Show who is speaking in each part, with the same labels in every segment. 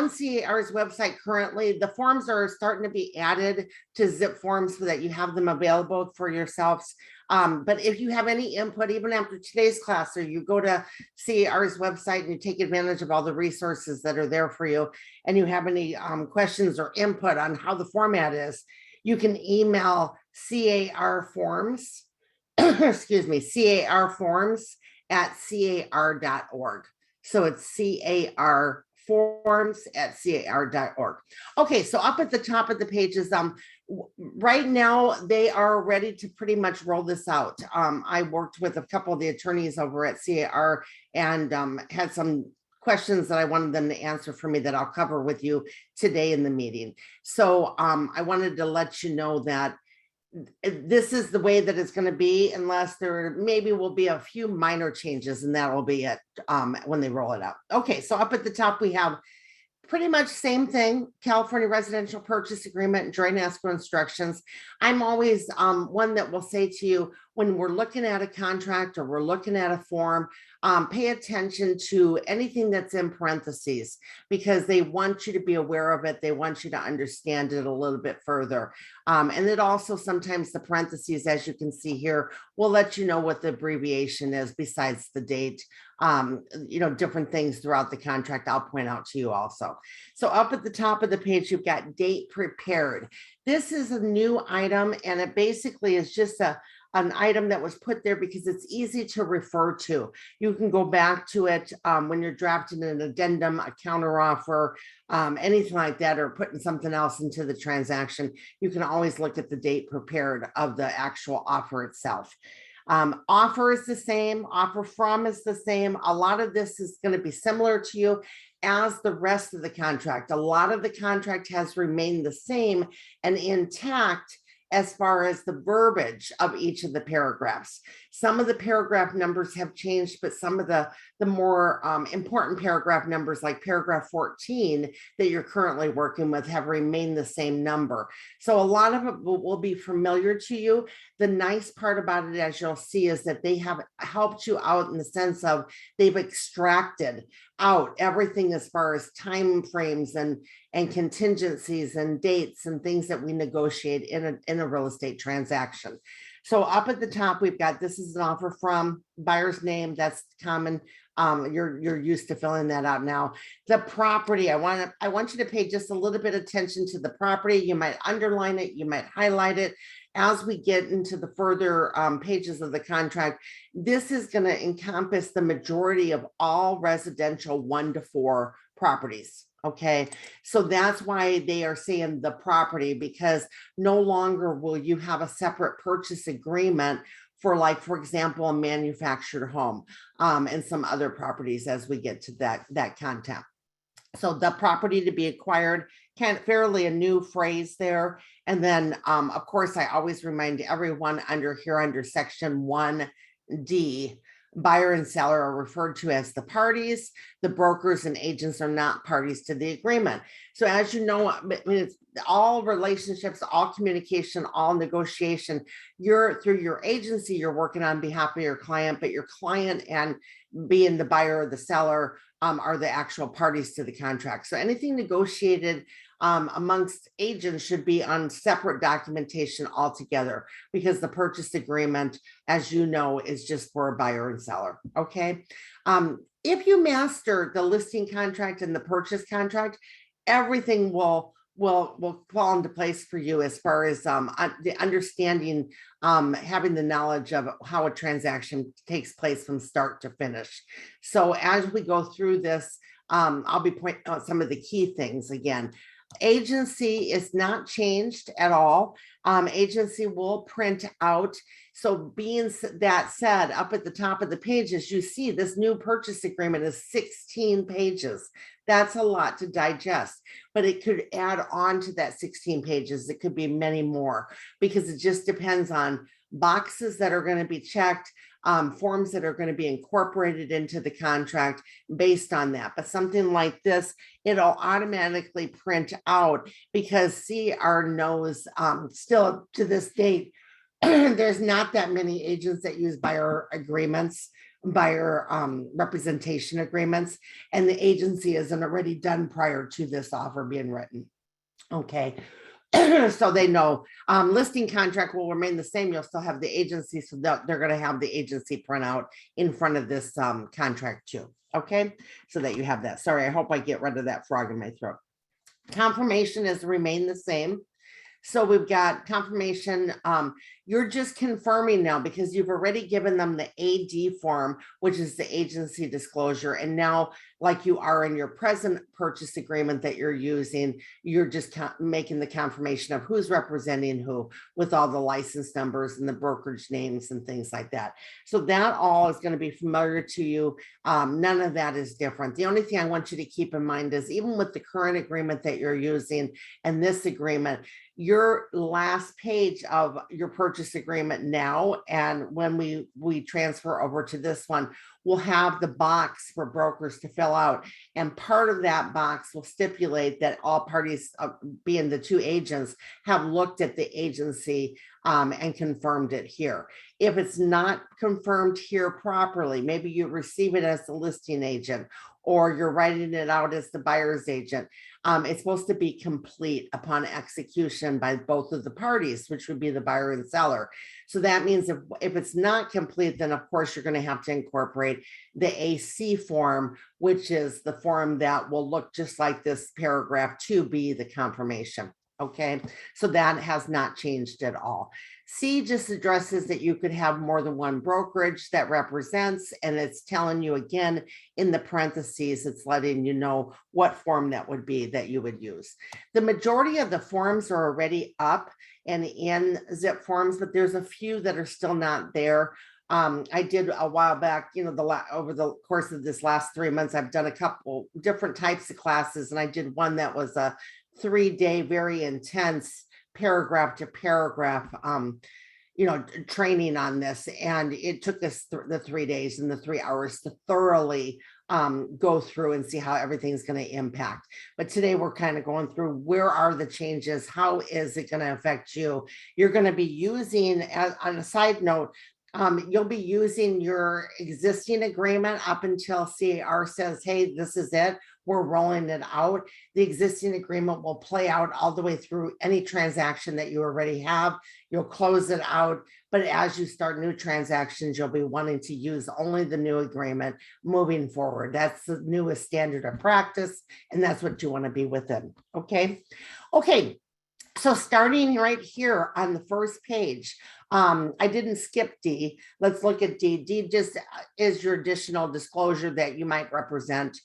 Speaker 1: on CAR's website currently. The forms are starting to be added to zip forms so that you have them available for yourselves. But if you have any input, even after today's class, or you go to CAR's website and you take advantage of all the resources that are there for you, and you have any questions or input on how the format is, you can email CAR forms, excuse me, CAR forms at car.org. So it's CAR forms at car.org. Okay, so up at the top of the page is right now they are ready to pretty much roll this out. I worked with a couple of the attorneys over at CAR and had some questions that I wanted them to answer for me that I'll cover with you today in the meeting. So I wanted to let you know that this is the way that it's going to be, unless there maybe will be a few minor changes, and that will be it when they roll it out. Okay, so up at the top we have pretty much same thing: California Residential Purchase Agreement, joint escrow instructions. I'm always one that will say to you, when we're looking at a contract or we're looking at a form, pay attention to anything that's in parentheses, because they want you to be aware of it. They want you to understand it a little bit further. And it also, sometimes the parentheses, as you can see here, will let you know what the abbreviation is besides the date. Different things throughout the contract I'll point out to you also. So up at the top of the page, you've got date prepared. This is a new item, and it basically is just an item that was put there because it's easy to refer to. You can go back to it when you're drafting an addendum, a counteroffer, anything like that, or putting something else into the transaction. You can always look at the date prepared of the actual offer itself. Offer is the same, offer from is the same. A lot of this is going to be similar to you as the rest of the contract. A lot of the contract has remained the same and intact as far as the verbiage of each of the paragraphs. Some of the paragraph numbers have changed, but some of the more important paragraph numbers, like paragraph 14 that you're currently working with, have remained the same number. So a lot of it will be familiar to you. The nice part about it, as you'll see, is that they have helped you out in the sense of they've extracted out everything as far as time frames and contingencies and dates and things that we negotiate in a real estate transaction. So up at the top, we've got, this is an offer from, buyer's name, that's common. You're used to filling that out now. The property, I want you to pay just a little bit of attention to the property. You might underline it, you might highlight it. As we get into the further pages of the contract, this is going to encompass the majority of all residential 1 to 4 properties. Okay, so that's why they are saying the property, because no longer will you have a separate purchase agreement for, like, for example, a manufactured home and some other properties as we get to that content. So the property to be acquired, fairly a new phrase there. And then, of course, I always remind everyone under section 1D, buyer and seller are referred to as the parties. The brokers and agents are not parties to the agreement. So as you know, I mean, it's all relationships, all communication, all negotiation. Through your agency, you're working on behalf of your client, but your client, and being the buyer or the seller, are the actual parties to the contract. So anything negotiated amongst agents should be on separate documentation altogether, because the purchase agreement, as you know, is just for a buyer and seller. Okay. If you master the listing contract and the purchase contract, everything will fall into place for you as far as the understanding, having the knowledge of how a transaction takes place from start to finish. So as we go through this, I'll be pointing out some of the key things again. Agency is not changed at all. Agency will print out. So being that said, up at the top of the page, as you see, this new purchase agreement is 16 pages. That's a lot to digest, but it could add on to that 16 pages. It could be many more, because it just depends on boxes that are going to be checked, forms that are going to be incorporated into the contract based on that. But something like this, it'll automatically print out, because CR knows still to this date, there's not that many agents that use buyer agreements buyer representation agreements, and the agency isn't already done prior to this offer being written. Okay. So they know listing contract will remain the same. You'll still have the agency, so they're going to have the agency printout in front of this contract too. Okay, so that you have that. Sorry, I hope I get rid of that frog in my throat. Confirmation is remain the same. So we've got confirmation. You're just confirming now because you've already given them the AD form, which is the agency disclosure. And now, like you are in your present purchase agreement that you're using, you're just making the confirmation of who's representing who with all the license numbers and the brokerage names and things like that. So that all is going to be familiar to you. None of that is different. The only thing I want you to keep in mind is even with the current agreement that you're using and this agreement, your last page of your purchase agreement now, and when we transfer over to this one, we'll have the box for brokers to fill out. And part of that box will stipulate that all parties, being the two agents, have looked at the agency and confirmed it here. If it's not confirmed here properly, maybe you receive it as the listing agent or you're writing it out as the buyer's agent. It's supposed to be complete upon execution by both of the parties, which would be the buyer and seller. So that means if it's not complete, then of course you're going to have to incorporate the AC form, which is the form that will look just like this paragraph 2B, the confirmation. Okay, so that has not changed at all. C just addresses that you could have more than one brokerage that represents, and it's telling you again in the parentheses, it's letting you know what form that would be that you would use. The majority of the forms are already up and in zip forms, but there's a few that are still not there. I did a while back, over the course of this last 3 months, I've done a couple different types of classes, and I did one that was a 3-day, very intense paragraph to paragraph, training on this. And it took us the 3 days and the 3 hours to thoroughly go through and see how everything's going to impact. But today we're kind of going through where are the changes? How is it going to affect you? You're going to be using, on a side note, you'll be using your existing agreement up until CAR says, hey, this is it. We're rolling it out. The existing agreement will play out all the way through any transaction that you already have. You'll close it out. But as you start new transactions, you'll be wanting to use only the new agreement moving forward. That's the newest standard of practice, and that's what you want to be within. Okay. Okay. So starting right here on the first page, I didn't skip D. Let's look at D. D just is your additional disclosure that you might represent.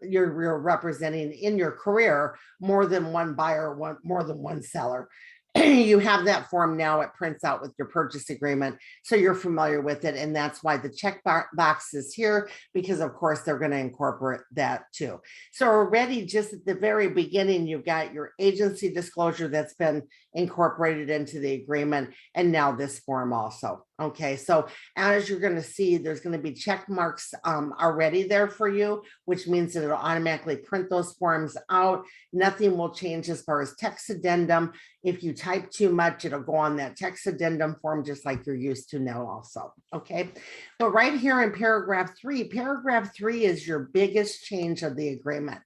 Speaker 1: You're representing in your career more than one buyer, more than one seller. You have that form now. It prints out with your purchase agreement, so you're familiar with it, and that's why the check box is here, because of course they're going to incorporate that too. So already just at the very beginning, you've got your agency disclosure that's been incorporated into the agreement, and now this form also. Okay, so as you're going to see, there's going to be check marks already there for you, which means that it'll automatically print those forms out. Nothing will change as far as text addendum. If you type too much, it'll go on that text addendum form just like you're used to now also. Okay, but right here in paragraph 3 is your biggest change of the agreement.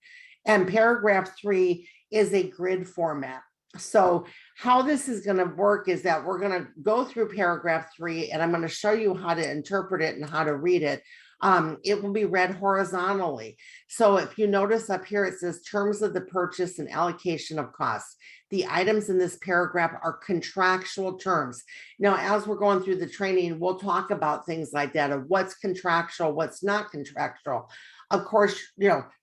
Speaker 1: And paragraph 3 is a grid format. So how this is going to work is that we're going to go through paragraph 3, and I'm going to show you how to interpret it and how to read it. It will be read horizontally. So if you notice up here, it says terms of the purchase and allocation of costs. The items in this paragraph are contractual terms. Now, as we're going through the training, we'll talk about things like that of what's contractual, what's not contractual. Of course,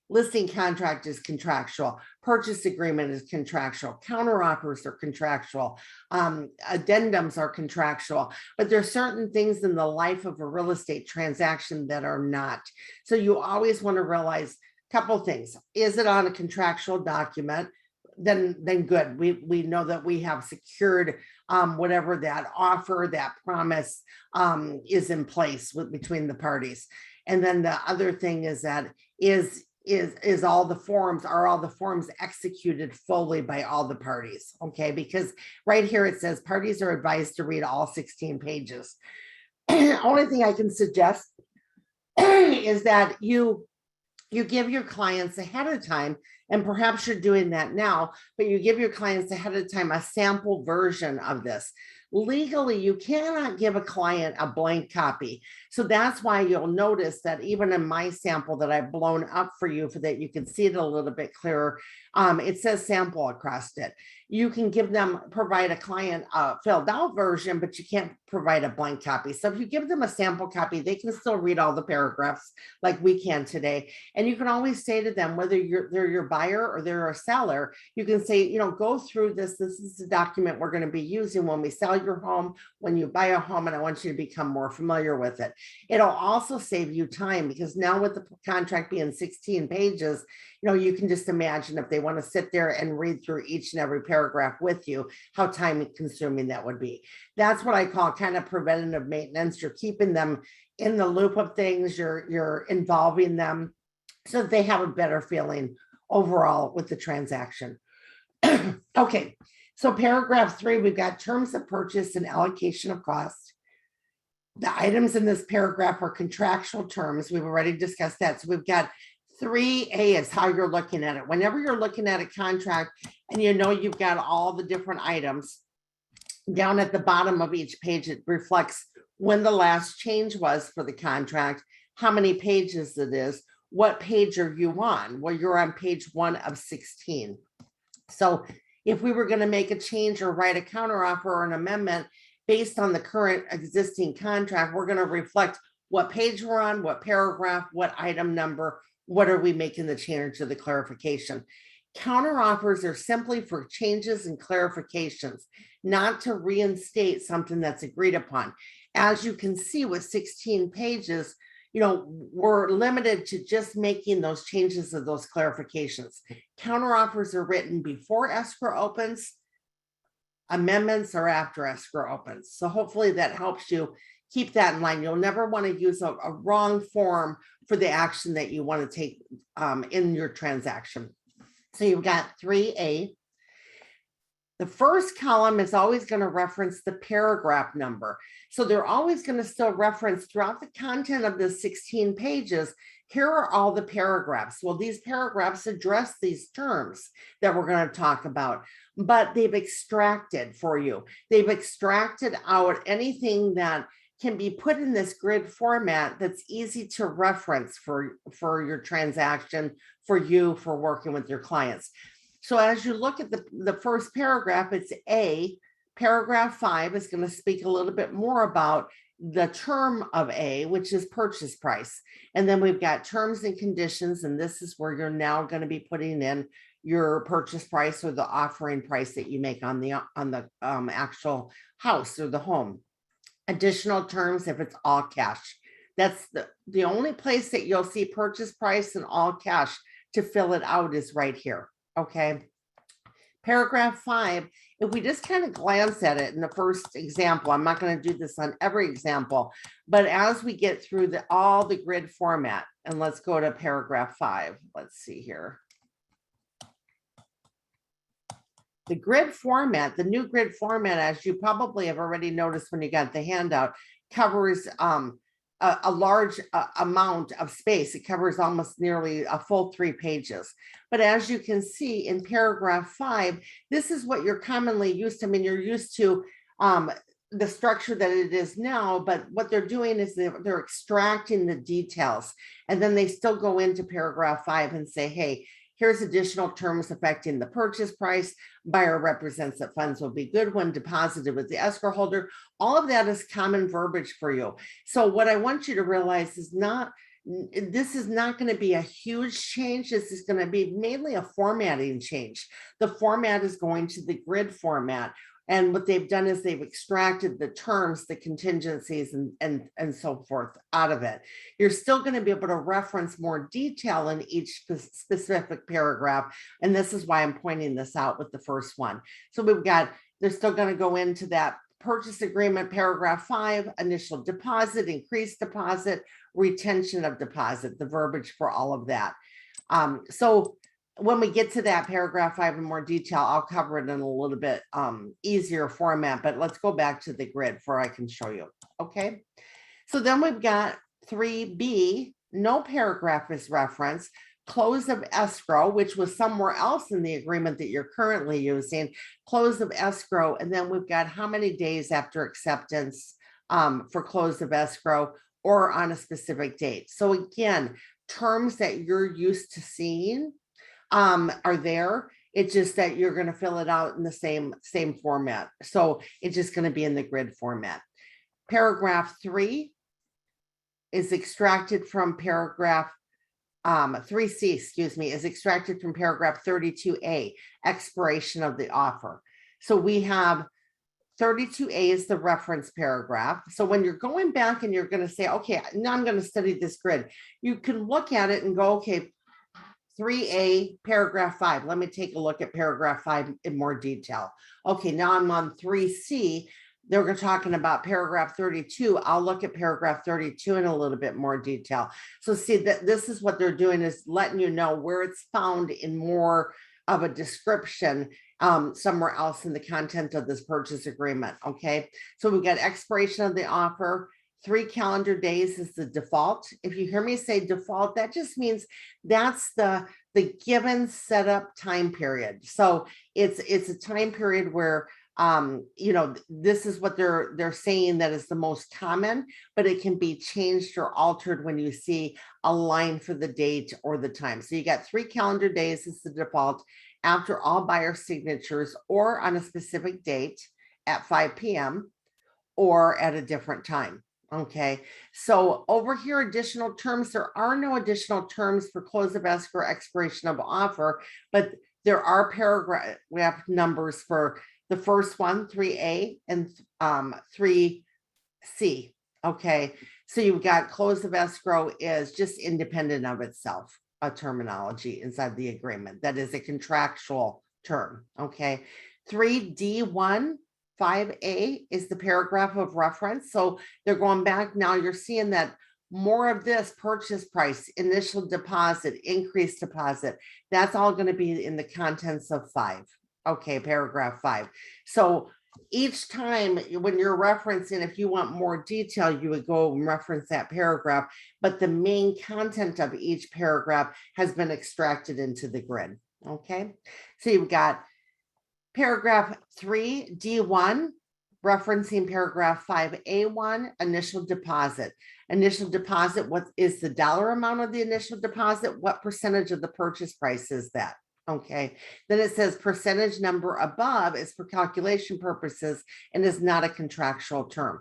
Speaker 1: listing contract is contractual, purchase agreement is contractual, counteroffers are contractual, addendums are contractual, but there's certain things in the life of a real estate transaction that are not. So you always want to realize a couple things. Is it on a contractual document? Then good. We know that we have secured whatever that offer, that promise is in place between the parties. And then the other thing is that is all the forms executed fully by all the parties? Okay, because right here it says parties are advised to read all 16 pages. Only thing I can suggest is that you give your clients ahead of time, and perhaps you're doing that now, but you give your clients ahead of time a sample version of this. Legally, you cannot give a client a blank copy. So that's why you'll notice that even in my sample that I've blown up for you so that you can see it a little bit clearer, it says sample across it. You can provide a client a filled out version, but you can't provide a blank copy. So if you give them a sample copy, they can still read all the paragraphs like we can today. And you can always say to them, whether they're your buyer or they're a seller, you can say, go through this. This is the document we're going to be using when we sell your home, when you buy a home, and I want you to become more familiar with it. It'll also save you time, because now with the contract being 16 pages, you can just imagine if they want to sit there and read through each and every paragraph with you, how time consuming that would be. That's what I call kind of preventative maintenance. You're keeping them in the loop of things. You're involving them so that they have a better feeling overall with the transaction. Okay, so paragraph 3, we've got terms of purchase and allocation of cost. The items in this paragraph are contractual terms. We've already discussed that. So we've got 3A is how you're looking at it. Whenever you're looking at a contract and you've got all the different items, down at the bottom of each page, it reflects when the last change was for the contract, how many pages it is, what page are you on? Well, you're on page 1 of 16. So if we were going to make a change or write a counteroffer or an amendment based on the current existing contract, we're going to reflect what page we're on, what paragraph, what item number, what are we making the change to the clarification. Counteroffers are simply for changes and clarifications, not to reinstate something that's agreed upon. As you can see with 16 pages, we're limited to just making those changes of those clarifications. Counteroffers are written before escrow opens, amendments are after escrow opens. So hopefully that helps you keep that in line. You'll never want to use a wrong form for the action that you want to take in your transaction. So you've got 3A. The first column is always going to reference the paragraph number. So they're always going to still reference throughout the content of the 16 pages. Here are all the paragraphs. Well, these paragraphs address these terms that we're going to talk about, but they've extracted for you. They've extracted out anything that can be put in this grid format that's easy to reference for your transaction, for working with your clients. So as you look at the first paragraph, it's A. Paragraph 5 is going to speak a little bit more about the term of A, which is purchase price. And then we've got terms and conditions, and this is where you're now going to be putting in your purchase price or the offering price that you make on the actual house or the home. Additional terms if it's all cash. That's the only place that you'll see purchase price and all cash to fill it out is right here. Okay. Paragraph 5, if we just kind of glance at it in the first example, I'm not going to do this on every example, but as we get through all the grid format, and let's go to paragraph 5. Let's see here. The grid format, the new grid format, as you probably have already noticed when you got the handout, covers a large amount of space. It covers almost nearly a full 3 pages. But as you can see in paragraph 5, this is what you're commonly used to. I mean, you're used to the structure that it is now, but what they're doing is they're extracting the details. And then they still go into paragraph 5 and say, hey, here's additional terms affecting the purchase price. Buyer represents that funds will be good when deposited with the escrow holder. All of that is common verbiage for you. So what I want you to realize is this is not going to be a huge change. This is going to be mainly a formatting change. The format is going to the grid format. And what they've done is they've extracted the terms, the contingencies, and so forth out of it. You're still going to be able to reference more detail in each specific paragraph. And this is why I'm pointing this out with the first one. So they're still going to go into that purchase agreement, paragraph 5, initial deposit, increased deposit, retention of deposit, the verbiage for all of that. So when we get to that paragraph 5 in more detail, I'll cover it in a little bit easier format, but let's go back to the grid where I can show you. Okay. So then we've got 3B, no paragraph is referenced. Close of escrow, which was somewhere else in the agreement that you're currently using, close of escrow. And then we've got how many days after acceptance for close of escrow or on a specific date. So again, terms that you're used to seeing are there. It's just that you're going to fill it out in the same format. So it's just going to be in the grid format. Paragraph 3 is extracted from paragraph 3C, excuse me, is extracted from paragraph 32A, expiration of the offer. So we have 32A is the reference paragraph. So when you're going back and you're going to say, okay, now I'm going to study this grid, you can look at it and go, okay, 3A, paragraph 5. Let me take a look at paragraph 5 in more detail. Okay, now I'm on 3C. They're talking about paragraph 32. I'll look at paragraph 32 in a little bit more detail. So see that this is what they're doing, is letting you know where it's found in more of a description somewhere else in the content of this purchase agreement. Okay, so we've got expiration of the offer. 3 calendar days is the default. If you hear me say default, that just means that's the given setup time period. So it's a time period where you know, this is what they're saying that is the most common, but it can be changed or altered when you see a line for the date or the time. So you got 3 calendar days is the default after all buyer signatures or on a specific date at 5 p.m. or at a different time. Okay, so over here, additional terms, there are no additional terms for close of escrow, expiration of offer, but there are paragraph numbers for the first one, 3A and 3C. Okay, so you've got close of escrow is just independent of itself, a terminology inside the agreement. That is a contractual term. Okay, 3D1. 5A is the paragraph of reference. So they're going back now. You're seeing that more of this purchase price, initial deposit, increased deposit, that's all going to be in the contents of 5. Okay, paragraph 5. So each time when you're referencing, if you want more detail, you would go and reference that paragraph, but the main content of each paragraph has been extracted into the grid. Okay, so you've got paragraph 3D1, referencing paragraph 5A1, initial deposit. Initial deposit, what is the dollar amount of the initial deposit? What percentage of the purchase price is that? Okay, then it says percentage number above is for calculation purposes and is not a contractual term.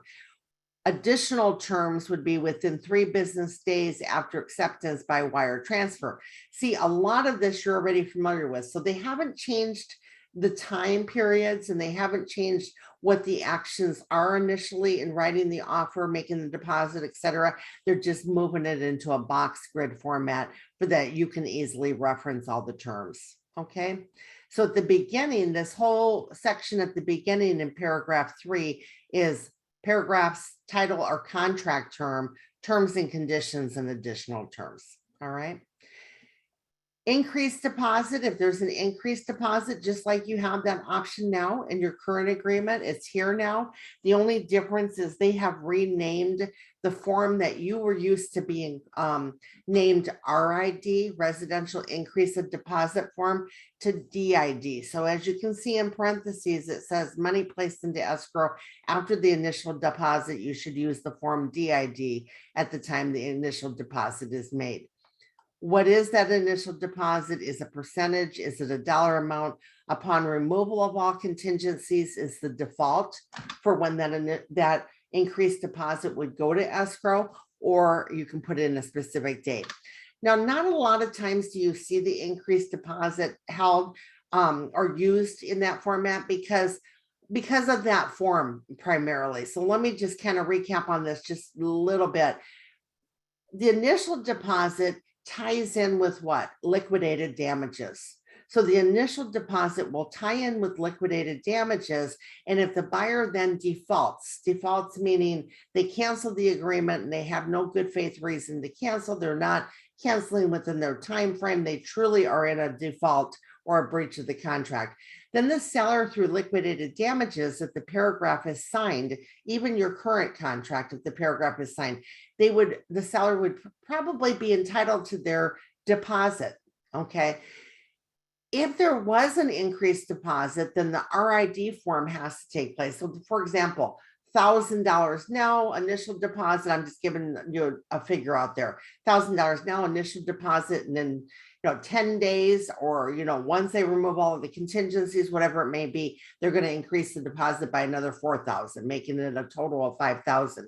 Speaker 1: Additional terms would be within 3 business days after acceptance by wire transfer. See, a lot of this you're already familiar with. So they haven't changed the time periods and they haven't changed what the actions are initially in writing the offer, making the deposit, etc. They're just moving it into a box grid format for that you can easily reference all the terms. Okay, so at the beginning, this whole section at the beginning in paragraph 3 is paragraphs title or contract term, terms and conditions, and additional terms. All right. Increased deposit, if there's an increased deposit, just like you have that option now in your current agreement, it's here now. The only difference is they have renamed the form that you were used to being named RID, Residential Increase of Deposit Form, to DID. So as you can see in parentheses, it says money placed into escrow after the initial deposit, you should use the form DID at the time the initial deposit is made. What is that initial deposit? Is a percentage? Is it a dollar amount? Upon removal of all contingencies is the default for when that increased deposit would go to escrow, or you can put in a specific date. Now, not a lot of times do you see the increased deposit held or used in that format because of that form primarily. So let me just kind of recap on this just a little bit. The initial deposit ties in with what? Liquidated damages. So the initial deposit will tie in with liquidated damages. And if the buyer then defaults meaning they cancel the agreement and they have no good faith reason to cancel, they're not canceling within their time frame, they truly are in a default or a breach of the contract. Then the seller, through liquidated damages, if the paragraph is signed, even your current contract, if the paragraph is signed, the seller would probably be entitled to their deposit. Okay. If there was an increased deposit, then the RID form has to take place. So, for example, $1,000 now, initial deposit. I'm just giving you a figure out there. $1,000 now, initial deposit, and then 10 days, or once they remove all of the contingencies, whatever it may be, they're going to increase the deposit by another $4,000, making it a total of $5,000.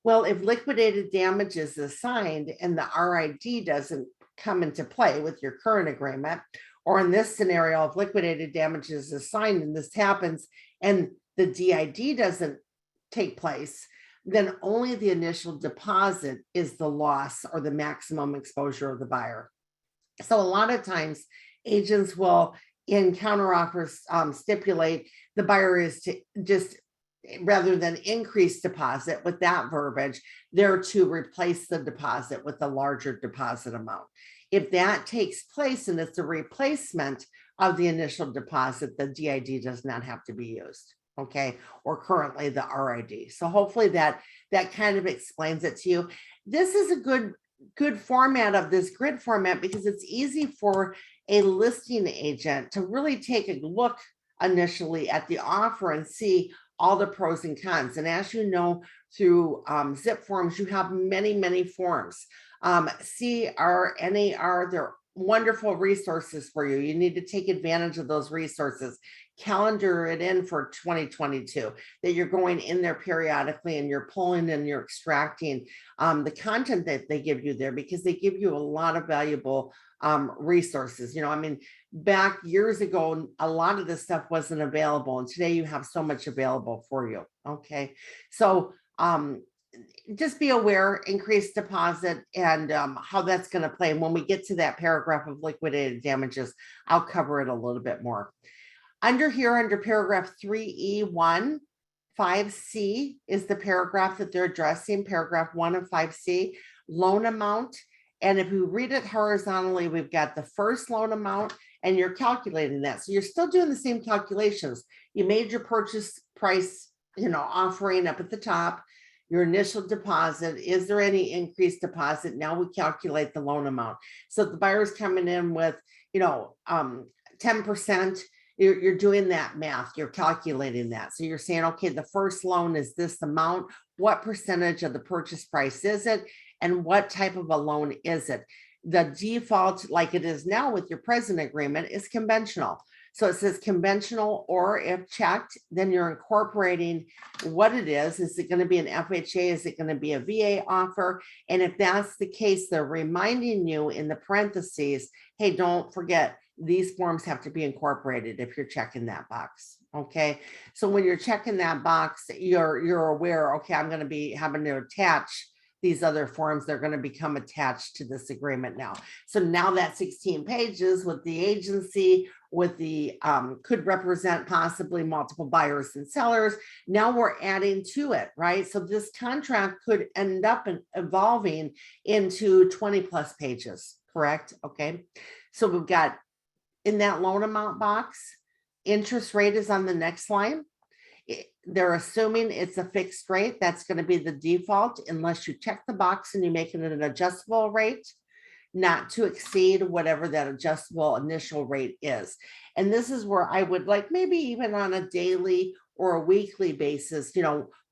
Speaker 1: Well, if liquidated damages is signed and the RID doesn't come into play with your current agreement, or in this scenario, if liquidated damages is signed and this happens and the DID doesn't take place, then only the initial deposit is the loss or the maximum exposure of the buyer. So a lot of times agents will, in counteroffers, stipulate the buyer is to just, rather than increase deposit with that verbiage, they're to replace the deposit with a larger deposit amount. If that takes place and it's a replacement of the initial deposit, the DID does not have to be used. Okay, or currently the RID. So hopefully that kind of explains it to you. This is a good format of this grid format, because it's easy for a listing agent to really take a look initially at the offer and see all the pros and cons. And as you know, through zip forms, you have many forms. CR, NAR, they're wonderful resources for you. You need to take advantage of those resources. Calendar it in for 2022, that you're going in there periodically and you're pulling and you're extracting the content that they give you there, because they give you a lot of valuable resources. Back years ago, a lot of this stuff wasn't available, and today you have so much available for you. Okay, so just be aware, increased deposit, and how that's going to play. And when we get to that paragraph of liquidated damages, I'll cover it a little bit more. Under paragraph 3E1, 5C is the paragraph that they're addressing, paragraph 1 of 5C, loan amount. And if you read it horizontally, we've got the first loan amount, and you're calculating that. So you're still doing the same calculations. You made your purchase price, offering up at the top, your initial deposit. Is there any increased deposit? Now we calculate the loan amount. So if the buyer's coming in with, 10%, you're doing that math, you're calculating that. So you're saying, okay, the first loan is this amount. What percentage of the purchase price is it? And what type of a loan is it? The default, like it is now with your present agreement, is conventional. So it says conventional, or if checked, then you're incorporating what it is. Is it going to be an FHA? Is it going to be a VA offer? And if that's the case, they're reminding you in the parentheses, hey, don't forget, these forms have to be incorporated if you're checking that box. Okay. So when you're checking that box, you're aware, okay, I'm going to be having to attach these other forms. They're going to become attached to this agreement now. So now that 16 pages with the agency, with the could represent possibly multiple buyers and sellers. Now we're adding to it, right? So this contract could end up evolving into 20 plus pages, correct? Okay. So we've got, in that loan amount box, interest rate is on the next line. They're assuming it's a fixed rate. That's going to be the default, unless you check the box and you make it an adjustable rate, not to exceed whatever that adjustable initial rate is. And this is where I would like, maybe even on a daily or a weekly basis,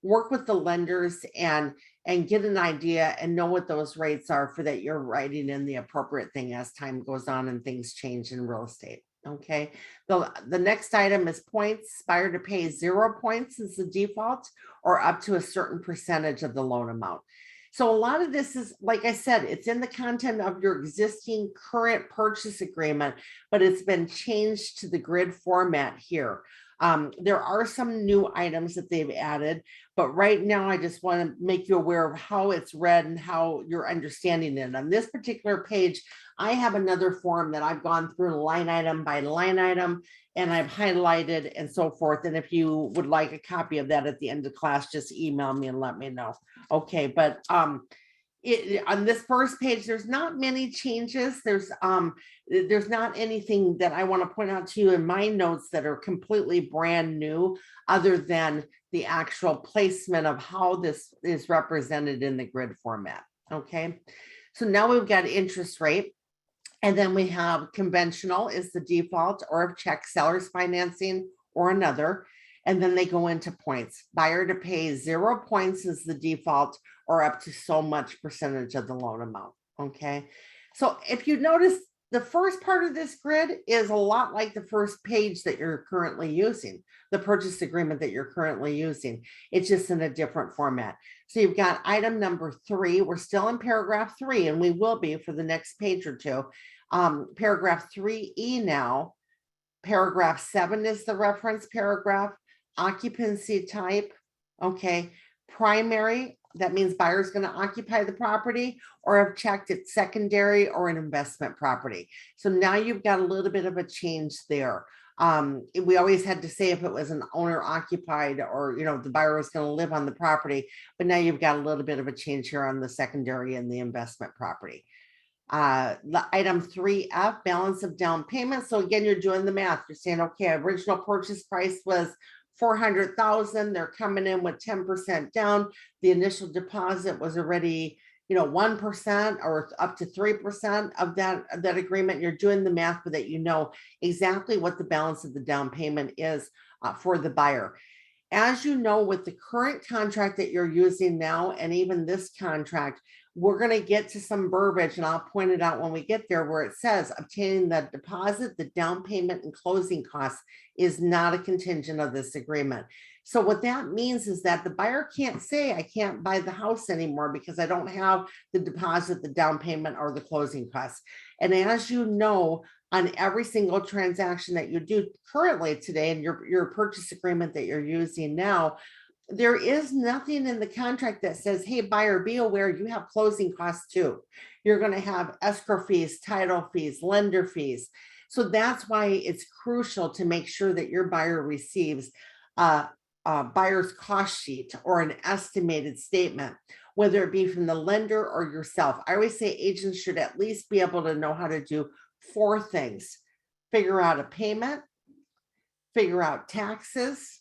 Speaker 1: work with the lenders and get an idea and know what those rates are, for that you're writing in the appropriate thing as time goes on and things change in real estate. Okay. The next item is points. Buyer to pay 0 points is the default, or up to a certain percentage of the loan amount. So a lot of this is, like I said, it's in the content of your existing current purchase agreement, but it's been changed to the grid format here. There are some new items that they've added, but right now I just want to make you aware of how it's read and how you're understanding it. On this particular page, I have another form that I've gone through line item by line item, and I've highlighted and so forth. And if you would like a copy of that at the end of class, just email me and let me know. Okay, but on this first page, there's not many changes. There's not anything that I want to point out to you in my notes that are completely brand new, other than the actual placement of how this is represented in the grid format. Okay, so now we've got interest rate, and then we have conventional is the default, or if check, seller's financing, or another. And then they go into points. Buyer to pay 0 points is the default, or up to so much percentage of the loan amount. Okay, so if you notice, the first part of this grid is a lot like the first page that you're currently using, the purchase agreement that you're currently using. It's just in a different format. So you've got item number 3. We're still in paragraph 3, and we will be for the next page or two. Paragraph 3E now. Paragraph 7 is the reference paragraph. Occupancy type, okay. Primary, that means buyer's going to occupy the property, or if checked, it's secondary or an investment property. So now you've got a little bit of a change there. We always had to say if it was an owner occupied, or the buyer was going to live on the property, but now you've got a little bit of a change here on the secondary and the investment property. Item 3F, balance of down payment. So again, you're doing the math. You're saying, okay, original purchase price was 400,000. They're coming in with 10% down. The initial deposit was already 1% or up to 3% of that agreement. You're doing the math so that you know exactly what the balance of the down payment is for the buyer. As you know, with the current contract that you're using now, and even this contract, we're going to get to some verbiage, and I'll point it out when we get there, where it says obtaining the deposit, the down payment, and closing costs is not a contingent of this agreement. So what that means is that the buyer can't say, I can't buy the house anymore because I don't have the deposit, the down payment, or the closing costs. And as you know, on every single transaction that you do currently today, and your purchase agreement that you're using now, there is nothing in the contract that says, hey, buyer, be aware you have closing costs too. You're going to have escrow fees, title fees, lender fees. So that's why it's crucial to make sure that your buyer receives a buyer's cost sheet or an estimated statement, whether it be from the lender or yourself. I always say agents should at least be able to know how to do 4 things: figure out a payment, figure out taxes,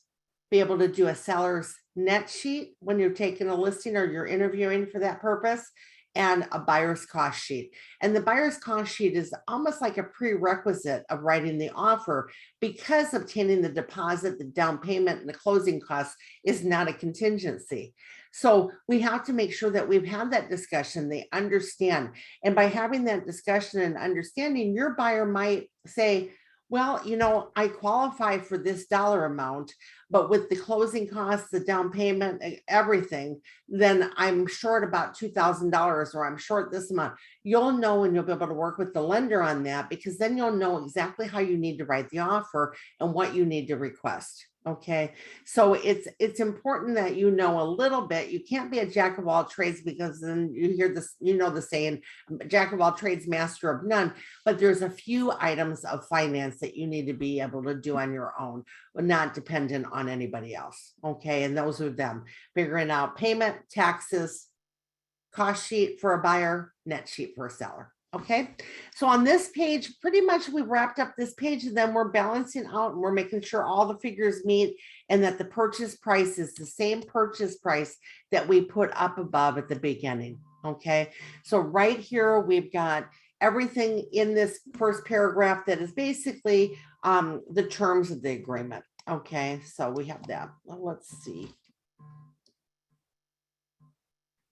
Speaker 1: be able to do a seller's net sheet when you're taking a listing or you're interviewing for that purpose, and a buyer's cost sheet. And the buyer's cost sheet is almost like a prerequisite of writing the offer, because obtaining the deposit, the down payment, and the closing costs is not a contingency. So we have to make sure that we've had that discussion, they understand. And by having that discussion and understanding, your buyer might say, well, I qualify for this dollar amount, but with the closing costs, the down payment, everything, then I'm short about $2,000, or I'm short this amount. You'll know, and you'll be able to work with the lender on that, because then you'll know exactly how you need to write the offer and what you need to request. Okay, so it's important that you know a little bit. You can't be a jack of all trades, because then you hear this, the saying, jack of all trades, master of none. But there's a few items of finance that you need to be able to do on your own, but not dependent on anybody else. Okay, and those are them: figuring out payment, taxes, cost sheet for a buyer, net sheet for a seller. Okay, so on this page, pretty much we've wrapped up this page, and then we're balancing out and we're making sure all the figures meet, and that the purchase price is the same purchase price that we put up above at the beginning. Okay, so right here we've got everything in this first paragraph that is basically the terms of the agreement. Okay, so we have that. Well, let's see.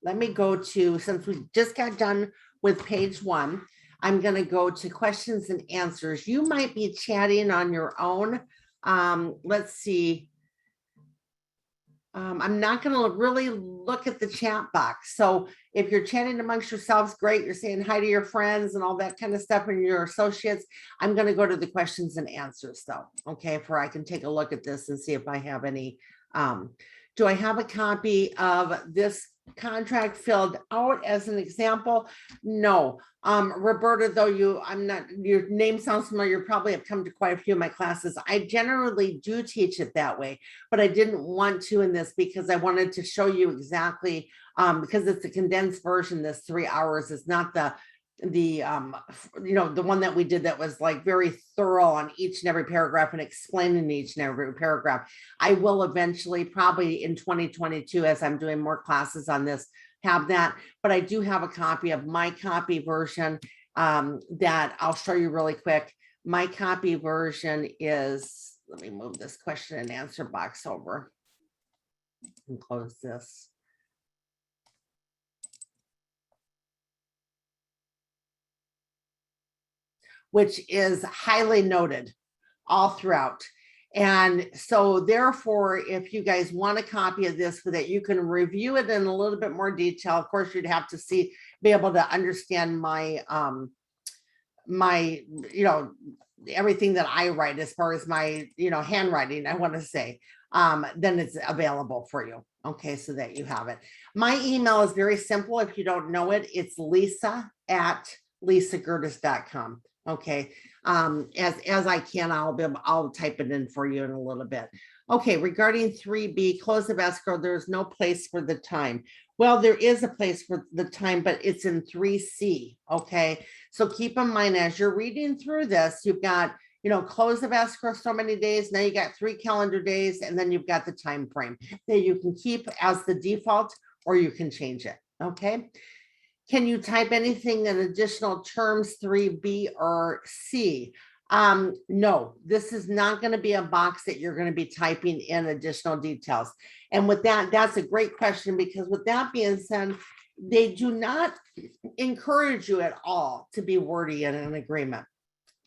Speaker 1: Let me go to, since we just got done with page 1, I'm going to go to questions and answers. You might be chatting on your own. Let's see. I'm not going to really look at the chat box. So if you're chatting amongst yourselves, great. You're saying hi to your friends and all that kind of stuff, and your associates. I'm going to go to the questions and answers though. Okay, for I can take a look at this and see if I have any. Do I have a copy of this contract filled out as an example? No. Roberta, though I'm not, your name sounds familiar, you probably have come to quite a few of my classes. I generally do teach it that way, but I didn't want to in this because I wanted to show you exactly, because it's a condensed version, this 3 hours is not the the one that we did that was like very thorough on each and every paragraph and explaining each and every paragraph. I will eventually, probably in 2022, as I'm doing more classes on this, have that, but I do have a copy of my copy version that I'll show you really quick. My copy version is, let me move this question and answer box over and close this. Which is highly noted all throughout. And so therefore, if you guys want a copy of this so that you can review it in a little bit more detail, of course, you'd have to be able to understand my, everything that I write as far as my, handwriting, I want to say, then it's available for you. Okay, so that you have it. My email is very simple. If you don't know it, it's lisa@lisagerdes.com. Okay, as I can, I'll type it in for you in a little bit. Okay, regarding 3B, close of escrow, there's no place for the time. Well, there is a place for the time, but it's in 3C. Okay, so keep in mind as you're reading through this, you've got, close of escrow so many days. Now you got 3 calendar days, and then you've got the time frame that you can keep as the default, or you can change it. Okay. Can you type anything in additional terms 3B or C? No, this is not going to be a box that you're going to be typing in additional details. And with that, that's a great question, because with that being said, they do not encourage you at all to be wordy in an agreement.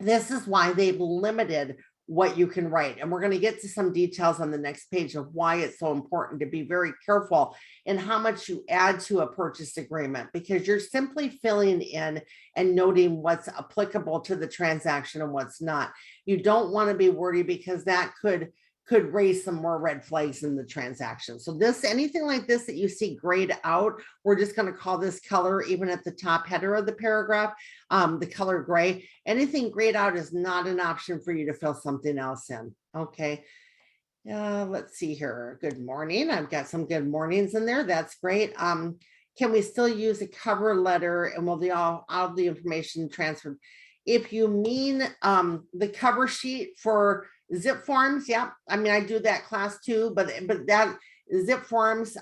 Speaker 1: This is why they've limited what you can write. And we're going to get to some details on the next page of why it's so important to be very careful in how much you add to a purchase agreement, because you're simply filling in and noting what's applicable to the transaction and what's not. You don't want to be wordy, because that could raise some more red flags in the transaction. So anything like this that you see grayed out, we're just going to call this color, even at the top header of the paragraph, the color gray. Anything grayed out is not an option for you to fill something else in. Okay. Let's see here. Good morning. I've got some good mornings in there. That's great. Can we still use a cover letter, and will all the information transferred? If you mean the cover sheet for zip forms, yeah, I mean, I do that class too, but that zip forms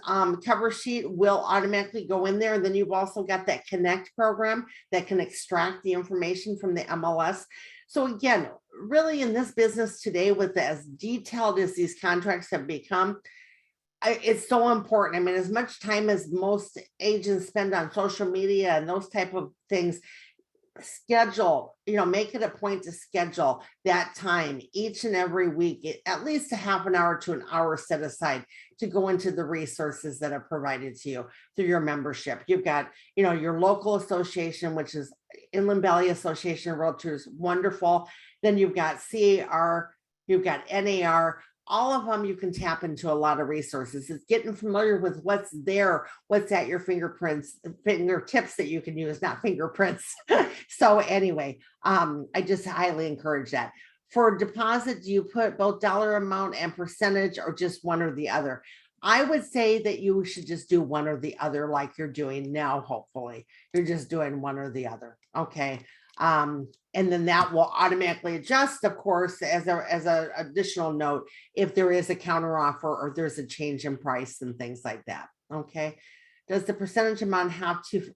Speaker 1: cover sheet will automatically go in there. And then you've also got that Connect program that can extract the information from the MLS. So again, really in this business today, with as detailed as these contracts have become, it's so important. I mean, as much time as most agents spend on social media and those type of things, schedule, make it a point to schedule that time each and every week, at least a half an hour to an hour set aside to go into the resources that are provided to you through your membership. You've got, your local association, which is Inland Valley Association of Realtors, wonderful. Then you've got CAR, you've got NAR. All of them, you can tap into a lot of resources. It's getting familiar with what's there, what's at your fingertips that you can use, not fingerprints. So anyway, I just highly encourage that. For deposit, do you put both dollar amount and percentage, or just one or the other? I would say that you should just do one or the other, like you're doing now. Hopefully you're just doing one or the other. Okay. And then that will automatically adjust, of course, as a additional note, if there is a counter offer or there's a change in price and things like that. Okay. Does the percentage amount have to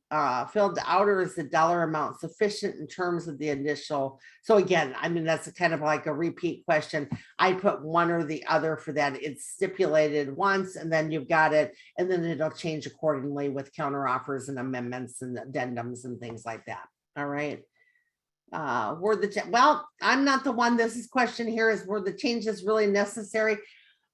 Speaker 1: filled out, or is the dollar amount sufficient in terms of the initial? So again, I mean, that's kind of like a repeat question. I put one or the other for that. It's stipulated once, and then you've got it, and then it'll change accordingly with counter offers and amendments and addendums and things like that. All right. Well, I'm not the one. This question here is, were the changes really necessary?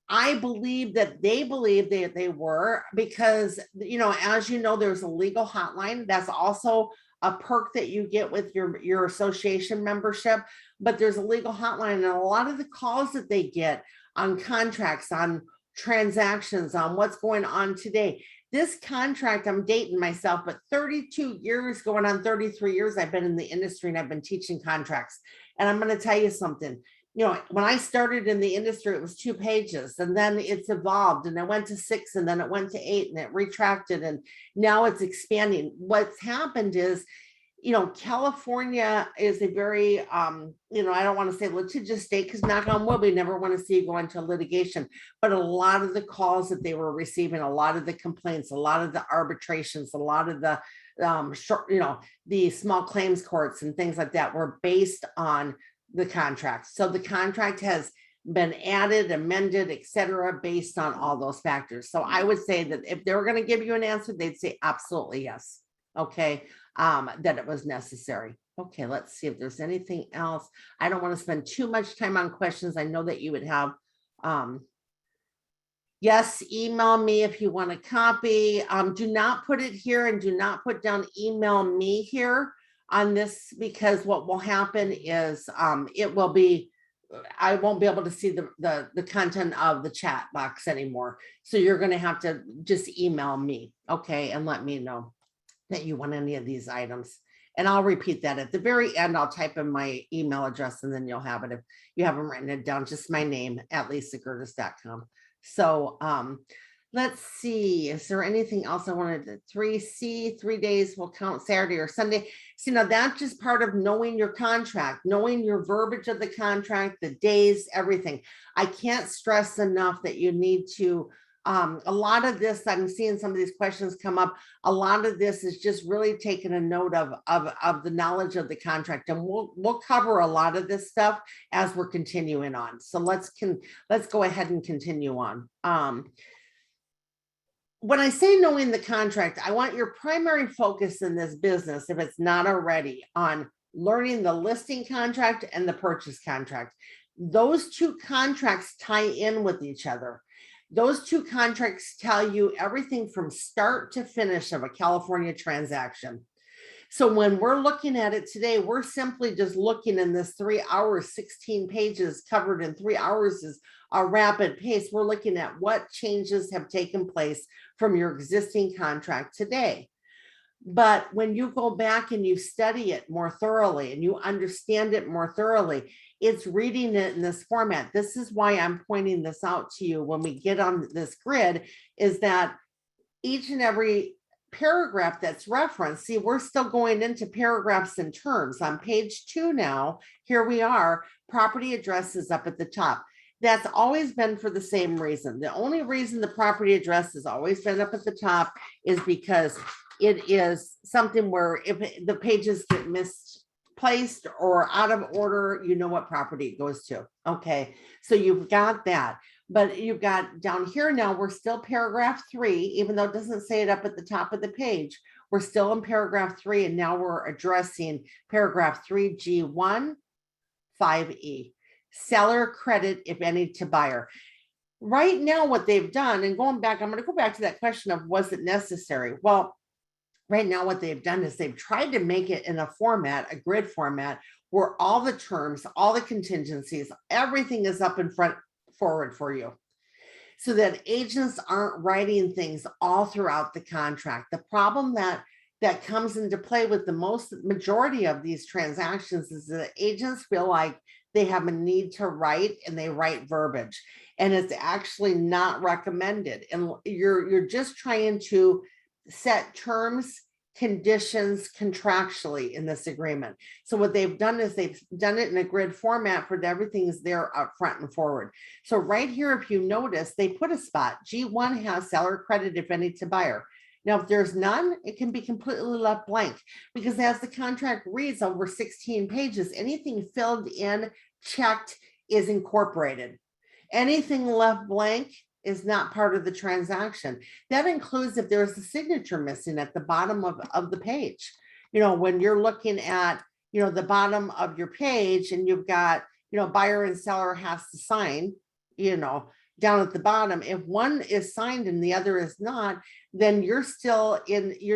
Speaker 1: I believe that they were, because, as you know, there's a legal hotline. That's also a perk that you get with your association membership, but there's a legal hotline, and a lot of the calls that they get on contracts, on transactions, on what's going on today, This contract, I'm dating myself, but 32 years, going on 33 years, I've been in the industry and I've been teaching contracts. And I'm going to tell you something. You know, when I started in the industry, it was 2 pages, and then it's evolved, and it went to 6, and then it went to 8, and it retracted, and now it's expanding. What's happened is, you know, California is a very, you know, I don't want to say litigious state, because knock on wood, we never want to see you go into litigation. But a lot of the calls that they were receiving, a lot of the complaints, a lot of the arbitrations, a lot of the, short, you know, the small claims courts and things like that were based on the contract. So the contract has been added, amended, etc., based on all those factors. So I would say that if they were going to give you an answer, they'd say absolutely yes. Okay, that it was necessary. Okay, let's see if there's anything else. I don't want to spend too much time on questions. I know that you would have, yes, email me if you want a copy. Do not put it here, and do not put down email me here on this, because what will happen is it will be, I won't be able to see the content of the chat box anymore. So you're going to have to just email me, okay, and let me know that you want any of these items. And I'll repeat that at the very end. I'll type in my email address, and then you'll have it. If you haven't written it down, just my name at lisagerdes.com. So let's see, is there anything else I wanted to 3C, 3 days will count Saturday or Sunday. See, now that's just part of knowing your contract, knowing your verbiage of the contract, the days, everything. I can't stress enough that you need to, a lot of this, I'm seeing some of these questions come up. A lot of this is just really taking a note of the knowledge of the contract, and we'll cover a lot of this stuff as we're continuing on. So let's go ahead and continue on. When I say knowing the contract, I want your primary focus in this business, if it's not already, on learning the listing contract and the purchase contract. Those 2 contracts tie in with each other. Those 2 contracts tell you everything from start to finish of a California transaction. So when we're looking at it today, we're simply just looking in this 3 hours, 16 pages covered in 3 hours is a rapid pace. We're looking at what changes have taken place from your existing contract today. But when you go back and you study it more thoroughly and you understand it more thoroughly, it's reading it in this format. This is why I'm pointing this out to you when we get on this grid, is that each and every paragraph that's referenced, see, we're still going into paragraphs and terms. On page 2 now, here we are, property address is up at the top. That's always been for the same reason. The only reason the property address has always been up at the top is because it is something where if the pages get misplaced or out of order, you know what property it goes to. Okay, so you've got that. But you've got down here now, we're still paragraph 3, even though it doesn't say it up at the top of the page. We're still in paragraph 3, and now we're addressing paragraph 3G1, 5E. Seller credit, if any, to buyer. Right now, what they've done, and going back, I'm going to go back to that question of was it necessary? Well, right now, what they've done is they've tried to make it in a format, a grid format, where all the terms, all the contingencies, everything is up in front, forward for you, so that agents aren't writing things all throughout the contract. The problem that comes into play with the majority of these transactions is that agents feel like they have a need to write, and they write verbiage, and it's actually not recommended. And you're just trying to set terms, conditions contractually in this agreement. So what they've done is they've done it in a grid format for everything is there up front and forward. So right here, if you notice, they put a spot. G1 has seller credit, if any, to buyer. Now, if there's none, it can be completely left blank, because as the contract reads over 16 pages, anything filled in, checked, is incorporated. Anything left blank is not part of the transaction. That includes if there's a signature missing at the bottom of the page. You know, when you're looking at, you know, the bottom of your page, and you've got, you know, buyer and seller has to sign, you know, down at the bottom, if one is signed and the other is not, then you're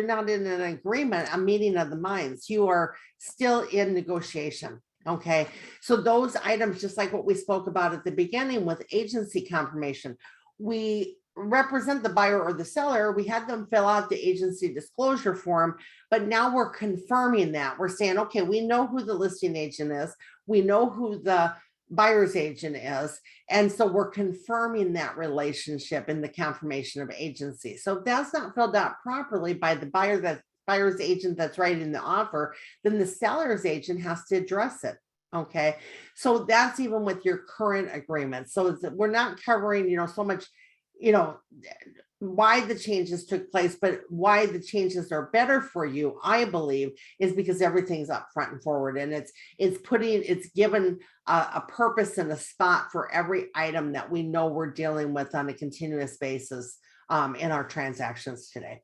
Speaker 1: not in an agreement, a meeting of the minds. You are still in negotiation. Okay, so those items, just like what we spoke about at the beginning with agency confirmation, we represent the buyer or the seller, we had them fill out the agency disclosure form, but now we're confirming that. We're saying, okay, we know who the listing agent is. We know who the buyer's agent is. And so we're confirming that relationship in the confirmation of agency. So if that's not filled out properly by the buyer's agent that's writing the offer, then the seller's agent has to address it. Okay, so that's even with your current agreement. So we're not covering, so much, why the changes took place, but why the changes are better for you, I believe, is because everything's up front and forward, and it's given a purpose and a spot for every item that we know we're dealing with on a continuous basis in our transactions today.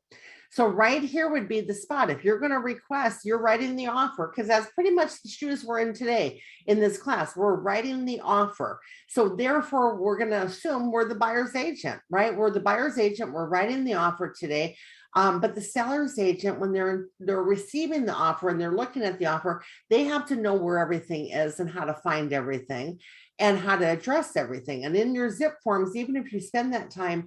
Speaker 1: So right here would be the spot. If you're going to request, you're writing the offer, because that's pretty much the shoes we're in today in this class. We're writing the offer. So therefore, we're going to assume we're the buyer's agent, right? We're the buyer's agent. We're writing the offer today. But the seller's agent, when they're receiving the offer and they're looking at the offer, they have to know where everything is and how to find everything and how to address everything. And in your zip forms, even if you spend that time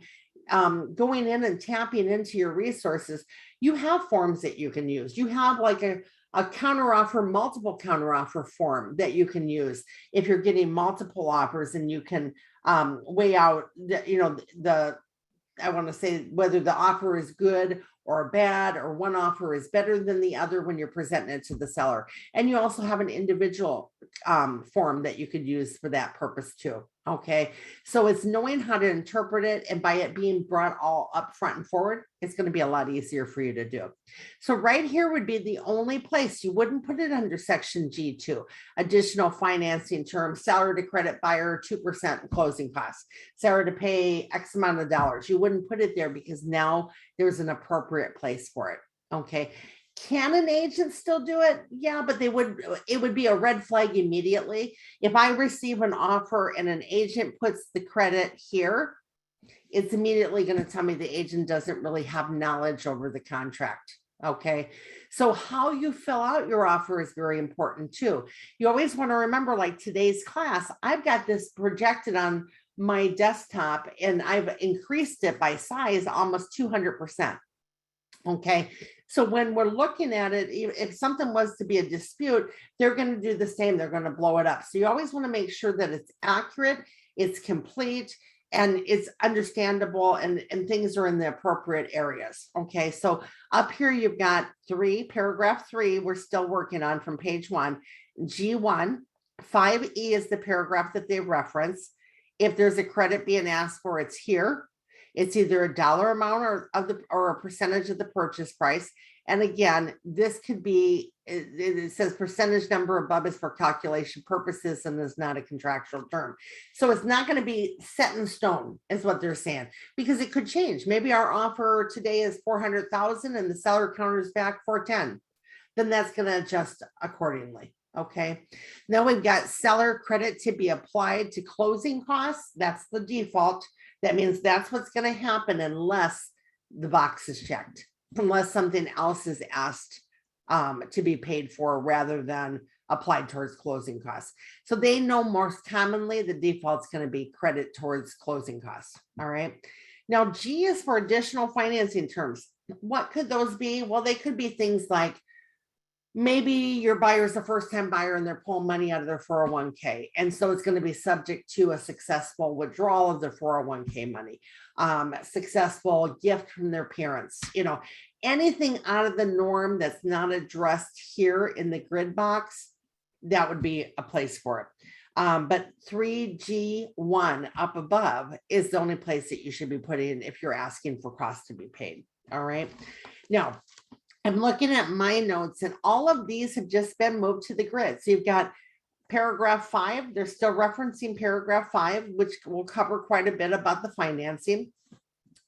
Speaker 1: going in and tapping into your resources, you have forms that you can use. You have like a counteroffer, multiple counteroffer form that you can use if you're getting multiple offers, and you can weigh out I want to say whether the offer is good or bad, or one offer is better than the other when you're presenting it to the seller. And you also have an individual form that you could use for that purpose too. Okay, so it's knowing how to interpret it, and by it being brought all up front and forward, it's going to be a lot easier for you to do. So right here would be the only place you wouldn't put it under section G2, additional financing terms, seller to credit buyer 2% closing costs, seller to pay X amount of dollars. You wouldn't put it there because now there's an appropriate place for it. Okay. Can an agent still do it? Yeah, but it would be a red flag immediately. If I receive an offer and an agent puts the credit here, it's immediately going to tell me the agent doesn't really have knowledge over the contract. Okay, so how you fill out your offer is very important too. You always want to remember, like today's class, I've got this projected on my desktop and I've increased it by size almost 200%. Okay, so when we're looking at it, if something was to be a dispute, they're going to do the same. They're going to blow it up. So you always want to make sure that it's accurate, it's complete, and it's understandable, and things are in the appropriate areas. Okay, so up here you've got paragraph 3, we're still working on from page 1. G1, 5E is the paragraph that they reference. If there's a credit being asked for, it's here. It's either a dollar amount or a percentage of the purchase price. And again, this could be, it says percentage number above is for calculation purposes and is not a contractual term. So it's not going to be set in stone, is what they're saying, because it could change. Maybe our offer today is 400,000 and the seller counters back 410. Then that's going to adjust accordingly. Okay, now we've got seller credit to be applied to closing costs. That's the default. That means that's what's going to happen unless the box is checked, unless something else is asked to be paid for rather than applied towards closing costs. So they know most commonly the default is going to be credit towards closing costs. All right. Now G is for additional financing terms. What could those be? Well, they could be things like, maybe your buyer's a first-time buyer and they're pulling money out of their 401k. And so it's going to be subject to a successful withdrawal of their 401k money, successful gift from their parents, anything out of the norm that's not addressed here in the grid box, that would be a place for it. But 3G1 up above is the only place that you should be putting if you're asking for costs to be paid. All right. Now, I'm looking at my notes and all of these have just been moved to the grid. So you've got paragraph 5. They're still referencing paragraph 5, which will cover quite a bit about the financing,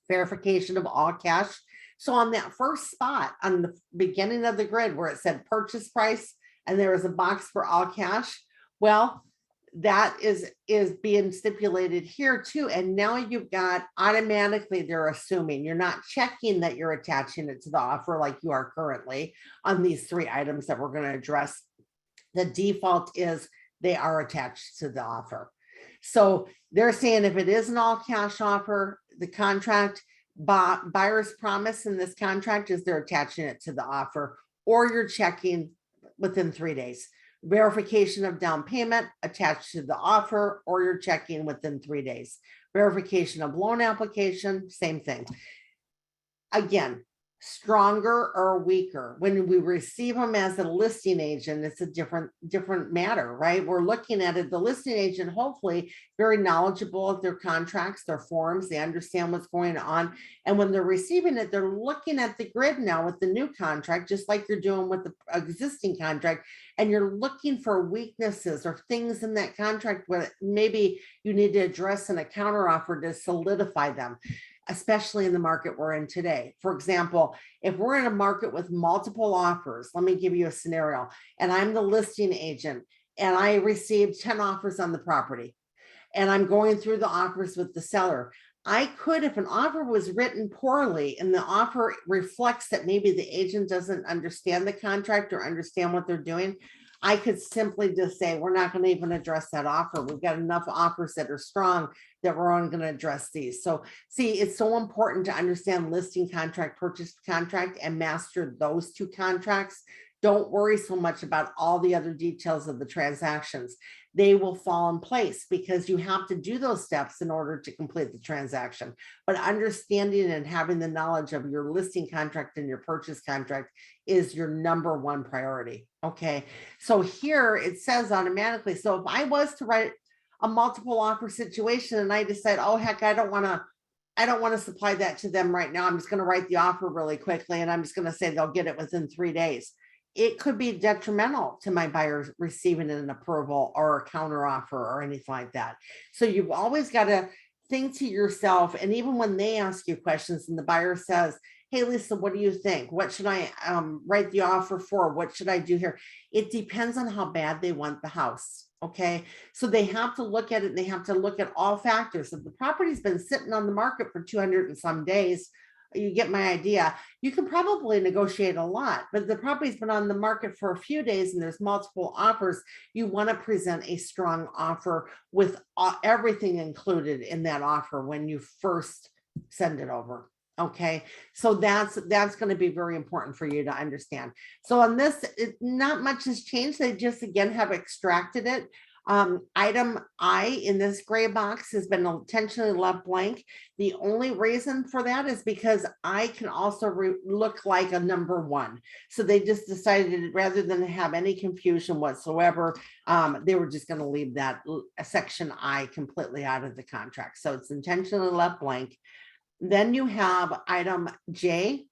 Speaker 1: verification of all cash. So on that first spot on the beginning of the grid where it said purchase price and there was a box for all cash, well, that is being stipulated here too. And now you've got automatically, they're assuming you're not checking that you're attaching it to the offer like you are currently on these 3 items that we're going to address. The default is they are attached to the offer. So they're saying if it is an all cash offer, the contract buyer's promise in this contract is they're attaching it to the offer, or you're checking within 3 days. Verification of down payment attached to the offer, or you're checking within 3 days. Verification of loan application, same thing. Again, stronger or weaker. When we receive them as a listing agent, it's a different matter, right? We're looking at it, the listing agent, hopefully very knowledgeable of their contracts, their forms, they understand what's going on. And when they're receiving it, they're looking at the grid now with the new contract, just like you're doing with the existing contract. And you're looking for weaknesses or things in that contract where maybe you need to address in a counteroffer to solidify them, especially in the market we're in today. For example, if we're in a market with multiple offers, let me give you a scenario, and I'm the listing agent and I received 10 offers on the property and I'm going through the offers with the seller. I could, if an offer was written poorly and the offer reflects that maybe the agent doesn't understand the contract or understand what they're doing, I could simply just say, we're not going to even address that offer. We've got enough offers that are strong that we're only going to address these. So see, it's so important to understand listing contract, purchase contract, and master those two contracts. Don't worry so much about all the other details of the transactions. They will fall in place because you have to do those steps in order to complete the transaction. But understanding and having the knowledge of your listing contract and your purchase contract is your number one priority. Okay, so here it says automatically. So if I was to write a multiple offer situation and I decide, oh heck, I don't want to supply that to them right now, I'm just going to write the offer really quickly and I'm just going to say they'll get it within 3 days. It could be detrimental to my buyers receiving an approval or a counter offer or anything like that. So you've always got to think to yourself, and even when they ask you questions and the buyer says, hey, Lisa, what do you think? What should I write the offer for? What should I do here? It depends on how bad they want the house. Okay, so they have to look at it. They have to look at all factors. If the property's been sitting on the market for 200 and some days, you get my idea. You can probably negotiate a lot, but the property's been on the market for a few days and there's multiple offers. You want to present a strong offer with everything included in that offer when you first send it over. Okay, so that's going to be very important for you to understand. So on this, not much has changed. They just again have extracted it. Item I in this gray box has been intentionally left blank. The only reason for that is because I can also look like a number one. So they just decided rather than have any confusion whatsoever, they were just going to leave that section I completely out of the contract. So it's intentionally left blank. Then you have item J,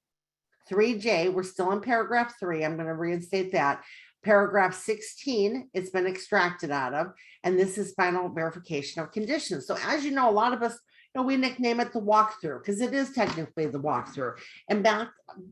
Speaker 1: 3J. We're still in paragraph 3. I'm going to reinstate that. Paragraph 16, it's been extracted out of, and this is final verification of conditions. So as you know, a lot of us, we nickname it the walkthrough because it is technically the walkthrough. And back,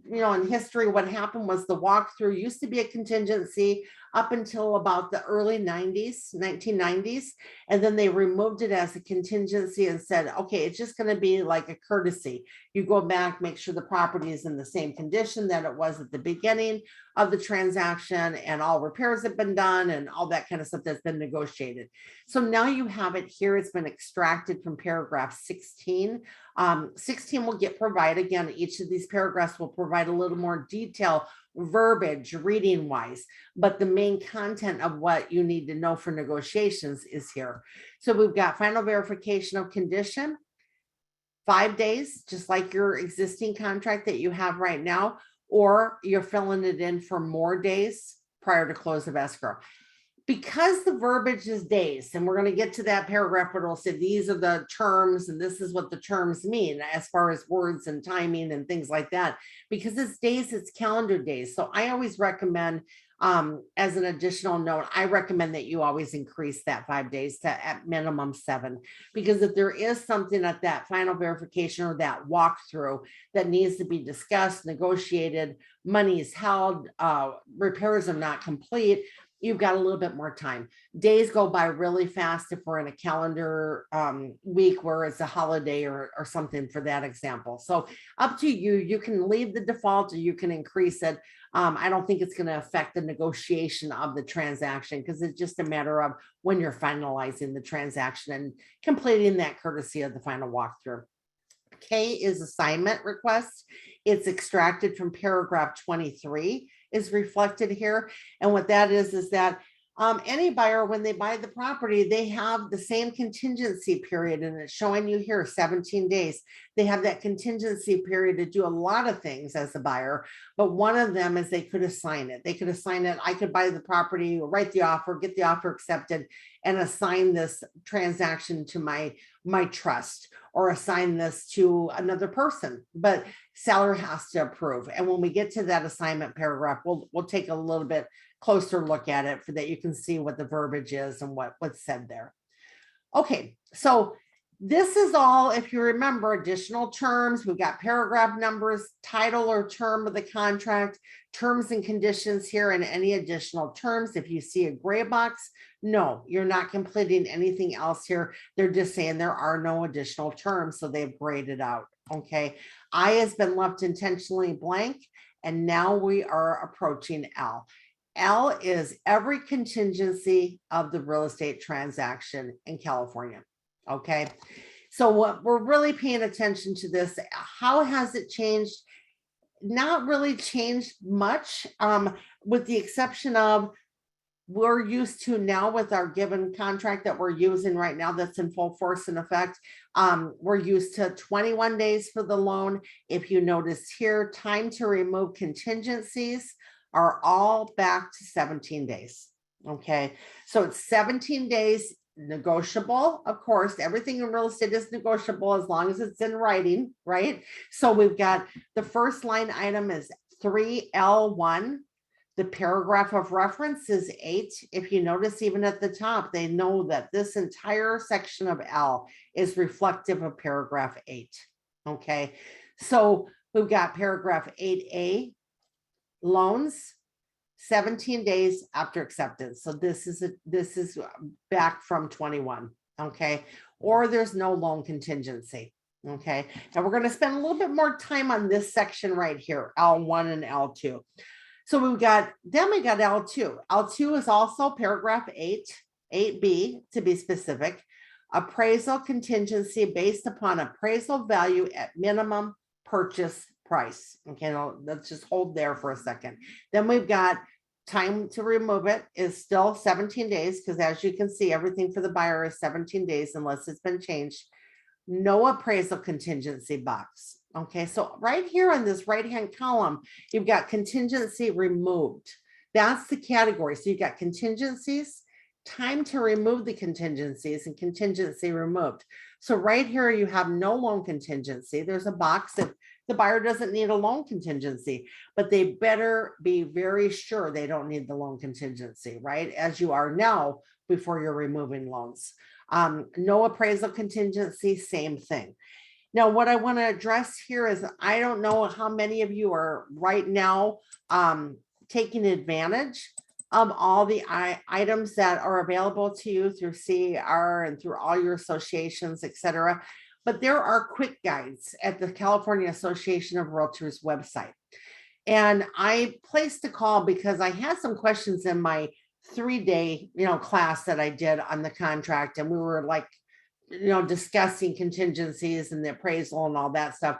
Speaker 1: in history, what happened was the walkthrough used to be a contingency up until about the early 1990s. And then they removed it as a contingency and said, okay, it's just going to be like a courtesy. You go back, make sure the property is in the same condition that it was at the beginning of the transaction and all repairs have been done and all that kind of stuff that's been negotiated. So now you have it here. It's been extracted from paragraph 16. 16 will get provided. Again, each of these paragraphs will provide a little more detail, verbiage, reading wise, but the main content of what you need to know for negotiations is here. So we've got final verification of condition, 5 days, just like your existing contract that you have right now, or you're filling it in for more days prior to close of escrow. Because the verbiage is days, and we're going to get to that paragraph where it'll say these are the terms and this is what the terms mean as far as words and timing and things like that. Because it's days, it's calendar days. So I always recommend, as an additional note, I recommend that you always increase that 5 days to at minimum 7. Because if there is something at that final verification or that walkthrough that needs to be discussed, negotiated, money is held, repairs are not complete, you've got a little bit more time. Days go by really fast if we're in a calendar week where it's a holiday or something for that example. So up to you, you can leave the default or you can increase it. I don't think it's going to affect the negotiation of the transaction because it's just a matter of when you're finalizing the transaction and completing that courtesy of the final walkthrough. K is assignment request. It's extracted from paragraph 23 is reflected here. And what that is that any buyer, when they buy the property, they have the same contingency period, and it's showing you here 17 days. They have that contingency period to do a lot of things as a buyer, but one of them is they could assign it. They could assign it. I could buy the property, write the offer, get the offer accepted, and assign this transaction to my trust, or assign this to another person, but seller has to approve. And when we get to that assignment paragraph, we'll take a little bit closer look at it, for that you can see what the verbiage is and what's said there. Okay, so this is all, if you remember, additional terms. We've got paragraph numbers, title or term of the contract, terms and conditions here, and any additional terms. If you see a gray box, no, you're not completing anything else here. They're just saying there are no additional terms, so they've grayed it out. Okay, I has been left intentionally blank, and now we are approaching L. L is every contingency of the real estate transaction in California. Okay, so what we're really paying attention to this, how has it changed? Not really changed much, with the exception of we're used to now with our given contract that we're using right now that's in full force and effect. We're used to 21 days for the loan. If you notice here, time to remove contingencies are all back to 17 days. Okay, so it's 17 days, negotiable. Of course, everything in real estate is negotiable as long as it's in writing, right? So we've got the first line item is 3L1. The paragraph of reference is 8. If you notice, even at the top, they know that this entire section of L is reflective of paragraph 8. Okay, so we've got paragraph 8A, loans 17 days after acceptance. So this is back from 21. Okay, or there's no loan contingency. Okay, and we're going to spend a little bit more time on this section right here, L1 and L2. So we got L2. L2 is also paragraph 8B to be specific. Appraisal contingency based upon appraisal value at minimum purchase price. Okay, now let's just hold there for a second. Then we've got time to remove it is still 17 days, because as you can see, everything for the buyer is 17 days unless it's been changed. No appraisal contingency box. Okay, so right here on this right-hand column, you've got contingency removed. That's the category. So you've got contingencies, time to remove the contingencies, and contingency removed. So right here, you have no loan contingency. There's a box if the buyer doesn't need a loan contingency, but they better be very sure they don't need the loan contingency, right? As you are now before you're removing loans. No appraisal contingency, same thing. Now, what I want to address here is, I don't know how many of you are right now taking advantage of all the items that are available to you through CAR and through all your associations, et cetera. But there are quick guides at the California Association of Realtors website. And I placed a call because I had some questions in my 3-day, class that I did on the contract. And we were like, discussing contingencies and the appraisal and all that stuff.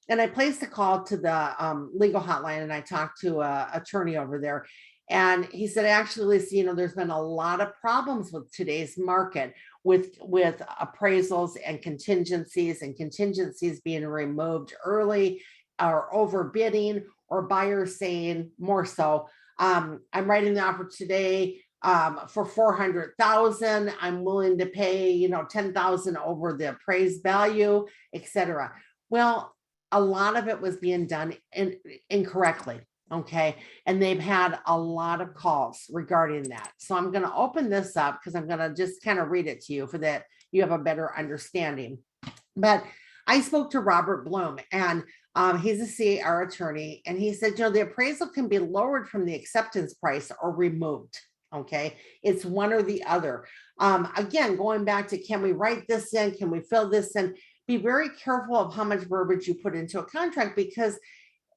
Speaker 1: And I placed a call to the legal hotline, and I talked to an attorney over there. And he said, actually, Lisa, there's been a lot of problems with today's market with appraisals and contingencies being removed early, or overbidding, or buyers saying more so, I'm writing the offer today for $400,000. I'm willing to pay, $10,000 over the appraised value, et cetera. Well, a lot of it was being done incorrectly. Okay. And they've had a lot of calls regarding that. So I'm going to open this up because I'm going to just kind of read it to you for that you have a better understanding. But I spoke to Robert Bloom, and he's a CAR attorney. And he said, the appraisal can be lowered from the acceptance price or removed. Okay. It's one or the other. Again, going back to, can we write this in? Can we fill this in? Be very careful of how much verbiage you put into a contract, because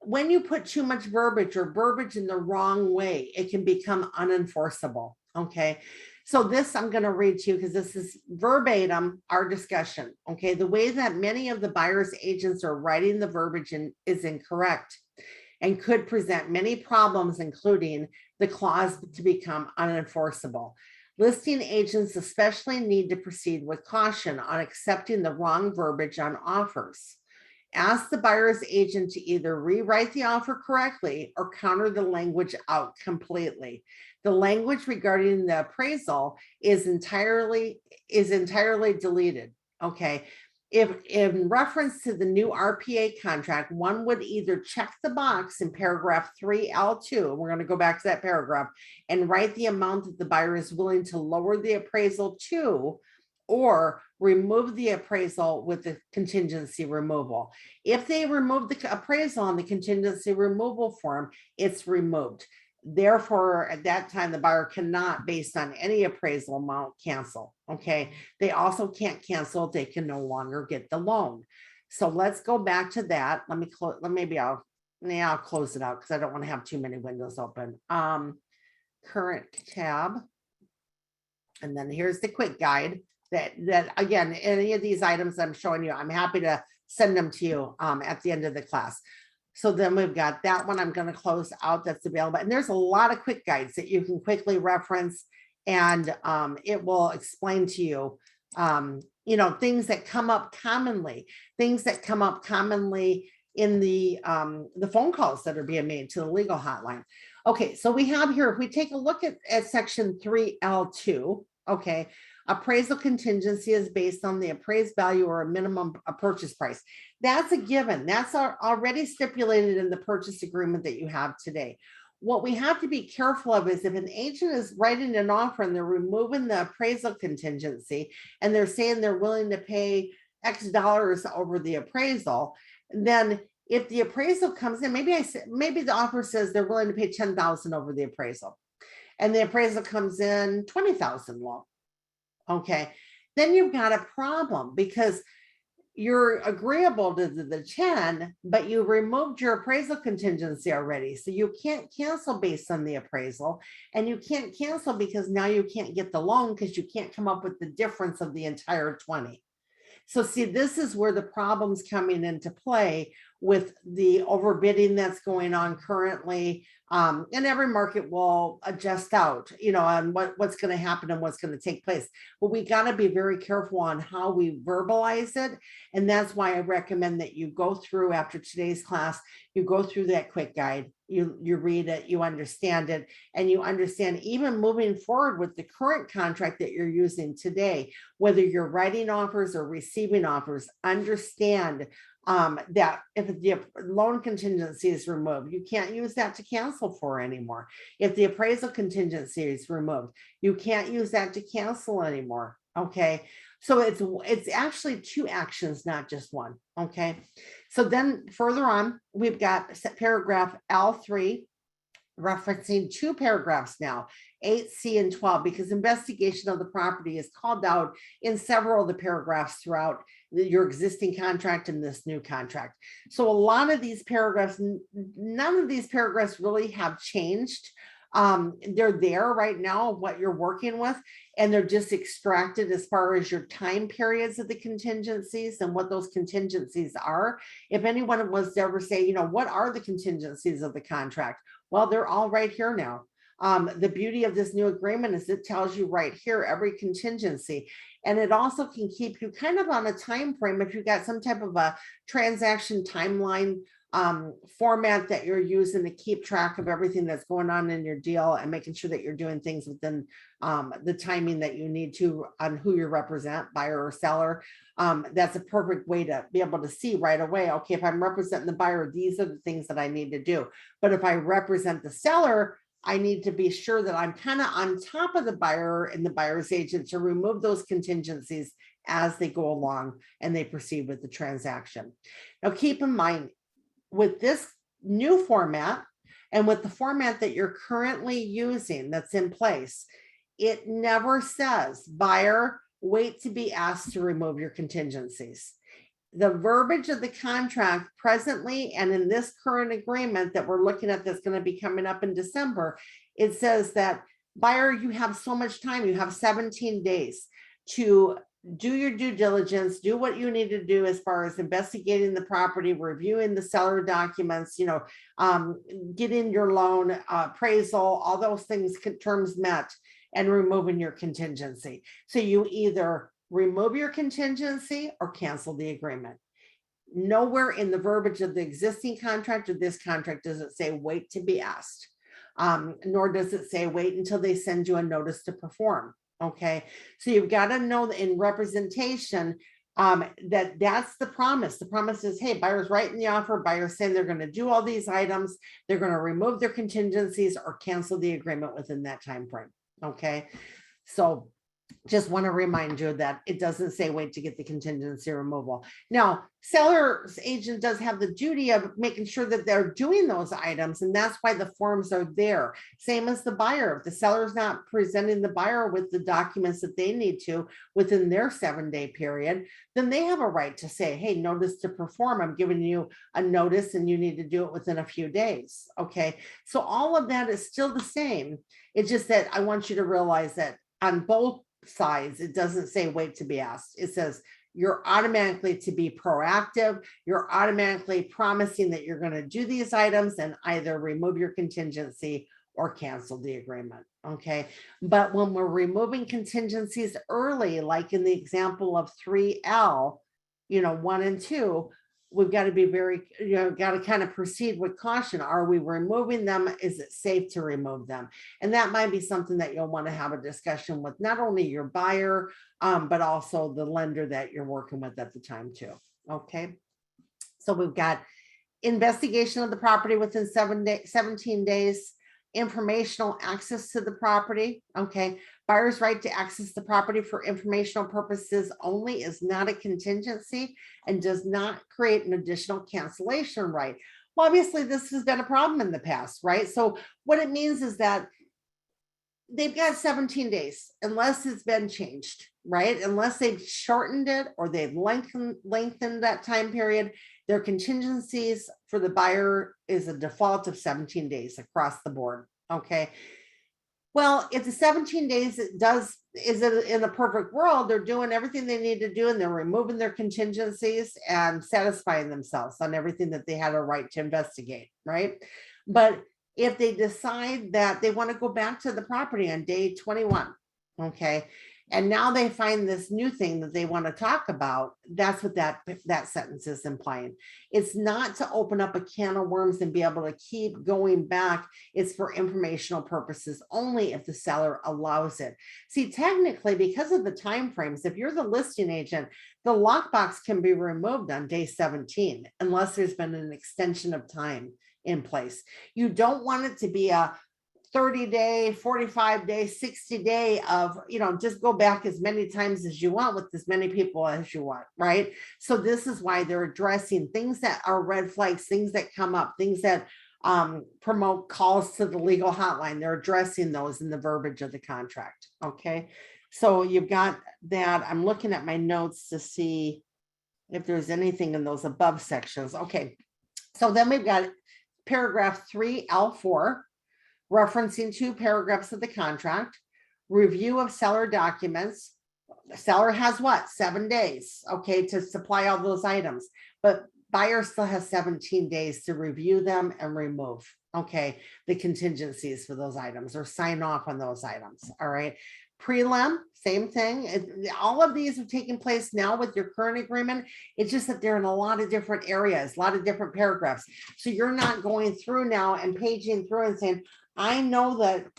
Speaker 1: when you put too much verbiage or verbiage in the wrong way, it can become unenforceable. Okay. So this I'm going to read to you because this is verbatim our discussion. Okay. The way that many of the buyer's agents are writing the verbiage is incorrect and could present many problems, including the clause to become unenforceable. Listing agents especially need to proceed with caution on accepting the wrong verbiage on offers. Ask the buyer's agent to either rewrite the offer correctly or counter the language out completely. The language regarding the appraisal is entirely deleted. Okay. If in reference to the new RPA contract, one would either check the box in paragraph 3L2, and we're going to go back to that paragraph, and write the amount that the buyer is willing to lower the appraisal to, or remove the appraisal with the contingency removal. If they remove the appraisal on the contingency removal form, it's removed. Therefore, at that time, the buyer cannot, based on any appraisal amount, cancel. Okay. They also can't cancel. They can no longer get the loan. So let's go back to that. Let me close. Maybe I'll close it out because I don't want to have too many windows open. Current tab. And then here's the quick guide that again, any of these items I'm showing you, I'm happy to send them to you at the end of the class. So then we've got that one I'm going to close out that's available. And there's a lot of quick guides that you can quickly reference, and it will explain to you, things that come up commonly, in the phone calls that are being made to the legal hotline. Okay, so we have here, if we take a look at section 3L2, okay, appraisal contingency is based on the appraised value or a minimum purchase price. That's a given. That's already stipulated in the purchase agreement that you have today. What we have to be careful of is if an agent is writing an offer and they're removing the appraisal contingency and they're saying they're willing to pay X dollars over the appraisal, then if the appraisal comes in, maybe the offer says they're willing to pay $10,000 over the appraisal, and the appraisal comes in $20,000 low. Okay, then you've got a problem because you're agreeable to the 10, but you removed your appraisal contingency already. So you can't cancel based on the appraisal, and you can't cancel because now you can't get the loan because you can't come up with the difference of the entire 20. So see, this is where the problem's coming into play with the overbidding that's going on currently. And every market will adjust out, on what's going to happen and what's going to take place. But we got to be very careful on how we verbalize it. And that's why I recommend that you go through, after today's class, you go through that quick guide, you read it, you understand it, and you understand even moving forward with the current contract that you're using today, whether you're writing offers or receiving offers, understand that if the loan contingency is removed, you can't use that to cancel for anymore. If the appraisal contingency is removed, you can't use that to cancel anymore. Okay. So it's actually two actions, not just one. Okay. So then further on, we've got paragraph L3 referencing two paragraphs now, 8C and 12, because investigation of the property is called out in several of the paragraphs throughout your existing contract and this new contract. So a lot of these paragraphs, none of these paragraphs really have changed. They're there right now, what you're working with, and they're just extracted as far as your time periods of the contingencies and what those contingencies are. If anyone was to ever say, what are the contingencies of the contract? Well, they're all right here now. The beauty of this new agreement is it tells you right here every contingency, and it also can keep you kind of on a time frame if you got some type of a transaction timeline format that you're using to keep track of everything that's going on in your deal and making sure that you're doing things within the timing that you need to on who you represent, buyer or seller. That's a perfect way to be able to see right away, okay, if I'm representing the buyer, these are the things that I need to do. But if I represent the seller, I need to be sure that I'm kind of on top of the buyer and the buyer's agent to remove those contingencies as they go along and they proceed with the transaction. Now, keep in mind, with this new format and with the format that you're currently using that's in place, it never says, buyer, wait to be asked to remove your contingencies. the verbiage of the contract presently and in this current agreement that we're looking at that's going to be coming up in December, it says that buyer, you have so much time, you have 17 days to do your due diligence, do what you need to do as far as investigating the property, reviewing the seller documents, getting your loan appraisal, all those things, terms met, and removing your contingency. So you either remove your contingency or cancel the agreement. Nowhere in the verbiage of the existing contract or this contract does it say wait to be asked, nor does it say wait until they send you a notice to perform. Okay, so you've got to know that in representation that's the promise. The promise is, hey, buyer's writing the offer, buyer's saying they're going to do all these items, they're going to remove their contingencies or cancel the agreement within that time frame. Okay, so just want to remind you that it doesn't say wait to get the contingency removal. Now, seller's agent does have the duty of making sure that they're doing those items, and that's why the forms are there. Same as the buyer. If the seller's not presenting the buyer with the documents that they need to within their 7-day period, then they have a right to say, hey, notice to perform. I'm giving you a notice and you need to do it within a few days. Okay, so all of that is still the same. It's just that I want you to realize that on both sides, it doesn't say wait to be asked. It says you're automatically to be proactive. You're automatically promising that you're going to do these items and either remove your contingency or cancel the agreement. Okay, but when we're removing contingencies early, like in the example of 3L, 1 and 2, we've got to be very, got to kind of proceed with caution. Are we removing them? Is it safe to remove them? And that might be something that you'll want to have a discussion with not only your buyer, but also the lender that you're working with at the time too. Okay. So we've got investigation of the property within 17 days, informational access to the property. Okay. Buyer's right to access the property for informational purposes only is not a contingency and does not create an additional cancellation right. Well, obviously, this has been a problem in the past, right? So what it means is that they've got 17 days, unless it's been changed, right? Unless they've shortened it or they've lengthened that time period, their contingencies for the buyer is a default of 17 days across the board, okay? Well, if the 17 days is in a perfect world, they're doing everything they need to do and they're removing their contingencies and satisfying themselves on everything that they had a right to investigate, right? But if they decide that they want to go back to the property on day 21, okay, and now they find this new thing that they want to talk about, that's what that sentence is implying. It's not to open up a can of worms and be able to keep going back. It's for informational purposes only if the seller allows it. See, technically, because of the time frames, if you're the listing agent, the lockbox can be removed on day 17 unless there's been an extension of time in place. You don't want it to be a 30-day, 45-day, 60-day of, just go back as many times as you want with as many people as you want, right? So this is why they're addressing things that are red flags, things that come up, things that promote calls to the legal hotline. They're addressing those in the verbiage of the contract, okay? So you've got that. I'm looking at my notes to see if there's anything in those above sections. Okay, so then we've got paragraph 3L4, referencing 2 paragraphs of the contract, review of seller documents. The seller has what? 7 days, okay, to supply all those items, but buyer still has 17 days to review them and remove, okay, the contingencies for those items or sign off on those items, all right? Prelim, same thing. All of these have taken place now with your current agreement. It's just that they're in a lot of different areas, a lot of different paragraphs. So you're not going through now and paging through and saying, I know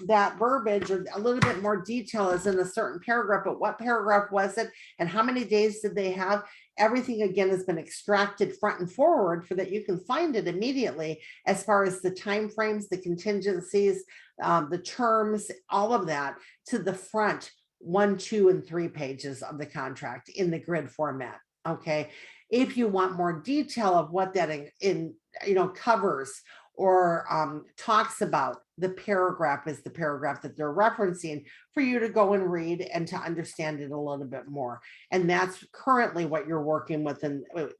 Speaker 1: that verbiage or a little bit more detail is in a certain paragraph, but what paragraph was it and how many days did they have? Everything again has been extracted front and forward for that you can find it immediately as far as the time frames, the contingencies, the terms, all of that to the front 1, 2, and 3 pages of the contract in the grid format. Okay, if you want more detail of what that covers or talks about, the paragraph is the paragraph that they're referencing for you to go and read and to understand it a little bit more. And that's currently what you're working with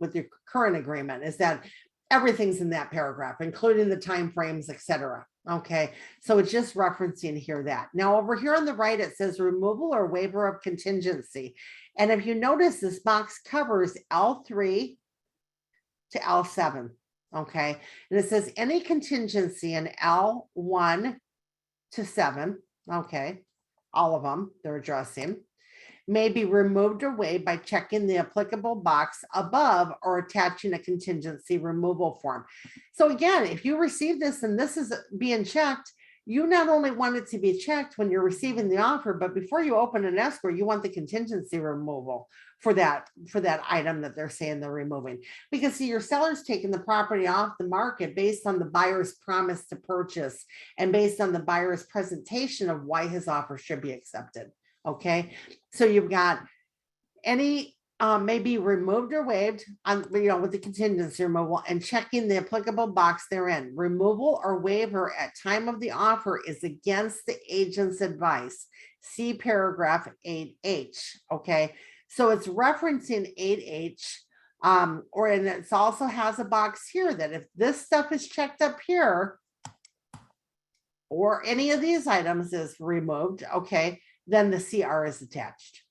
Speaker 1: with your current agreement, is that everything's in that paragraph, including the timeframes, etc. Okay, so it's just referencing here that. Now over here on the right, it says removal or waiver of contingency. And if you notice, this box covers L3 to L7. Okay, and it says any contingency in L1 to 7, okay, all of them they're addressing, may be removed or waived by checking the applicable box above or attaching a contingency removal form. So again, if you receive this and this is being checked, you not only want it to be checked when you're receiving the offer, but before you open an escrow, you want the contingency removal for that item that they're saying they're removing. Because see, your seller's taking the property off the market based on the buyer's promise to purchase and based on the buyer's presentation of why his offer should be accepted. Okay, so you've got any may be removed or waived on, with the contingency removal and checking the applicable box therein. Removal or waiver at time of the offer is against the agent's advice. See paragraph 8H. Okay, so it's referencing 8H, and it also has a box here that if this stuff is checked up here, or any of these items is removed, okay, then the CR is attached.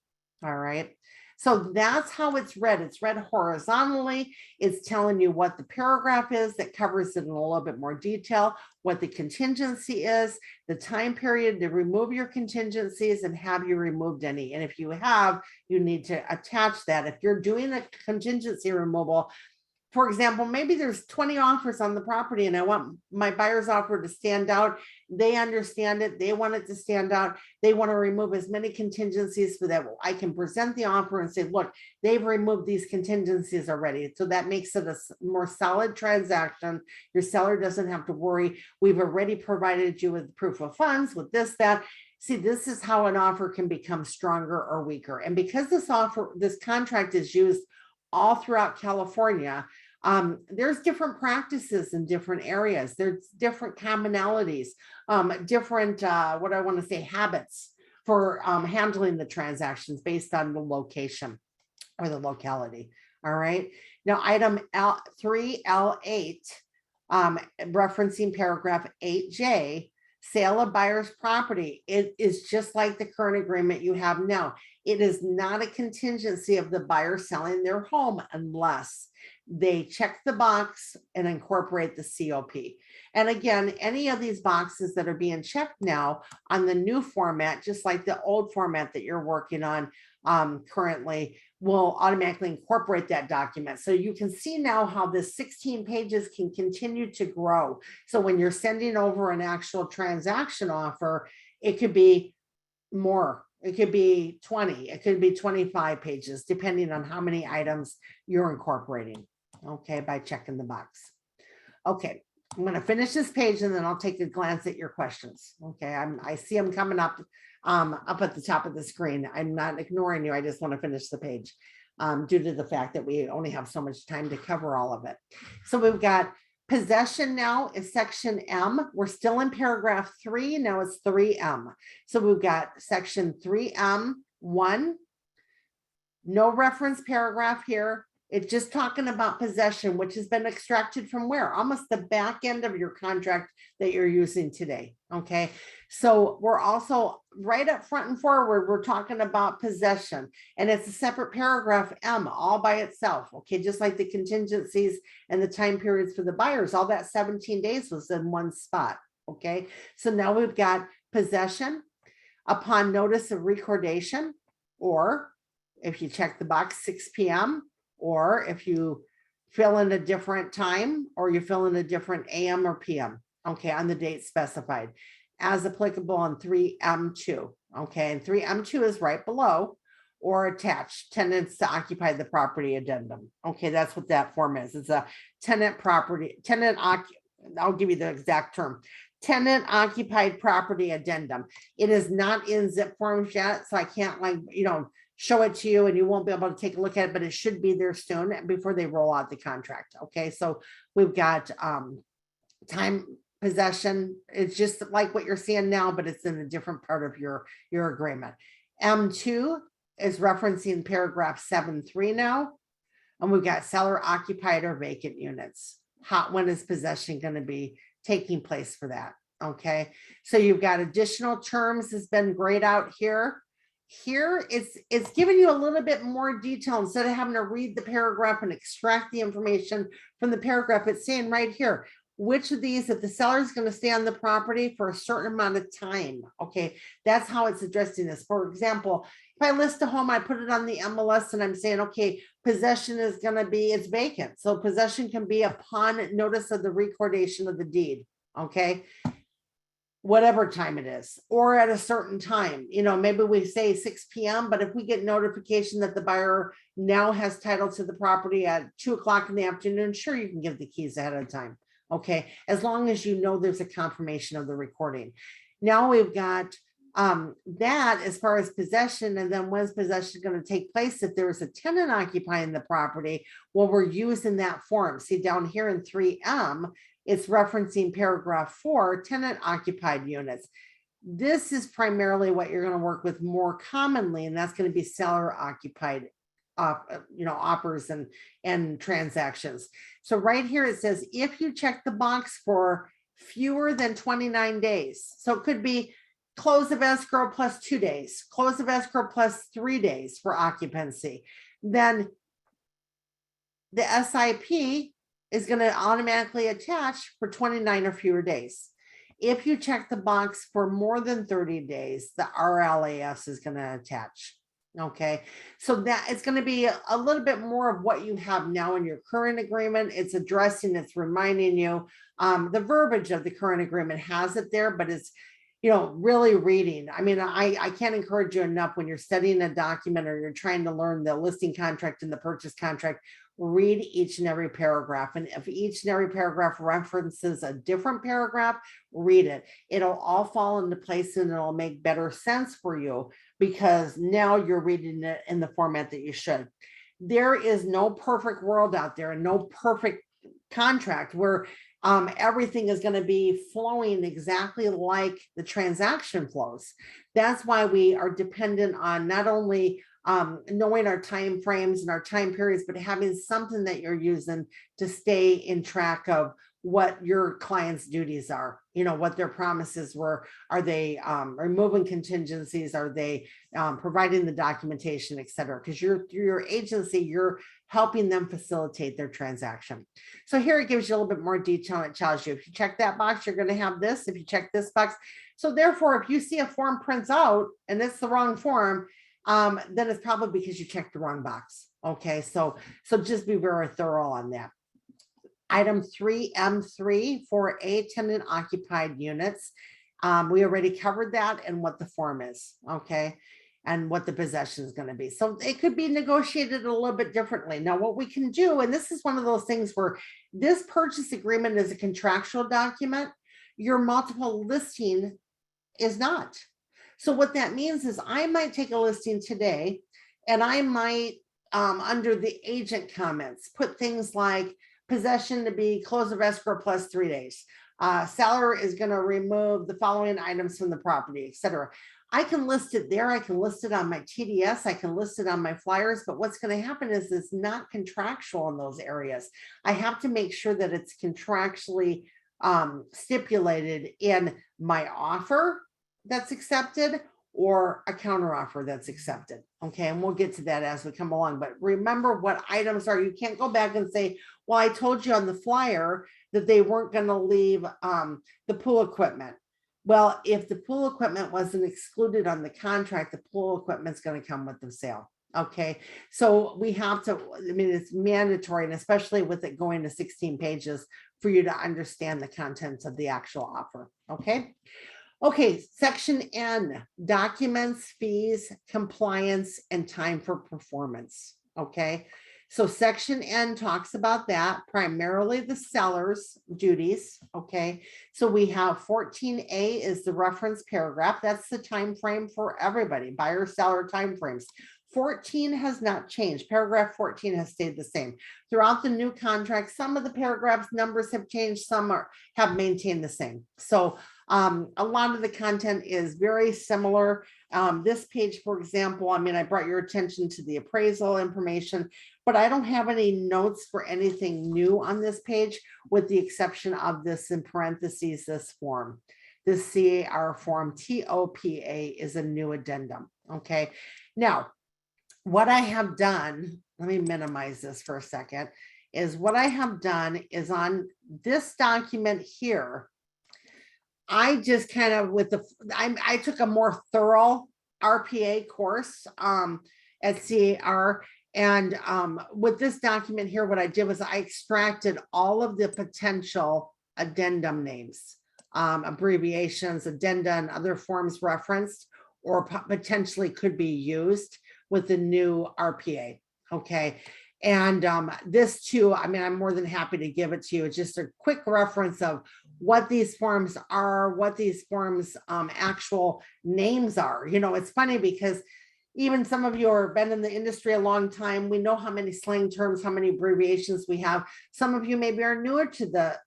Speaker 1: All right. So that's how it's read. It's read horizontally. It's telling you what the paragraph is that covers it in a little bit more detail, what the contingency is, the time period to remove your contingencies, and have you removed any. And if you have, you need to attach that. If you're doing a contingency removal, for example, maybe there's 20 offers on the property and I want my buyer's offer to stand out. They understand it. They want it to stand out. They want to remove as many contingencies so that I can present the offer and say, look, they've removed these contingencies already. So that makes it a more solid transaction. Your seller doesn't have to worry. We've already provided you with proof of funds, with this, that. See, this is how an offer can become stronger or weaker. And because this contract is used all throughout California, there's different practices in different areas. There's different commonalities, different, what I want to say, habits for handling the transactions based on the location or the locality. All right. Now, item L3L8, referencing paragraph 8J, sale of buyer's property. It is just like the current agreement you have now. It is not a contingency of the buyer selling their home unless they check the box and incorporate the COP. And again, any of these boxes that are being checked now on the new format, just like the old format that you're working on currently, will automatically incorporate that document. So you can see now how this 16 pages can continue to grow. So when you're sending over an actual transaction offer, it could be more. It could be 20, it could be 25 pages, depending on how many items you're incorporating, okay, by checking the box. Okay, I'm going to finish this page and then I'll take a glance at your questions. Okay, I see them coming up at the top of the screen. I'm not ignoring you. I just want to finish the page due to the fact that we only have so much time to cover all of it. So we've got possession now is section M. We're still in paragraph 3. Now it's 3M. So we've got section 3M1. No reference paragraph here. It's just talking about possession, which has been extracted from where? Almost the back end of your contract that you're using today. Okay. So we're also right up front and forward, we're talking about possession, and it's a separate paragraph M all by itself. Okay. Just like the contingencies and the time periods for the buyers, all that 17 days was in one spot. Okay. So now we've got possession upon notice of recordation, or if you check the box 6 p.m., or if you fill in a different time, or you fill in a different AM or PM, okay, on the date specified, as applicable on 3M2, okay, and 3M2 is right below, or attached, tenants to occupy the property addendum. Okay, that's what that form is. It's a I'll give you the exact term, tenant occupied property addendum. It is not in zip forms yet, so I can't show it to you and you won't be able to take a look at it, but it should be there soon before they roll out the contract. Okay, so we've got time possession. It's just like what you're seeing now, but it's in a different part of your agreement. M2 is referencing paragraph 7.3 now. And we've got seller occupied or vacant units. When is possession going to be taking place for that? Okay, so you've got additional terms has been grayed out here. Here it's giving you a little bit more detail instead of having to read the paragraph and extract the information from the paragraph. It's saying right here, which of these, if the seller is going to stay on the property for a certain amount of time. Okay, that's how it's addressing this. For example, if I list a home, I put it on the MLS and I'm saying, okay, possession is going to be, it's vacant. So possession can be upon notice of the recordation of the deed. Okay, whatever time it is, or at a certain time, you know, maybe we say 6 p.m., but if we get notification that the buyer now has title to the property at 2 o'clock in the afternoon, sure, you can give the keys ahead of time. Okay, as long as you know there's a confirmation of the recording. Now we've got that as far as possession, and then when's possession going to take place? If there's a tenant occupying the property, well, we're using that form. See down here in 3M, it's referencing paragraph 4, tenant occupied units. This is primarily what you're going to work with more commonly, and that's going to be seller occupied offers and transactions. So right here it says, if you check the box for fewer than 29 days, so it could be close of escrow plus 2 days, close of escrow plus 3 days for occupancy, then the SIP is going to automatically attach for 29 or fewer days. If you check the box for more than 30 days, the RLAS is going to attach. Okay, so that it's going to be a little bit more of what you have now in your current agreement. It's addressing, it's reminding you, the verbiage of the current agreement has it there, but it's, you know, really reading. I mean, I can't encourage you enough when you're studying a document or you're trying to learn the listing contract and the purchase contract, read each and every paragraph. And if each and every paragraph references a different paragraph, read it. It'll all fall into place and it'll make better sense for you because now you're reading it in the format that you should. There is no perfect world out there and no perfect contract where everything is going to be flowing exactly like the transaction flows. That's why we are dependent on not only knowing our time frames and our time periods, but having something that you're using to stay in track of what your client's duties are, you know, what their promises were. Are they removing contingencies? Are they providing the documentation, et cetera? Because you're through your agency, you're helping them facilitate their transaction. So here it gives you a little bit more detail. It tells you if you check that box, you're going to have this. If you check this box. So therefore, if you see a form prints out and it's the wrong form, then it's probably because you checked the wrong box. Okay, so just be very thorough on that. Item 3M3 for tenant occupied units. We already covered that and what the form is, okay, and what the possession is going to be. So it could be negotiated a little bit differently. Now, what we can do, and this is one of those things where this purchase agreement is a contractual document, your multiple listing is not. So what that means is I might take a listing today and I might, under the agent comments, put things like possession to be close of escrow plus 3 days. Seller is going to remove the following items from the property, et cetera. I can list it there. I can list it on my TDS. I can list it on my flyers, but what's going to happen is it's not contractual in those areas. I have to make sure that it's contractually stipulated in my offer that's accepted or a counter offer that's accepted. Okay, and we'll get to that as we come along. But remember what items are. You can't go back and say, well, I told you on the flyer that they weren't going to leave the pool equipment. Well, if the pool equipment wasn't excluded on the contract, the pool equipment's going to come with the sale. Okay, so we have to, I mean, it's mandatory, and especially with it going to 16 pages for you to understand the contents of the actual offer. Okay. Okay, section N, documents, fees, compliance, and time for performance. Okay, so section N talks about that, primarily the seller's duties. Okay, so we have 14A is the reference paragraph. That's the time frame for everybody, buyer, seller time frames. 14 has not changed. Paragraph 14 has stayed the same. Throughout the new contract, some of the paragraphs numbers have changed, some have maintained the same. So a lot of the content is very similar. This page, for example, I mean, I brought your attention to the appraisal information, but I don't have any notes for anything new on this page, with the exception of this in parentheses, this form. This CAR form TOPA is a new addendum. Okay. Now, what I have done, let me minimize this for a second, is what I have done is on this document here, I just kind of I took a more thorough RPA course at CAR. And with this document here, what I did was I extracted all of the potential addendum names, abbreviations, addenda, and other forms referenced or potentially could be used with the new RPA. Okay. And this too, I mean, I'm more than happy to give it to you. It's just a quick reference of what these forms are, what these forms actual names are. You know, it's funny because even some of you have been in the industry a long time. We know how many slang terms, how many abbreviations we have. Some of you maybe are newer to the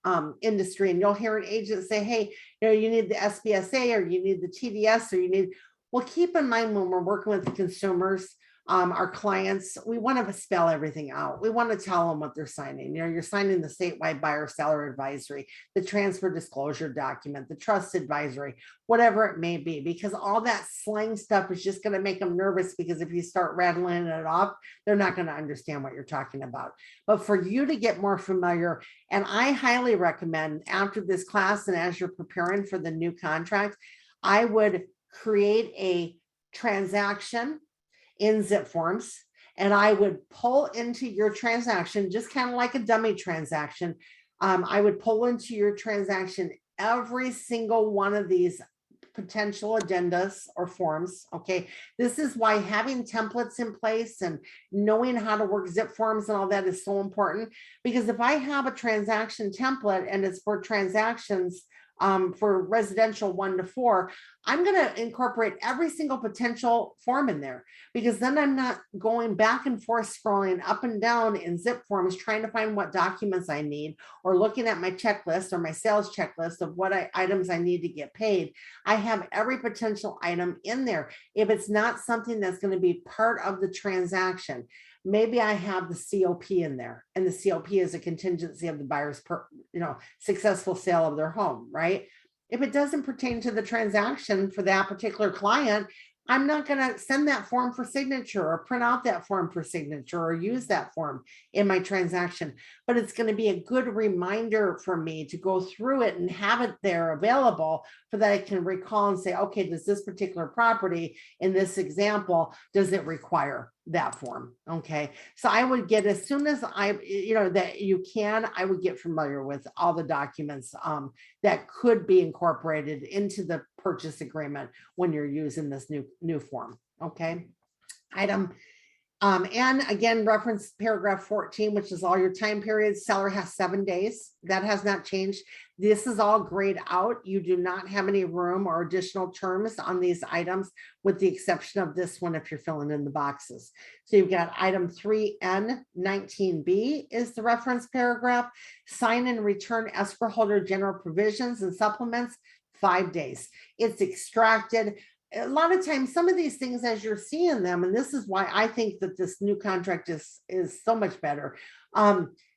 Speaker 1: industry, and you'll hear an agent say, hey, you know, you need the SBSA or you need the TDS or you need, well, keep in mind when we're working with the consumers, our clients, we want to spell everything out. We want to tell them what they're signing. You know, you're signing the statewide buyer seller advisory, the transfer disclosure document, the trust advisory, whatever it may be, because all that slang stuff is just going to make them nervous, because if you start rattling it off, they're not going to understand what you're talking about. But for you to get more familiar, and I highly recommend after this class and as you're preparing for the new contract, I would create a transaction in zip forms, and I would pull into your transaction, just kind of like a dummy transaction. I would pull into your transaction every single one of these potential addendas or forms. Okay. This is why having templates in place and knowing how to work zip forms and all that is so important, because if I have a transaction template and it's for transactions for residential 1 to 4, I'm going to incorporate every single potential form in there, because then I'm not going back and forth scrolling up and down in zip forms trying to find what documents I need, or looking at my checklist or my sales checklist of what items I need to get paid. I have every potential item in there. If it's not something that's going to be part of the transaction, maybe I have the COP in there, and the COP is a contingency of the buyer's successful sale of their home, right? If it doesn't pertain to the transaction for that particular client, I'm not going to send that form for signature or print out that form for signature or use that form in my transaction. But it's going to be a good reminder for me to go through it and have it there available so that I can recall and say, okay, does this particular property in this example, does it require that form? Okay. So I would get, as soon as that you can, I would get familiar with all the documents that could be incorporated into the purchase agreement when you're using this new form. Okay. Item and again, reference paragraph 14, which is all your time periods. Seller has 7 days. That has not changed. This is all grayed out. You do not have any room or additional terms on these items, with the exception of this one if you're filling in the boxes. So you've got item 3N 19B is the reference paragraph. Sign and return escrow holder general provisions and supplements, 5 days. It's extracted. A lot of times, some of these things, as you're seeing them, and this is why I think that this new contract is so much better,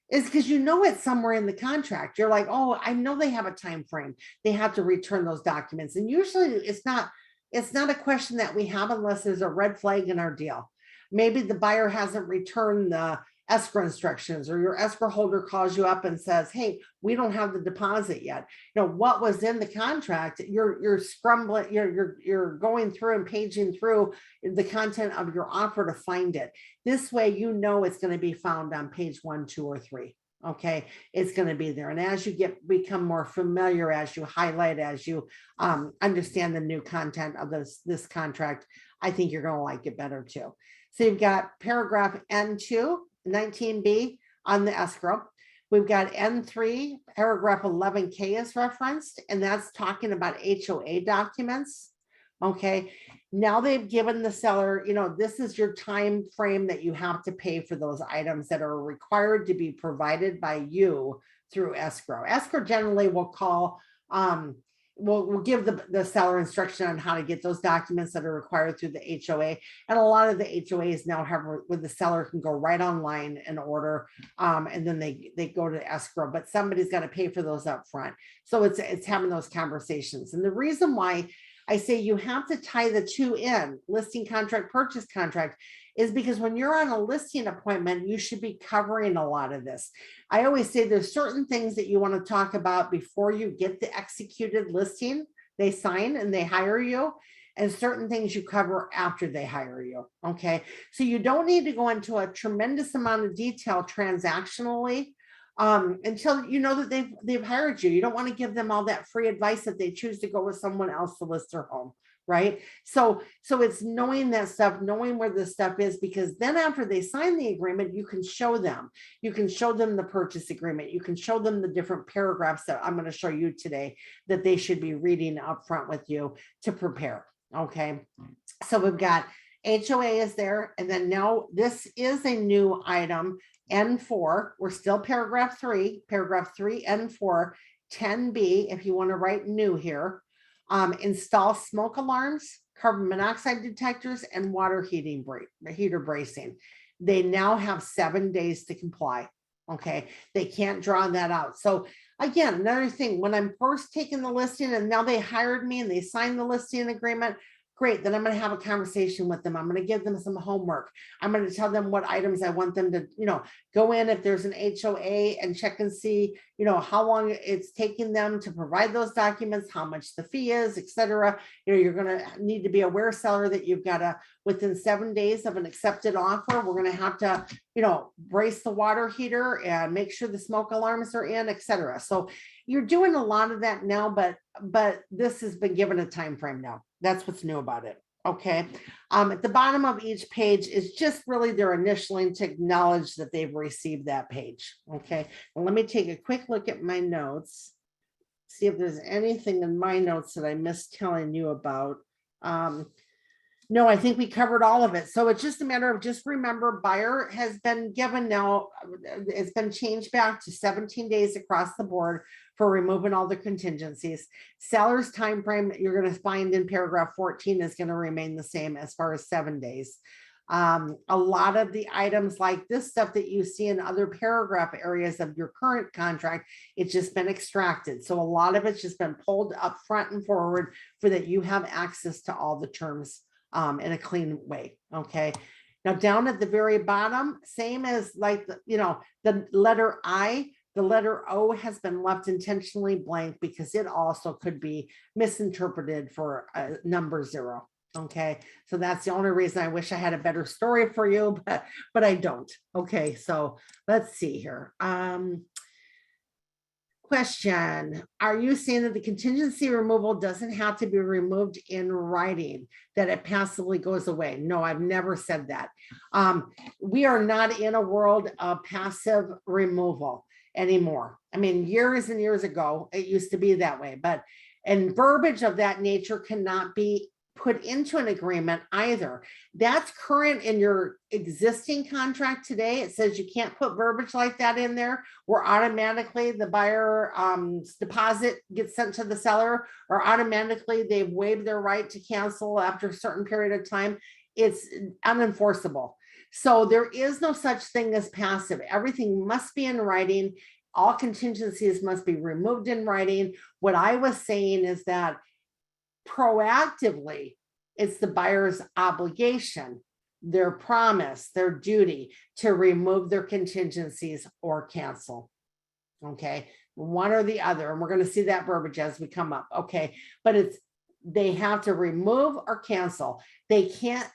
Speaker 1: is because it's somewhere in the contract. You're like, oh, I know they have a time frame. They have to return those documents, and usually it's not a question that we have unless there's a red flag in our deal. Maybe the buyer hasn't returned the escrow instructions, or your escrow holder calls you up and says, hey, we don't have the deposit yet. What was in the contract, you're scrambling, you're going through and paging through the content of your offer to find it. This way, it's going to be found on page 1, 2, or 3. Okay, it's going to be there. And as you become more familiar, as you highlight, as you understand the new content of this contract, I think you're going to like it better too. So you've got paragraph N2 19B on the escrow. We've got N3 paragraph 11K is referenced, and that's talking about HOA documents. Okay. Now they've given the seller, this is your time frame that you have to pay for those items that are required to be provided by you through escrow. Escrow generally will call, we'll give the seller instruction on how to get those documents that are required through the HOA. And a lot of the HOAs now have where the seller can go right online and order, and then they go to escrow, but somebody's got to pay for those up front. So it's having those conversations. And the reason why I say you have to tie the two in, listing contract, purchase contract, is because when you're on a listing appointment, you should be covering a lot of this. I always say there's certain things that you want to talk about before you get the executed listing, they sign and they hire you, and certain things you cover after they hire you. Okay. So you don't need to go into a tremendous amount of detail transactionally until you know that they've hired you. You don't want to give them all that free advice if they choose to go with someone else to list their home, right? So it's knowing that stuff, knowing where this stuff is, because then after they sign the agreement, you can show them the purchase agreement. You can show them the different paragraphs that I'm going to show you today that they should be reading up front with you to prepare. Okay. So we've got HOA is there. And then now this is a new item. N4, we're still paragraph 3, N4, 10B, if you want to write new here, install smoke alarms, carbon monoxide detectors, and water heater bracing. They now have 7 days to comply. Okay, they can't draw that out. So again, another thing, when I'm first taking the listing and now they hired me and they signed the listing agreement, great, then I'm going to have a conversation with them. I'm going to give them some homework. I'm going to tell them what items I want them to, go in if there's an HOA and check and see, how long it's taking them to provide those documents, how much the fee is, etc. You're going to need to be aware, seller, that you've got to, within 7 days of an accepted offer, we're going to have to, brace the water heater and make sure the smoke alarms are in, etc. So you're doing a lot of that now, but this has been given a time frame now. That's what's new about it. Okay. At the bottom of each page is just really their initialing to acknowledge that they've received that page. Okay. Well, let me take a quick look at my notes, see if there's anything in my notes that I missed telling you about. No, I think we covered all of it. So it's just a matter of just remember, buyer has been given now, it's been changed back to 17 days across the board for removing all the contingencies. Seller's time frame, you're going to find in paragraph 14 is going to remain the same as far as 7 days. A lot of the items like this stuff that you see in other paragraph areas of your current contract, it's just been extracted. So a lot of it's just been pulled up front and forward for that you have access to all the terms in a clean way. Okay. Now down at the very bottom, same as like, the letter I, the letter O has been left intentionally blank because it also could be misinterpreted for number 0. Okay. So that's the only reason I wish I had a better story for you, but I don't. Okay. So let's see here. Question, are you saying that the contingency removal doesn't have to be removed in writing, that it passively goes away? No, I've never said that. We are not in a world of passive removal anymore. I mean, years and years ago, it used to be that way, and verbiage of that nature cannot be put into an agreement either. That's current in your existing contract today. It says you can't put verbiage like that in there, where automatically the buyer deposit gets sent to the seller, or automatically they've waived their right to cancel after a certain period of time. It's unenforceable. So there is no such thing as passive. Everything must be in writing. All contingencies must be removed in writing. What I was saying is that proactively, it's the buyer's obligation, their promise, their duty to remove their contingencies or cancel. Okay, one or the other, and we're going to see that verbiage as we come up. Okay, but they have to remove or cancel. They can't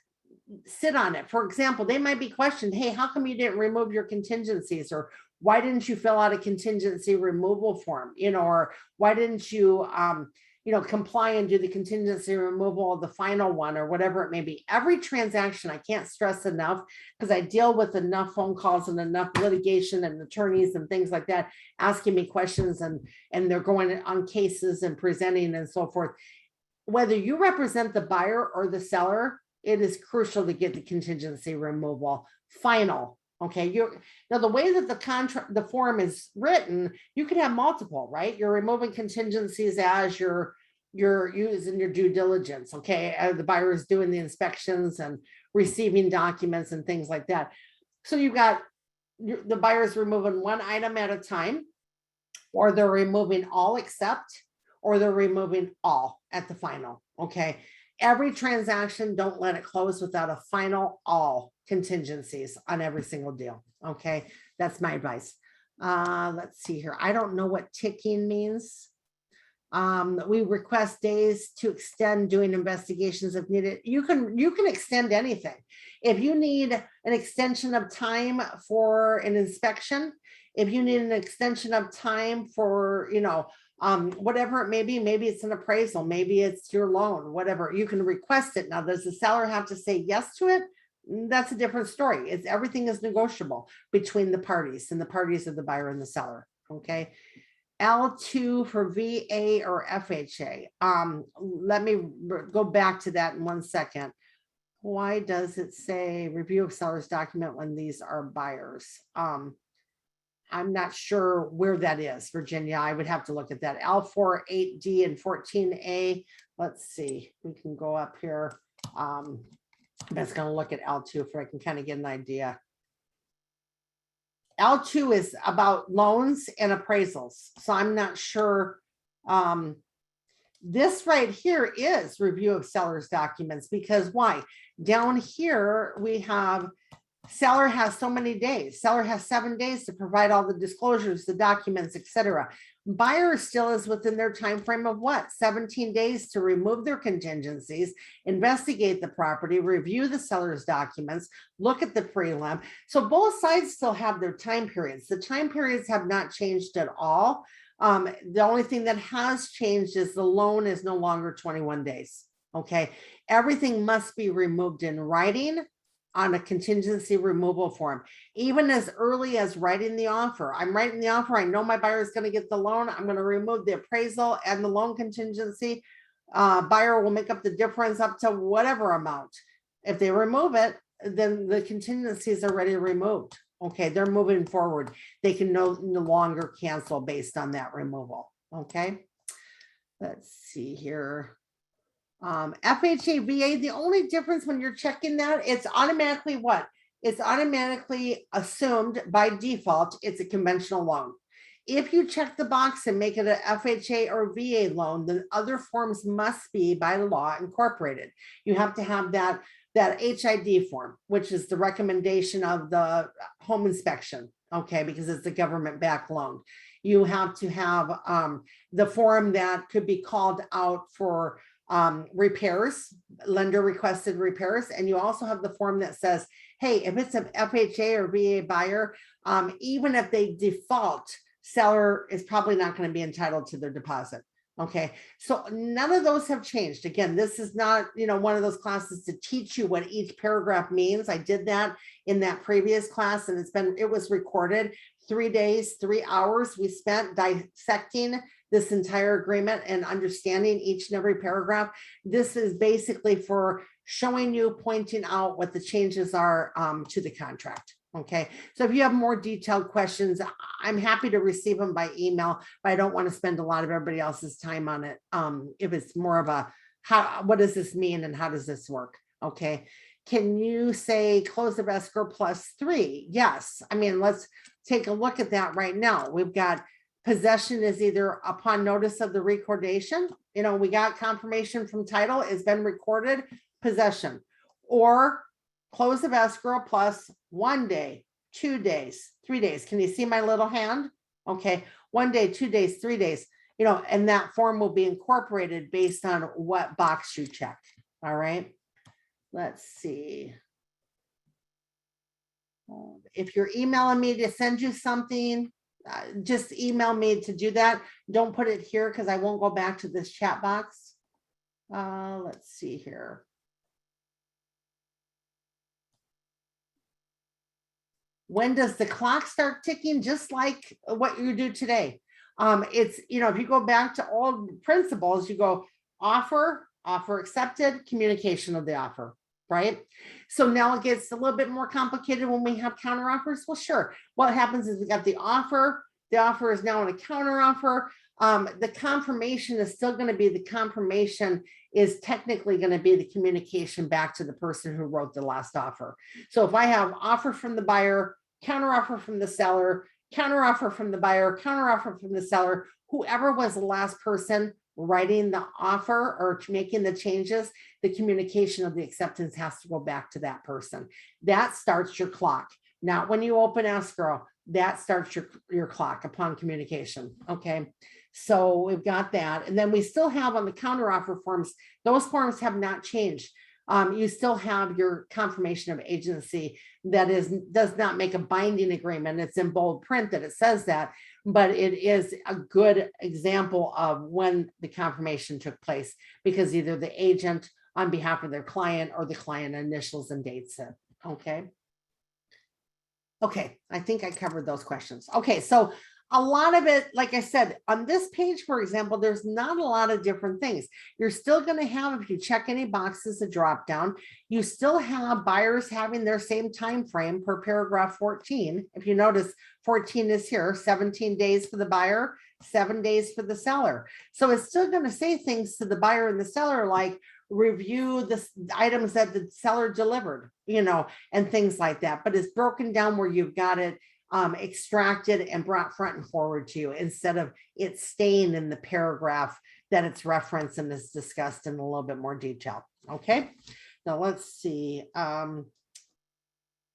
Speaker 1: sit on it. For example, they might be questioned, hey, how come you didn't remove your contingencies? Or why didn't you fill out a contingency removal form? Or why didn't you comply and do the contingency removal of the final one, or whatever it may be. Every transaction, I can't stress enough, because I deal with enough phone calls and enough litigation and attorneys and things like that asking me questions, and they're going on cases and presenting and so forth. whether you represent the buyer or the seller, it is crucial to get the contingency removal final. Okay, now the way that the form is written, you could have multiple, right? You're removing contingencies as you're using your due diligence. Okay, the buyer is doing the inspections and receiving documents and things like that. So you've got the buyer's removing one item at a time, or they're removing all except, or they're removing all at the final. Okay, every transaction, don't let it close without a final all contingencies on every single deal. Okay, that's my advice. Let's see here. I don't know what ticking means. We request days to extend doing investigations if needed. You can extend anything. If you need an extension of time for an inspection, if you need an extension of time for, whatever it may be, maybe it's an appraisal, maybe it's your loan, whatever, you can request it. Now, does the seller have to say yes to it? That's a different story. Everything is negotiable between the parties, and the parties are the buyer and the seller. Okay. L2 for VA or FHA. Let me go back to that in 1 second. Why does it say review of seller's document when these are buyers? I'm not sure where that is, Virginia. I would have to look at that. L4, 8D, and 14A. Let's see. We can go up here. I'm just going to look at L2 if I can kind of get an idea. L2 is about loans and appraisals. So I'm not sure. This right here is review of seller's documents, because why? Down here, we have seller has so many days. Seller has 7 days to provide all the disclosures, the documents, etc. Buyer still is within their time frame of what? 17 days to remove their contingencies, investigate the property, review the seller's documents, look at the prelim. So both sides still have their time periods. The time periods have not changed at all. The only thing that has changed is the loan is no longer 21 days. Okay. Everything must be removed in writing on a contingency removal form, even as early as writing the offer. I'm writing the offer. I know my buyer is going to get the loan. I'm going to remove the appraisal and the loan contingency. Buyer will make up the difference up to whatever amount. If they remove it, then the contingencies are already removed. Okay, they're moving forward. They can no longer cancel based on that removal. Okay, let's see here. FHA, VA, the only difference when you're checking that, it's automatically what? It's automatically assumed by default, it's a conventional loan. If you check the box and make it an FHA or VA loan, then other forms must be by law incorporated. You have to have that HID form, which is the recommendation of the home inspection, okay, because it's a government-backed loan. You have to have the form that could be called out for repairs, lender requested repairs. And you also have the form that says, hey, if it's an FHA or VA buyer, even if they default, seller is probably not going to be entitled to their deposit. Okay, so none of those have changed. Again, this is not, one of those classes to teach you what each paragraph means. I did that in that previous class, and it was recorded. 3 days, 3 hours we spent dissecting this entire agreement and understanding each and every paragraph. This is basically for showing you, pointing out what the changes are to the contract. Okay, so if you have more detailed questions, I'm happy to receive them by email, but I don't want to spend a lot of everybody else's time on it. If it's more of a, what does this mean and how does this work? Okay, can you say close of escrow +3? Yes, I mean, let's take a look at that right now. We've got possession is either upon notice of the recordation, we got confirmation from title, it's been recorded, possession, or close of escrow plus 1 day, 2 days, 3 days. Can you see my little hand? Okay, 1 day, 2 days, 3 days, and that form will be incorporated based on what box you check. All right, let's see. If you're emailing me to send you something, just email me to do that. Don't put it here because I won't go back to this chat box. Let's see here. When does the clock start ticking? Just like what you do today. It's, if you go back to old principles, you go offer, offer accepted, communication of the offer, right? So now it gets a little bit more complicated when we have counter offers. Well, sure. What happens is we got the offer. The offer is now in a counter offer. The confirmation is still going to be the confirmation is technically going to be the communication back to the person who wrote the last offer. So if I have offer from the buyer, counter offer from the seller, counter offer from the buyer, counter offer from the seller, whoever was the last person writing the offer or making the changes, the communication of the acceptance has to go back to that person. That starts your clock. Not when you open escrow, that starts your clock upon communication. Okay. So we've got that. And then we still have on the counteroffer forms, those forms have not changed. You still have your confirmation of agency that does not make a binding agreement. It's in bold print that it says that, but it is a good example of when the confirmation took place because either the agent on behalf of their client or the client initials and dates it. Okay. Okay, I think I covered those questions. Okay, so a lot of it, like I said, on this page, for example, there's not a lot of different things. You're still going to have, if you check any boxes, a drop down. You still have buyers having their same time frame per paragraph 14. If you notice, 14 is here, 17 days for the buyer, 7 days for the seller. So it's still going to say things to the buyer and the seller like, review the items that the seller delivered, you know, and things like that. But it's broken down where you've got it extracted and brought front and forward to you instead of it staying in the paragraph that it's referenced and is discussed in a little bit more detail. Okay, now let's see.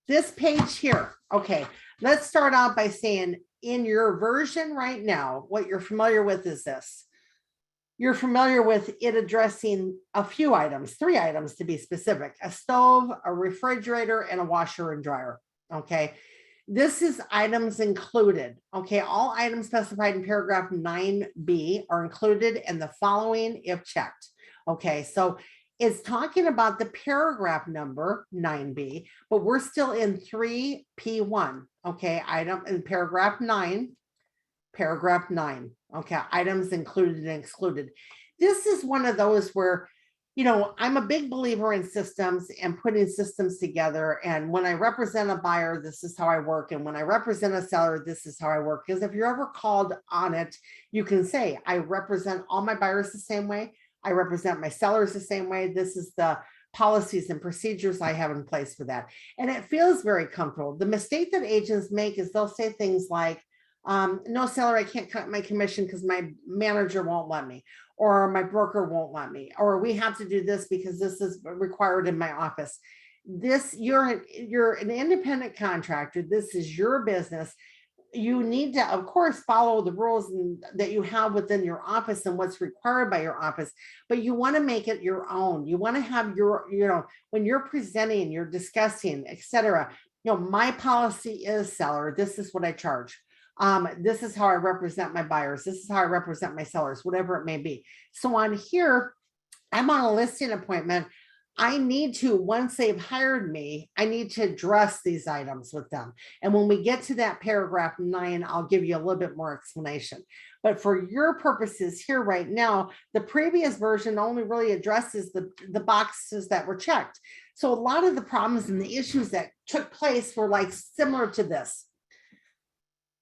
Speaker 1: This page here. Okay, let's start out by saying in your version right now, what you're familiar with is this. You're familiar with it addressing a few items, 3 items to be specific, a stove, a refrigerator, and a washer and dryer. Okay. This is items included. Okay. All items specified in paragraph 9B are included and the following if checked. Okay. So it's talking about the paragraph number 9B, but we're still in 3P1. Okay. Item in paragraph 9. Paragraph 9. Okay, items included and excluded. This is one of those where, you know, I'm a big believer in systems and putting systems together. And when I represent a buyer, this is how I work. And when I represent a seller, this is how I work. Because if you're ever called on it, you can say, I represent all my buyers the same way. I represent my sellers the same way. This is the policies and procedures I have in place for that. And it feels very comfortable. The mistake that agents make is they'll say things like, no seller, I can't cut my commission because my manager won't let me, or my broker won't let me, or we have to do this because this is required in my office. This, you're an independent contractor. This is your business. You need to, of course, follow the rules that you have within your office and what's required by your office, but you want to make it your own. You want to have your, you know, when you're presenting, you're discussing, etc. You know, my policy is seller. This is what I charge. This is how I represent my buyers. This is how I represent my sellers, whatever it may be. So on here, I'm on a listing appointment. I need to, once they've hired me, I need to address these items with them. And when we get to that paragraph 9, I'll give you a little bit more explanation. But for your purposes here right now, the previous version only really addresses the boxes that were checked. So a lot of the problems and the issues that took place were like similar to this.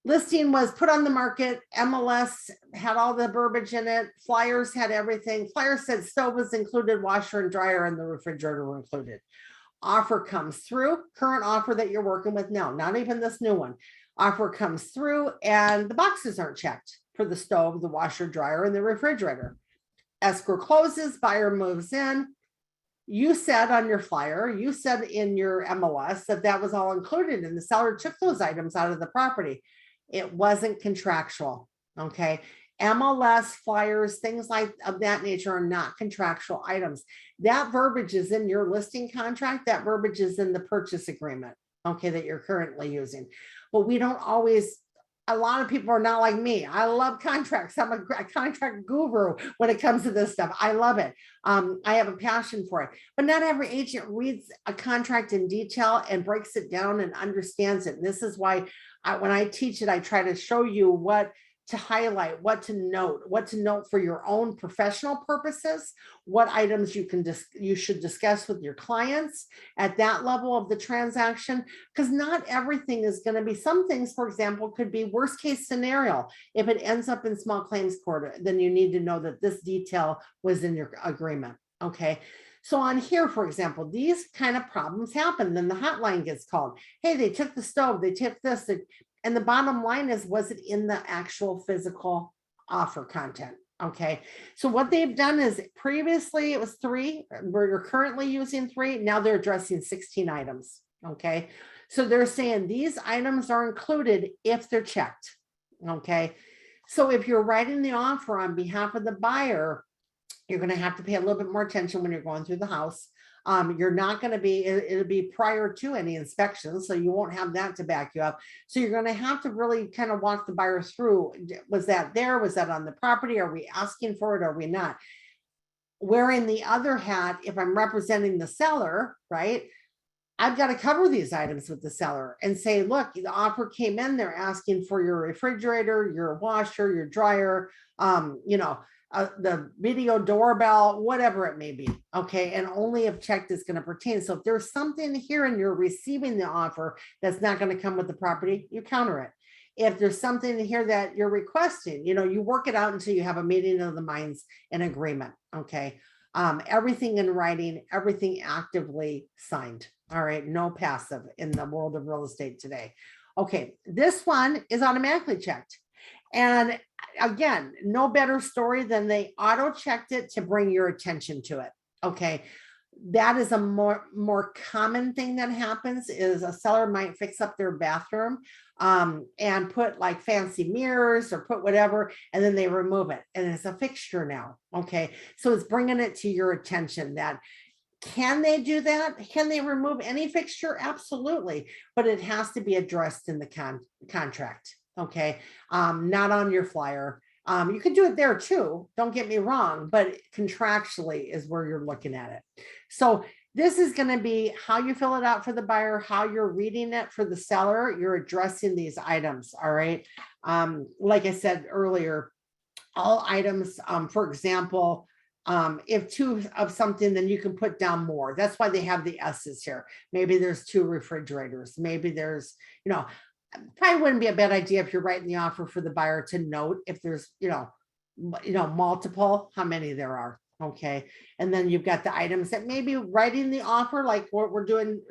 Speaker 1: Listing was put on the market. MLS had all the verbiage in it. Flyers had everything. Flyers said stove was included, washer and dryer, and the refrigerator were included. Offer comes through, current offer that you're working with now, not even this new one. Offer comes through and the boxes aren't checked for the stove, the washer, dryer, and the refrigerator. Escrow closes, buyer moves in. You said on your flyer, you said in your MLS that that was all included and the seller took those items out of the property. It wasn't contractual, okay? MLS, flyers, things like of that nature are not contractual items. That verbiage is in your listing contract. That verbiage is in the purchase agreement, okay, that you're currently using. But we don't always, a lot of people are not like me. I love contracts. I'm a contract guru when it comes to this stuff. I love it. I have a passion for it. But not every agent reads a contract in detail and breaks it down and understands it. And this is why when I teach it, I try to show you what to highlight, what to note for your own professional purposes, what items you should discuss with your clients at that level of the transaction, because not everything is going to be, some things, for example, could be worst case scenario. If it ends up in small claims court, then you need to know that this detail was in your agreement. Okay. So on here, for example, these kind of problems happen. Then the hotline gets called. Hey, they took the stove, they took this. And the bottom line is, was it in the actual physical offer content? Okay. So what they've done is, previously it was 3, we're currently using 3. Now they're addressing 16 items. Okay. So they're saying these items are included if they're checked. Okay. So if you're writing the offer on behalf of the buyer, you're going to have to pay a little bit more attention when you're going through the house. You're not going to be, it'll be prior to any inspection, so you won't have that to back you up. So you're going to have to really kind of walk the buyer through. Was that there? Was that on the property? Are we asking for it? Are we not? Wearing the other hat, if I'm representing the seller, right, I've got to cover these items with the seller and say, look, the offer came in, they're asking for your refrigerator, your washer, your dryer, the video doorbell, whatever it may be. Okay. And only if checked is going to pertain. So if there's something here and you're receiving the offer that's not going to come with the property, you counter it. If there's something here that you're requesting, you work it out until you have a meeting of the minds and agreement. Okay. Everything in writing, everything actively signed. All right. No passive in the world of real estate today. Okay. This one is automatically checked. And again, no better story than they auto checked it to bring your attention to it. Okay. That is a more common thing that happens, is a seller might fix up their bathroom and put like fancy mirrors or put whatever, and then they remove it and it's a fixture now. Okay. So it's bringing it to your attention that, can they do that? Can they remove any fixture? Absolutely. But it has to be addressed in the contract. Okay. Not on your flyer. You can do it there too. Don't get me wrong, but contractually is where you're looking at it. So this is going to be how you fill it out for the buyer, how you're reading it for the seller. You're addressing these items. All right. Like I said earlier, all items, for example, if 2 of something, then you can put down more. That's why they have the S's here. Maybe there's 2 refrigerators. Maybe there's, probably wouldn't be a bad idea if you're writing the offer for the buyer to note if there's, multiple, how many there are. Okay. And then you've got the items that maybe writing the offer, like what we're doing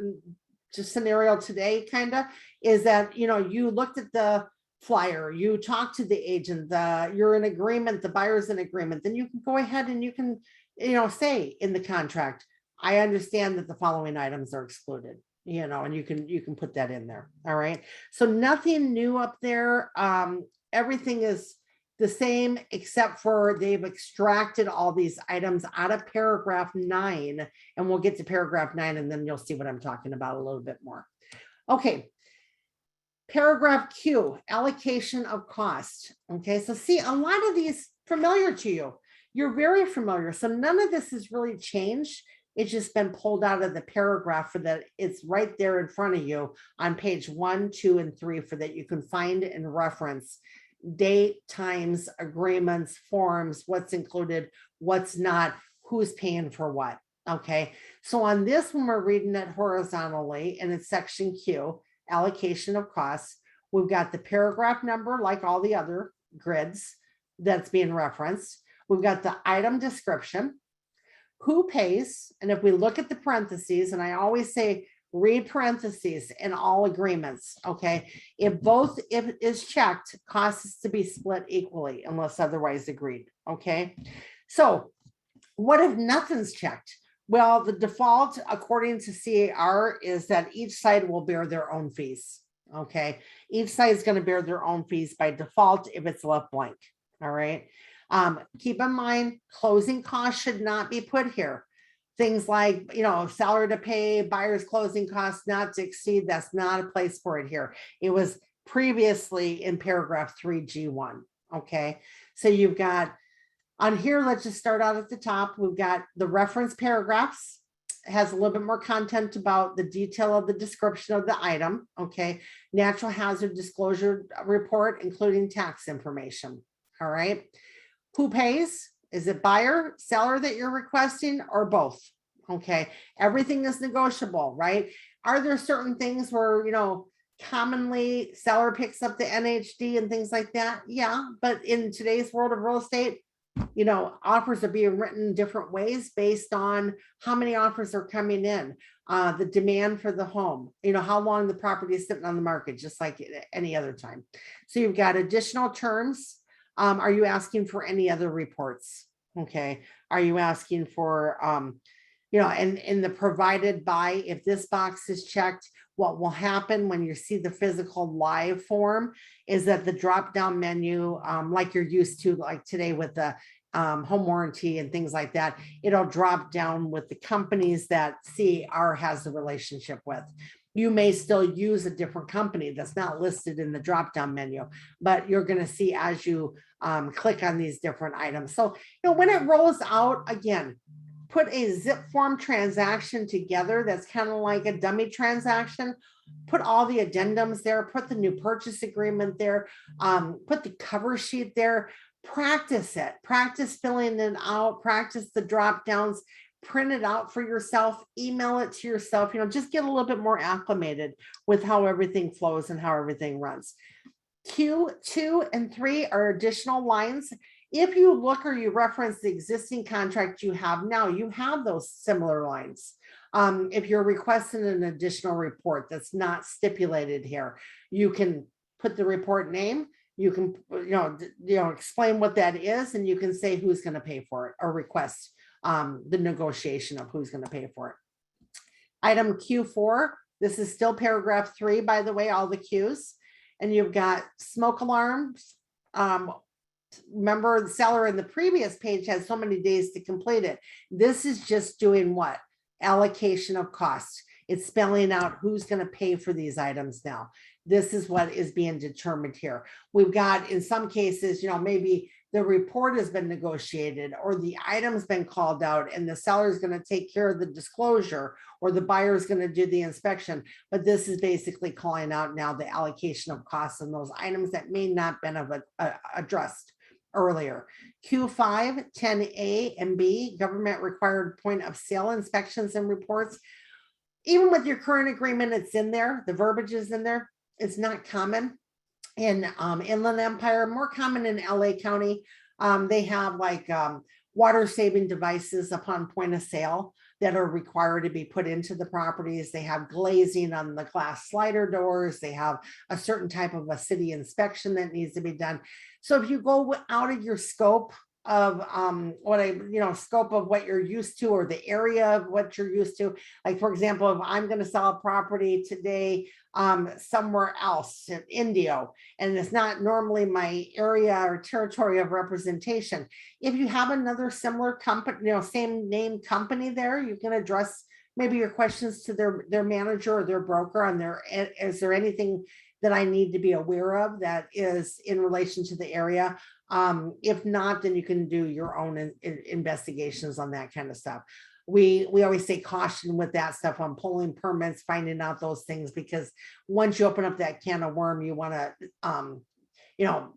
Speaker 1: just scenario today, kind of, is that, you looked at the flyer, you talk to the agent, you're in agreement, the buyer's in agreement, then you can go ahead and you can, say in the contract, I understand that the following items are excluded, and you can put that in there. All right. So nothing new up there. Everything is the same, except for they've extracted all these items out of paragraph 9, and we'll get to paragraph 9 and then you'll see what I'm talking about a little bit more. Okay. Paragraph Q, allocation of cost. Okay, so see, a lot of these familiar to you. You're very familiar. So none of this has really changed. It's just been pulled out of the paragraph for that. It's right there in front of you on page 1, 2, and 3 for that you can find and reference date, times, agreements, forms, what's included, what's not, who's paying for what. Okay, so on this one, we're reading it horizontally and it's section Q, allocation of costs. We've got the paragraph number, like all the other grids that's being referenced. We've got the item description, who pays, and if we look at the parentheses, and I always say read parentheses in all agreements. Okay, if it is checked, cost is to be split equally unless otherwise agreed. Okay, so what if nothing's checked? Well, the default, according to CAR, is that each side will bear their own fees. Okay. Each side is going to bear their own fees by default if it's left blank. All right. Keep in mind, closing costs should not be put here. Things like, salary to pay, buyer's closing costs not to exceed. That's not a place for it here. It was previously in paragraph 3G1. Okay. So you've got on here, let's just start out at the top. We've got the reference paragraphs. has a little bit more content about the detail of the description of the item. Okay. Natural hazard disclosure report, including tax information. All right. Who pays? Is it buyer, seller that you're requesting, or both? Okay. Everything is negotiable, right? Are there certain things where, commonly seller picks up the NHD and things like that? Yeah. But in today's world of real estate, offers are being written different ways based on how many offers are coming in, the demand for the home, how long the property is sitting on the market, just like any other time. So you've got additional terms. Are you asking for any other reports? Okay. Are you asking for, and in the provided by, if this box is checked, what will happen when you see the physical live form is that the drop down menu, like you're used to, like today with the home warranty and things like that, it'll drop down with the companies that CR has a relationship with. You may still use a different company that's not listed in the drop down menu, but you're going to see as you click on these different items. So, when it rolls out, again, put a zip form transaction together that's kind of like a dummy transaction. Put all the addendums there, put the new purchase agreement there, put the cover sheet there, practice it, practice filling it out, practice the drop downs, print it out for yourself, email it to yourself, just get a little bit more acclimated with how everything flows and how everything runs. Q2 and 3 are additional lines. If you look or you reference the existing contract you have now, you have those similar lines. If you're requesting an additional report that's not stipulated here, you can put the report name, you can, explain what that is, and you can say who's going to pay for it or request the negotiation of who's going to pay for it. Item Q4, this is still paragraph 3, by the way, all the Qs. And you've got smoke alarms. Remember, the seller in the previous page has so many days to complete it. This is just doing what? Allocation of costs. It's spelling out who's going to pay for these items now. This is what is being determined here. We've got, in some cases, maybe the report has been negotiated or the item's been called out and the seller is going to take care of the disclosure or the buyer is going to do the inspection. But this is basically calling out now the allocation of costs on those items that may not been addressed earlier. Q5, 10A and B, government required point of sale inspections and reports. Even with your current agreement, it's in there. The verbiage is in there. It's not common in Inland Empire, more common in LA County. They have like water saving devices upon point of sale that are required to be put into the properties. They have glazing on the glass slider doors. They have a certain type of a city inspection that needs to be done. So if you go out of your scope of scope of what you're used to or the area of what you're used to, like for example, if I'm going to sell a property today somewhere else in Indio and it's not normally my area or territory of representation, if you have another similar company, same name company there, you can address maybe your questions to their manager or their broker on there. Is there anything that I need to be aware of that is in relation to the area? If not, then you can do your own investigations on that kind of stuff. We always say caution with that stuff on pulling permits, finding out those things, because once you open up that can of worm, you want to,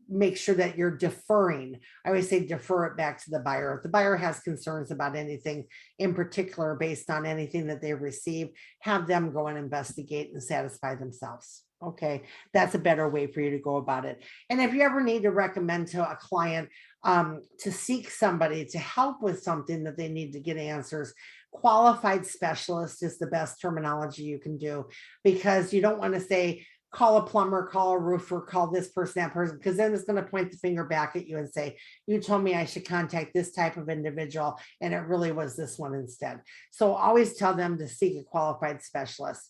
Speaker 1: make sure that you're deferring. I always say defer it back to the buyer. If the buyer has concerns about anything in particular based on anything that they receive, have them go and investigate and satisfy themselves. Okay, that's a better way for you to go about it. And if you ever need to recommend to a client to seek somebody to help with something that they need to get answers, qualified specialist is the best terminology you can do, because you don't want to say, call a plumber, call a roofer, call this person, that person, because then it's going to point the finger back at you and say, you told me I should contact this type of individual, and it really was this one instead. So always tell them to seek a qualified specialist.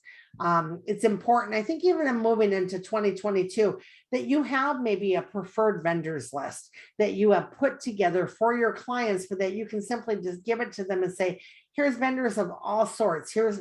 Speaker 1: It's important, I think, even in moving into 2022, that you have maybe a preferred vendors list that you have put together for your clients, so that you can simply just give it to them and say, here's vendors of all sorts. Here's,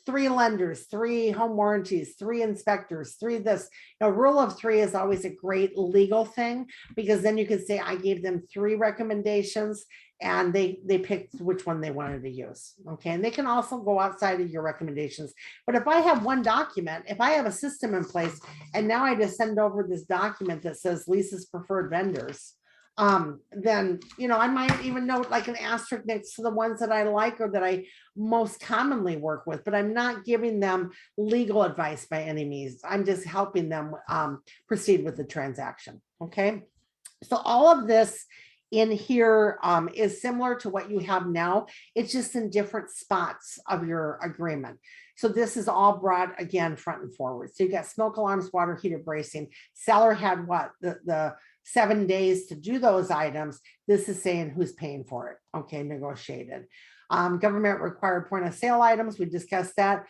Speaker 1: 3 lenders, 3 home warranties, 3 inspectors, 3 this. Rule of 3 is always a great legal thing, because then you can say, I gave them 3 recommendations and they picked which one they wanted to use. Okay. And they can also go outside of your recommendations. But if I have one document, if I have a system in place and now I just send over this document that says Lisa's preferred vendors, then, I might even note like an asterisk next to the ones that I like or that I most commonly work with, but I'm not giving them legal advice by any means. I'm just helping them proceed with the transaction. Okay. So all of this in here is similar to what you have now. It's just in different spots of your agreement. So this is all brought again front and forward. So you got smoke alarms, water heater, bracing. Seller had what? The 7 days to do those items. This is saying who's paying for it. Okay, negotiated. Government required point of sale items. We discussed that.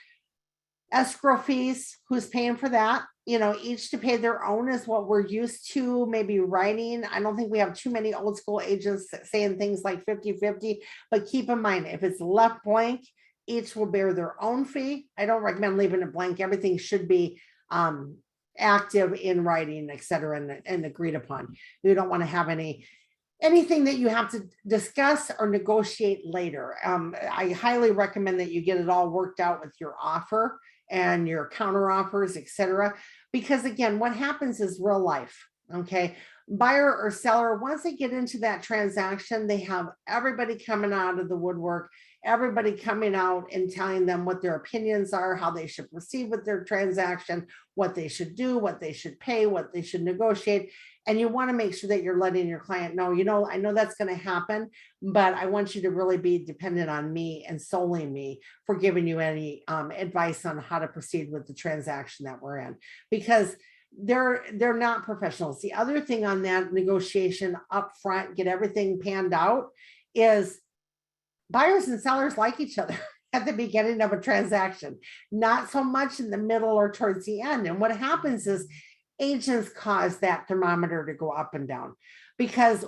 Speaker 1: Escrow fees, who's paying for that? Each to pay their own is what we're used to, maybe writing. I don't think we have too many old school agents saying things like 50-50, but keep in mind, if it's left blank, each will bear their own fee. I don't recommend leaving it blank. Everything should be active in writing, et cetera, and agreed upon. You don't want to have anything that you have to discuss or negotiate later. I highly recommend that you get it all worked out with your offer and your counter offers, et cetera, because again, what happens is real life. Okay. Buyer or seller, once they get into that transaction, they have everybody coming out of the woodwork, everybody coming out and telling them what their opinions are, how they should proceed with their transaction, what they should do, what they should pay, what they should negotiate. And you want to make sure that you're letting your client know, I know that's going to happen, but I want you to really be dependent on me and solely me for giving you any advice on how to proceed with the transaction that we're in, because they're not professionals. The other thing on that negotiation up front, get everything panned out, is buyers and sellers like each other at the beginning of a transaction, not so much in the middle or towards the end. And what happens is agents cause that thermometer to go up and down, because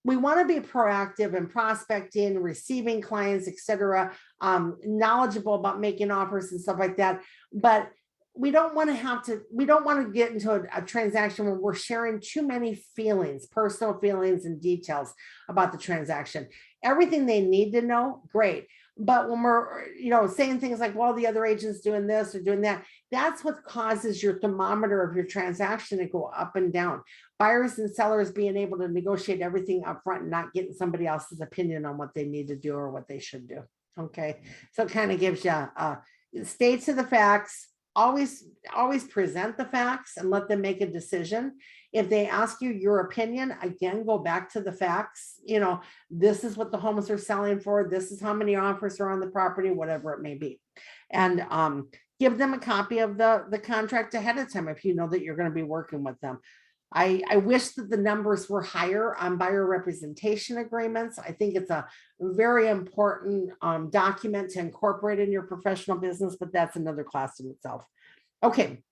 Speaker 1: we want to be proactive in prospecting, receiving clients, et cetera, knowledgeable about making offers and stuff like that. But we don't want to get into a transaction where we're sharing too many feelings, personal feelings and details about the transaction. Everything they need to know, great. But when we're, saying things like, well, the other agent's doing this or doing that, that's what causes your thermometer of your transaction to go up and down. Buyers and sellers being able to negotiate everything up front and not getting somebody else's opinion on what they need to do or what they should do. Okay. So it kind of gives you, stay to the facts, always present the facts and let them make a decision. If they ask you your opinion, again, go back to the facts. This is what the homes are selling for. This is how many offers are on the property, whatever it may be. And give them a copy of the contract ahead of time if you know that you're going to be working with them. I wish that the numbers were higher on buyer representation agreements. I think it's a very important document to incorporate in your professional business, but that's another class in itself. Okay,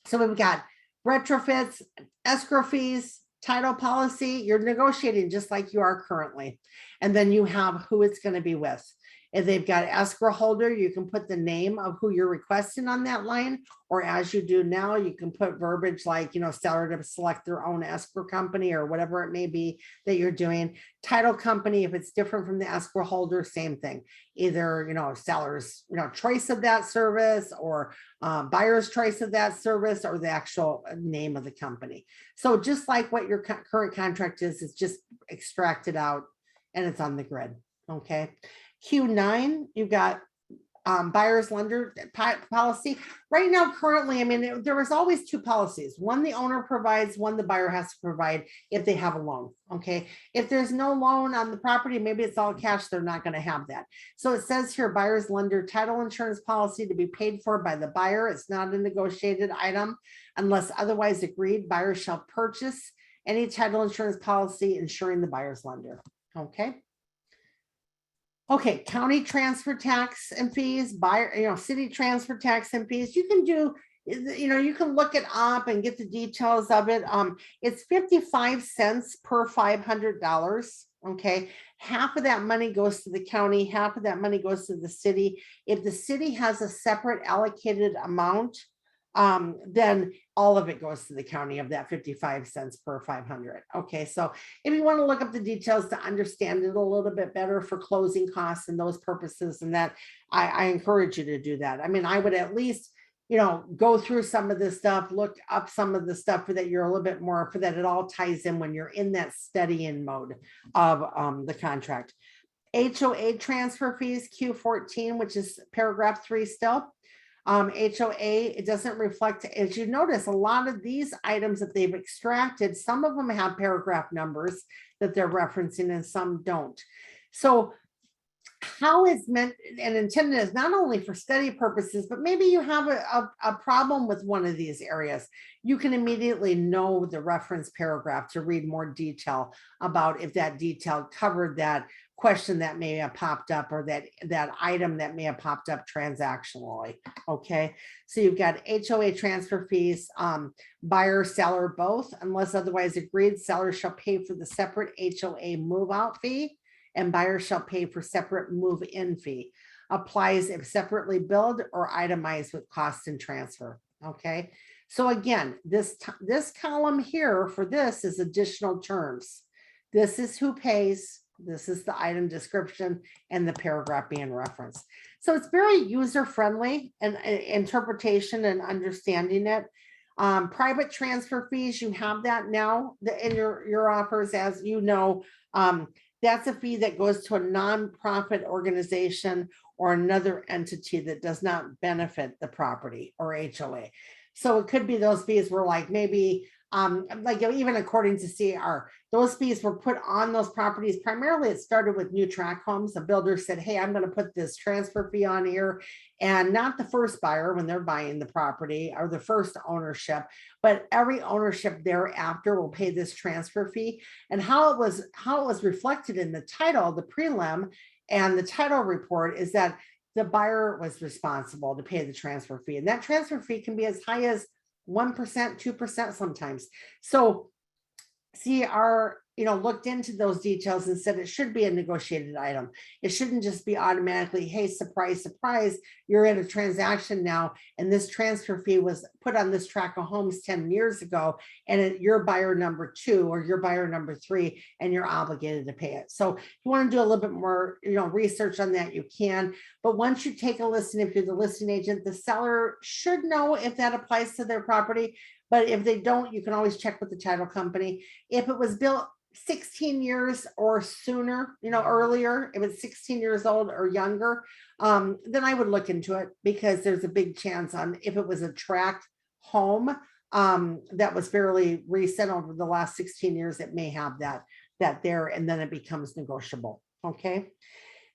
Speaker 1: so we've got retrofits, escrow fees, title policy. You're negotiating just like you are currently. And then you have who it's going to be with. If they've got escrow holder, you can put the name of who you're requesting on that line, or as you do now, you can put verbiage like, seller to select their own escrow company or whatever it may be that you're doing. Title company, if it's different from the escrow holder, same thing. Either, seller's, choice of that service, or buyer's choice of that service, or the actual name of the company. So just like what your current contract is, it's just extracted out and it's on the grid. Okay. Q9, you've got buyer's lender policy. Right now, currently, there was always 2 policies. One the owner provides, one the buyer has to provide if they have a loan. Okay. If there's no loan on the property, maybe it's all cash, they're not going to have that. So it says here, buyer's lender title insurance policy to be paid for by the buyer. It's not a negotiated item unless otherwise agreed. Buyer shall purchase any title insurance policy insuring the buyer's lender. Okay. Okay, county transfer tax and fees, buyer, city transfer tax and fees. You can do, you can look it up and get the details of it. It's 55 cents per $500. Okay, half of that money goes to the county, half of that money goes to the city. If the city has a separate allocated amount, then all of it goes to the county of that 55 cents per 500. Okay, so if you want to look up the details to understand it a little bit better for closing costs and those purposes, and that I encourage you to do that. I mean, I would at least, go through some of this stuff, look up some of the stuff for that you're a little bit more, for that it all ties in when you're in that studying mode of the contract. HOA transfer fees, Q14, which is paragraph 3 still. HOA, it doesn't reflect, as you notice, a lot of these items that they've extracted, some of them have paragraph numbers that they're referencing and some don't. So how it's meant and intended is not only for study purposes, but maybe you have a problem with one of these areas. You can immediately know the reference paragraph to read more detail about if that detail covered that question that may have popped up, or that item that may have popped up transactionally. Okay, so you've got HOA transfer fees, buyer, seller, both, unless otherwise agreed, seller shall pay for the separate HOA move out fee, and buyer shall pay for separate move-in fee. Applies if separately billed or itemized with cost and transfer. Okay, so again, this column here for this is additional terms. This is who pays. This is the item description and the paragraph being referenced. So it's very user-friendly and interpretation and understanding it. Private transfer fees, you have that now in your offers, as you know. That's a fee that goes to a nonprofit organization or another entity that does not benefit the property or HOA. So it could be those fees were like maybe, like even according to CR, those fees were put on those properties. Primarily, it started with new tract homes. The builder said, hey, I'm going to put this transfer fee on here, and not the first buyer when they're buying the property or the first ownership, but every ownership thereafter will pay this transfer fee. And how it was reflected in the title, the prelim and the title report, is that the buyer was responsible to pay the transfer fee. And that transfer fee can be as high as 1%, 2% sometimes. So CR, looked into those details and said it should be a negotiated item. It shouldn't just be automatically, hey, surprise, surprise, you're in a transaction now, and this transfer fee was put on this tract of homes 10 years ago, and you're buyer number 2 or you're buyer number 3, and you're obligated to pay it. So if you want to do a little bit more, research on that, you can. But once you take a listen, if you're the listing agent, the seller should know if that applies to their property. But if they don't, you can always check with the title company. If it was built 16 years or sooner, earlier, if it's 16 years old or younger, then I would look into it, because there's a big chance on if it was a tract home that was fairly recent over the last 16 years, it may have that there, and then it becomes negotiable. Okay.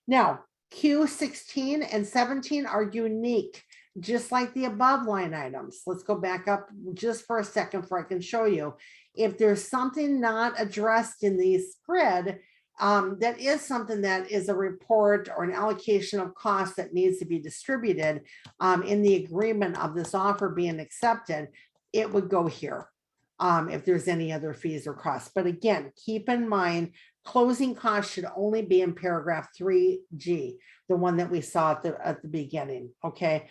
Speaker 1: Now, Q16 and 17 are unique, just like the above line items. Let's go back up just for a second before I can show you. If there's something not addressed in these grid, that is something that is a report or an allocation of costs that needs to be distributed in the agreement of this offer being accepted, it would go here if there's any other fees or costs. But again, keep in mind, closing costs should only be in paragraph 3G, the one that we saw at the beginning. Okay.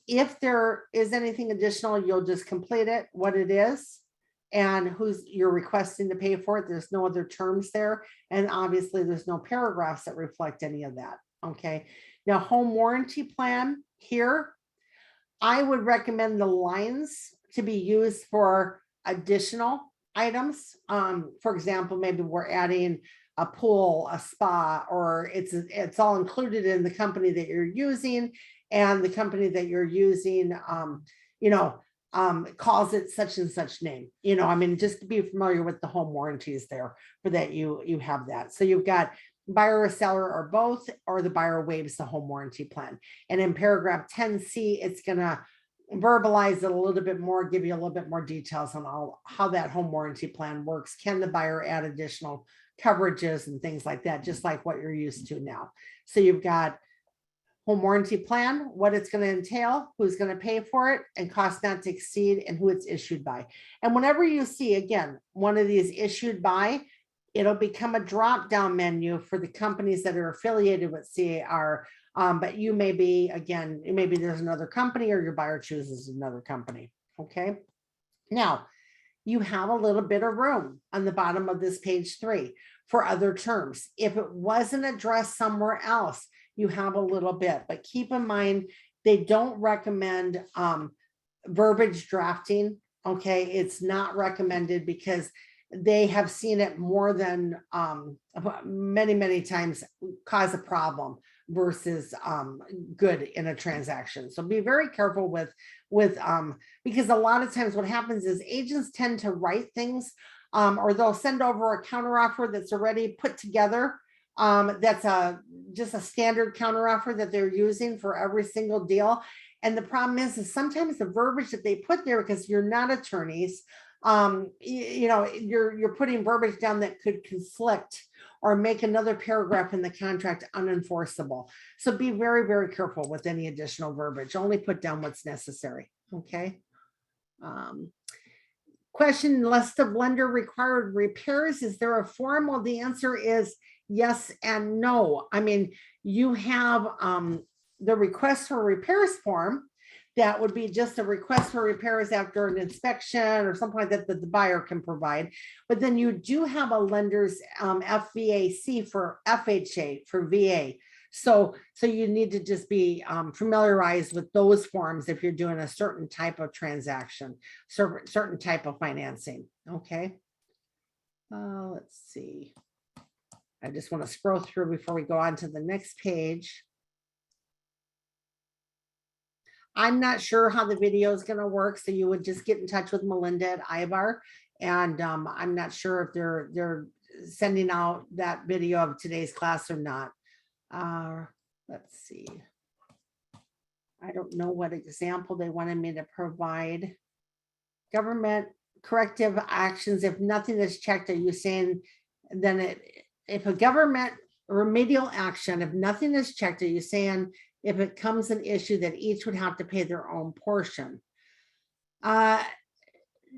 Speaker 1: If there is anything additional, you'll just complete it, what it is, and who's you're requesting to pay for it. There's no other terms there. And obviously there's no paragraphs that reflect any of that. Okay. Now, home warranty plan here, I would recommend the lines to be used for additional items. For example, maybe we're adding a pool, a spa, or it's all included in the company that you're using, and the company that you're using, calls it such and such name. Just to be familiar with the home warranties there, for that you have that. So you've got buyer or seller or both, or the buyer waives the home warranty plan. And in paragraph 10C, it's going to verbalize it a little bit more, give you a little bit more details on how that home warranty plan works. Can the buyer add additional coverages and things like that, just like what you're used to now? So you've got home warranty plan, what it's going to entail, who's going to pay for it, and cost not to exceed, and who it's issued by. And whenever you see, again, one of these issued by, it'll become a drop-down menu for the companies that are affiliated with CAR. But you may be, again, maybe there's another company or your buyer chooses another company. Okay. Now, you have a little bit of room on the bottom of this page 3 for other terms. If it wasn't addressed somewhere else, you have a little bit, but keep in mind, they don't recommend verbiage drafting. Okay. It's not recommended because they have seen it more than many times cause a problem versus good in a transaction. So be very careful with because a lot of times what happens is agents tend to write things or they'll send over a counteroffer that's already put together. That's just a standard counteroffer that they're using for every single deal. And the problem is sometimes the verbiage that they put there, because you're not attorneys, you're putting verbiage down that could conflict or make another paragraph in the contract unenforceable. So be very, very careful with any additional verbiage. Only put down what's necessary. Okay. Question: list of lender required repairs. Is there a form? Well, the answer is yes and no. I mean, you have the request for repairs form. That would be just a request for repairs after an inspection or something like that that the buyer can provide. But then you do have a lender's FVAC for FHA for VA. So you need to just be familiarized with those forms if you're doing a certain type of transaction, certain type of financing. Okay. Let's see. I just want to scroll through before we go on to the next page. I'm not sure how the video is going to work, so you would just get in touch with Melinda at Ivar, and I'm not sure if they're sending out that video of today's class or not. Let's see. I don't know what example they wanted me to provide. Government corrective actions. If nothing is checked, are you saying then if a government remedial action, if nothing is checked, are you saying if it comes an issue that each would have to pay their own portion?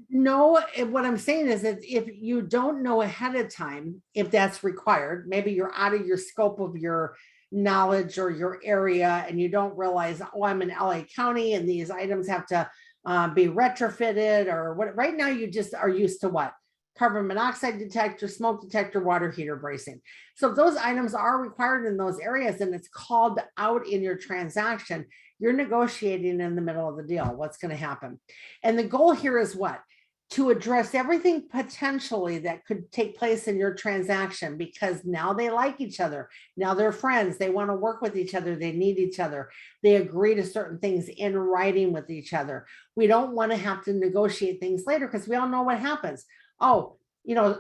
Speaker 1: No, what I'm saying is that if you don't know ahead of time, if that's required, maybe you're out of your scope of your knowledge or your area and you don't realize, oh, I'm in LA County and these items have to be retrofitted or what. Right now you just are used to what? Carbon monoxide detector, smoke detector, water heater bracing. So if those items are required in those areas and it's called out in your transaction, you're negotiating in the middle of the deal. What's going to happen? And the goal here is what? To address everything potentially that could take place in your transaction, because now they like each other. Now they're friends. They want to work with each other. They need each other. They agree to certain things in writing with each other. We don't want to have to negotiate things later because we all know what happens. Oh,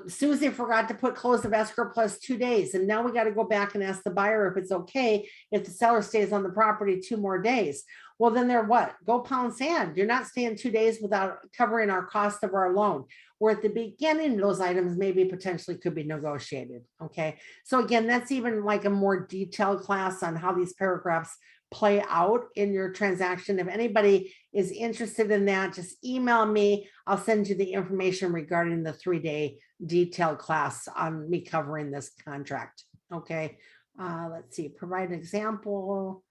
Speaker 1: Susie forgot to put close of escrow plus 2 days. And now we got to go back and ask the buyer if it's okay if the seller stays on the property 2 more days. Well, then they're what? Go pound sand. You're not staying 2 days without covering our cost of our loan. Where at the beginning, those items maybe potentially could be negotiated. Okay. So again, that's even like a more detailed class on how these paragraphs play out in your transaction. If anybody is interested in that, just email me. I'll send you the information regarding the 3-day detailed class on me covering this contract. Okay. Let's see, provide an example.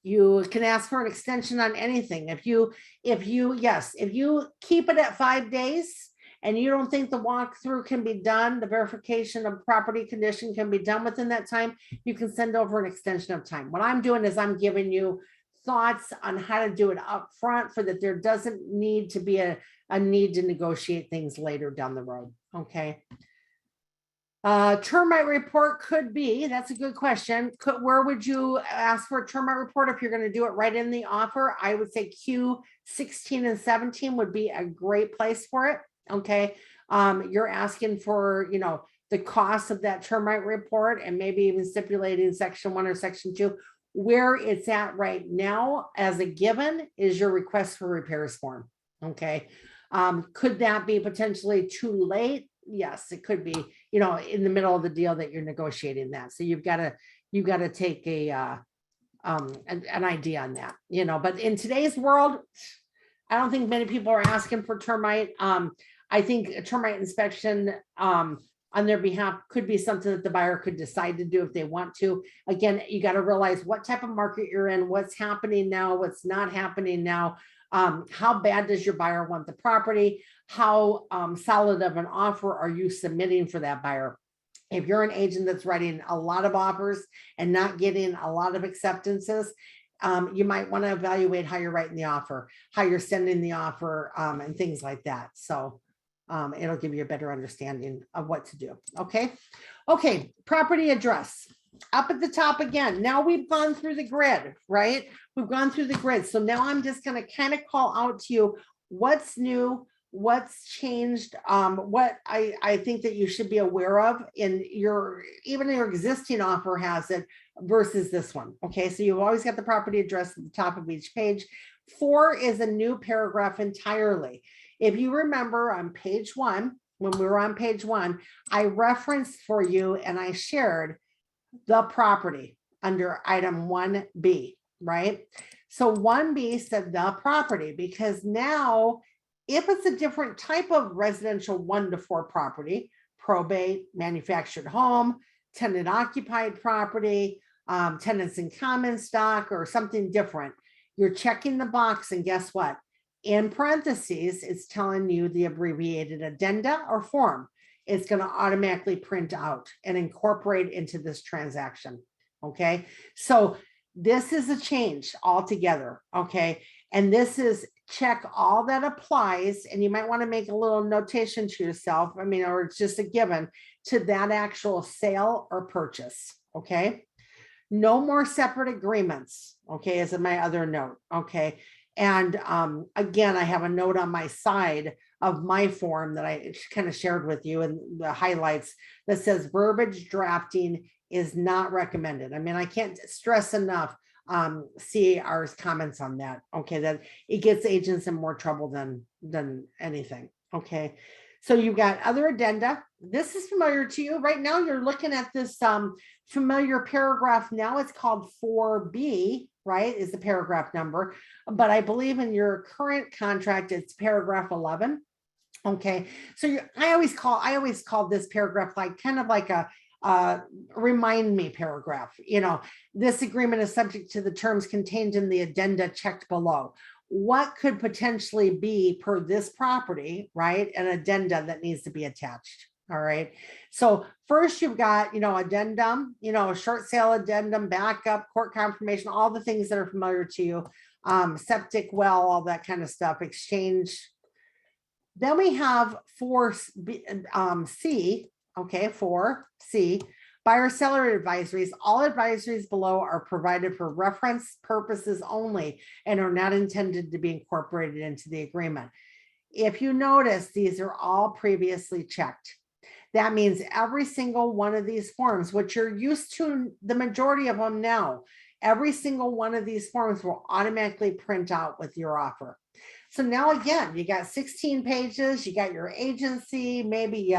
Speaker 1: You can ask for an extension on anything. If you keep it at 5 days, and you don't think the walkthrough can be done, the verification of property condition can be done within that time, you can send over an extension of time. What I'm doing is I'm giving you thoughts on how to do it up front so that there doesn't need to be a need to negotiate things later down the road. Okay. Termite report could be, that's a good question. Where would you ask for a termite report if you're going to do it right in the offer? I would say Q16 and 17 would be a great place for it. Okay. You're asking for, the cost of that termite report and maybe even stipulating section 1 or section 2. Where it's at right now as a given is your request for repairs form. Okay. Could that be potentially too late? Yes, it could be, in the middle of the deal that you're negotiating that. So you've got to take an idea on that, but in today's world, I don't think many people are asking for termite. I think a termite inspection on their behalf could be something that the buyer could decide to do if they want to. Again, you got to realize what type of market you're in, what's happening now, what's not happening now. How bad does your buyer want the property? How solid of an offer are you submitting for that buyer? If you're an agent that's writing a lot of offers and not getting a lot of acceptances, you might want to evaluate how you're writing the offer, how you're sending the offer, and things like that. So it'll give you a better understanding of what to do. Okay. Okay. Property address up at the top again. Now we've gone through the grid, right? We've gone through the grid. So now I'm just going to kind of call out to you what's new, what's changed, what I think that you should be aware of in even your existing offer has it versus this one. Okay, so you've always got the property address at the top of each page. 4 is a new paragraph entirely. If you remember on page 1, when we were on page 1, I referenced for you and I shared the property under item 1B, right? So 1B said the property, because now if it's a different type of residential 1 to 4 property, probate, manufactured home, tenant occupied property, tenants in common stock, or something different, you're checking the box, and guess what? In parentheses, it's telling you the abbreviated addenda or form. It's going to automatically print out and incorporate into this transaction. Okay, so this is a change altogether. Okay, and this is check all that applies, and you might want to make a little notation to yourself. I mean, or it's just a given to that actual sale or purchase. Okay, no more separate agreements. Okay, is my other note. Okay, and again, I have a note on my side of my form that I kind of shared with you in the highlights that says verbiage drafting is not recommended. I mean, I can't stress enough CAR's comments on that. Okay, that it gets agents in more trouble than anything. Okay, so you've got other addenda. This is familiar to you right now. You're looking at this familiar paragraph. Now it's called 4B, right? Is the paragraph number, but I believe in your current contract it's paragraph 11. Okay, so I always call this paragraph like kind of like a remind me paragraph. You know, this agreement is subject to the terms contained in the addenda checked below. What could potentially be per this property, right? An addenda that needs to be attached. All right. So first you've got, addendum, short sale addendum, backup, court confirmation, all the things that are familiar to you, septic well, all that kind of stuff, exchange. Then we have 4C, okay, 4C, buyer seller advisories. All advisories below are provided for reference purposes only and are not intended to be incorporated into the agreement. If you notice, these are all previously checked. That means every single one of these forms, which you're used to the majority of them now, every single one of these forms will automatically print out with your offer. So now again, you got 16 pages, you got your agency, maybe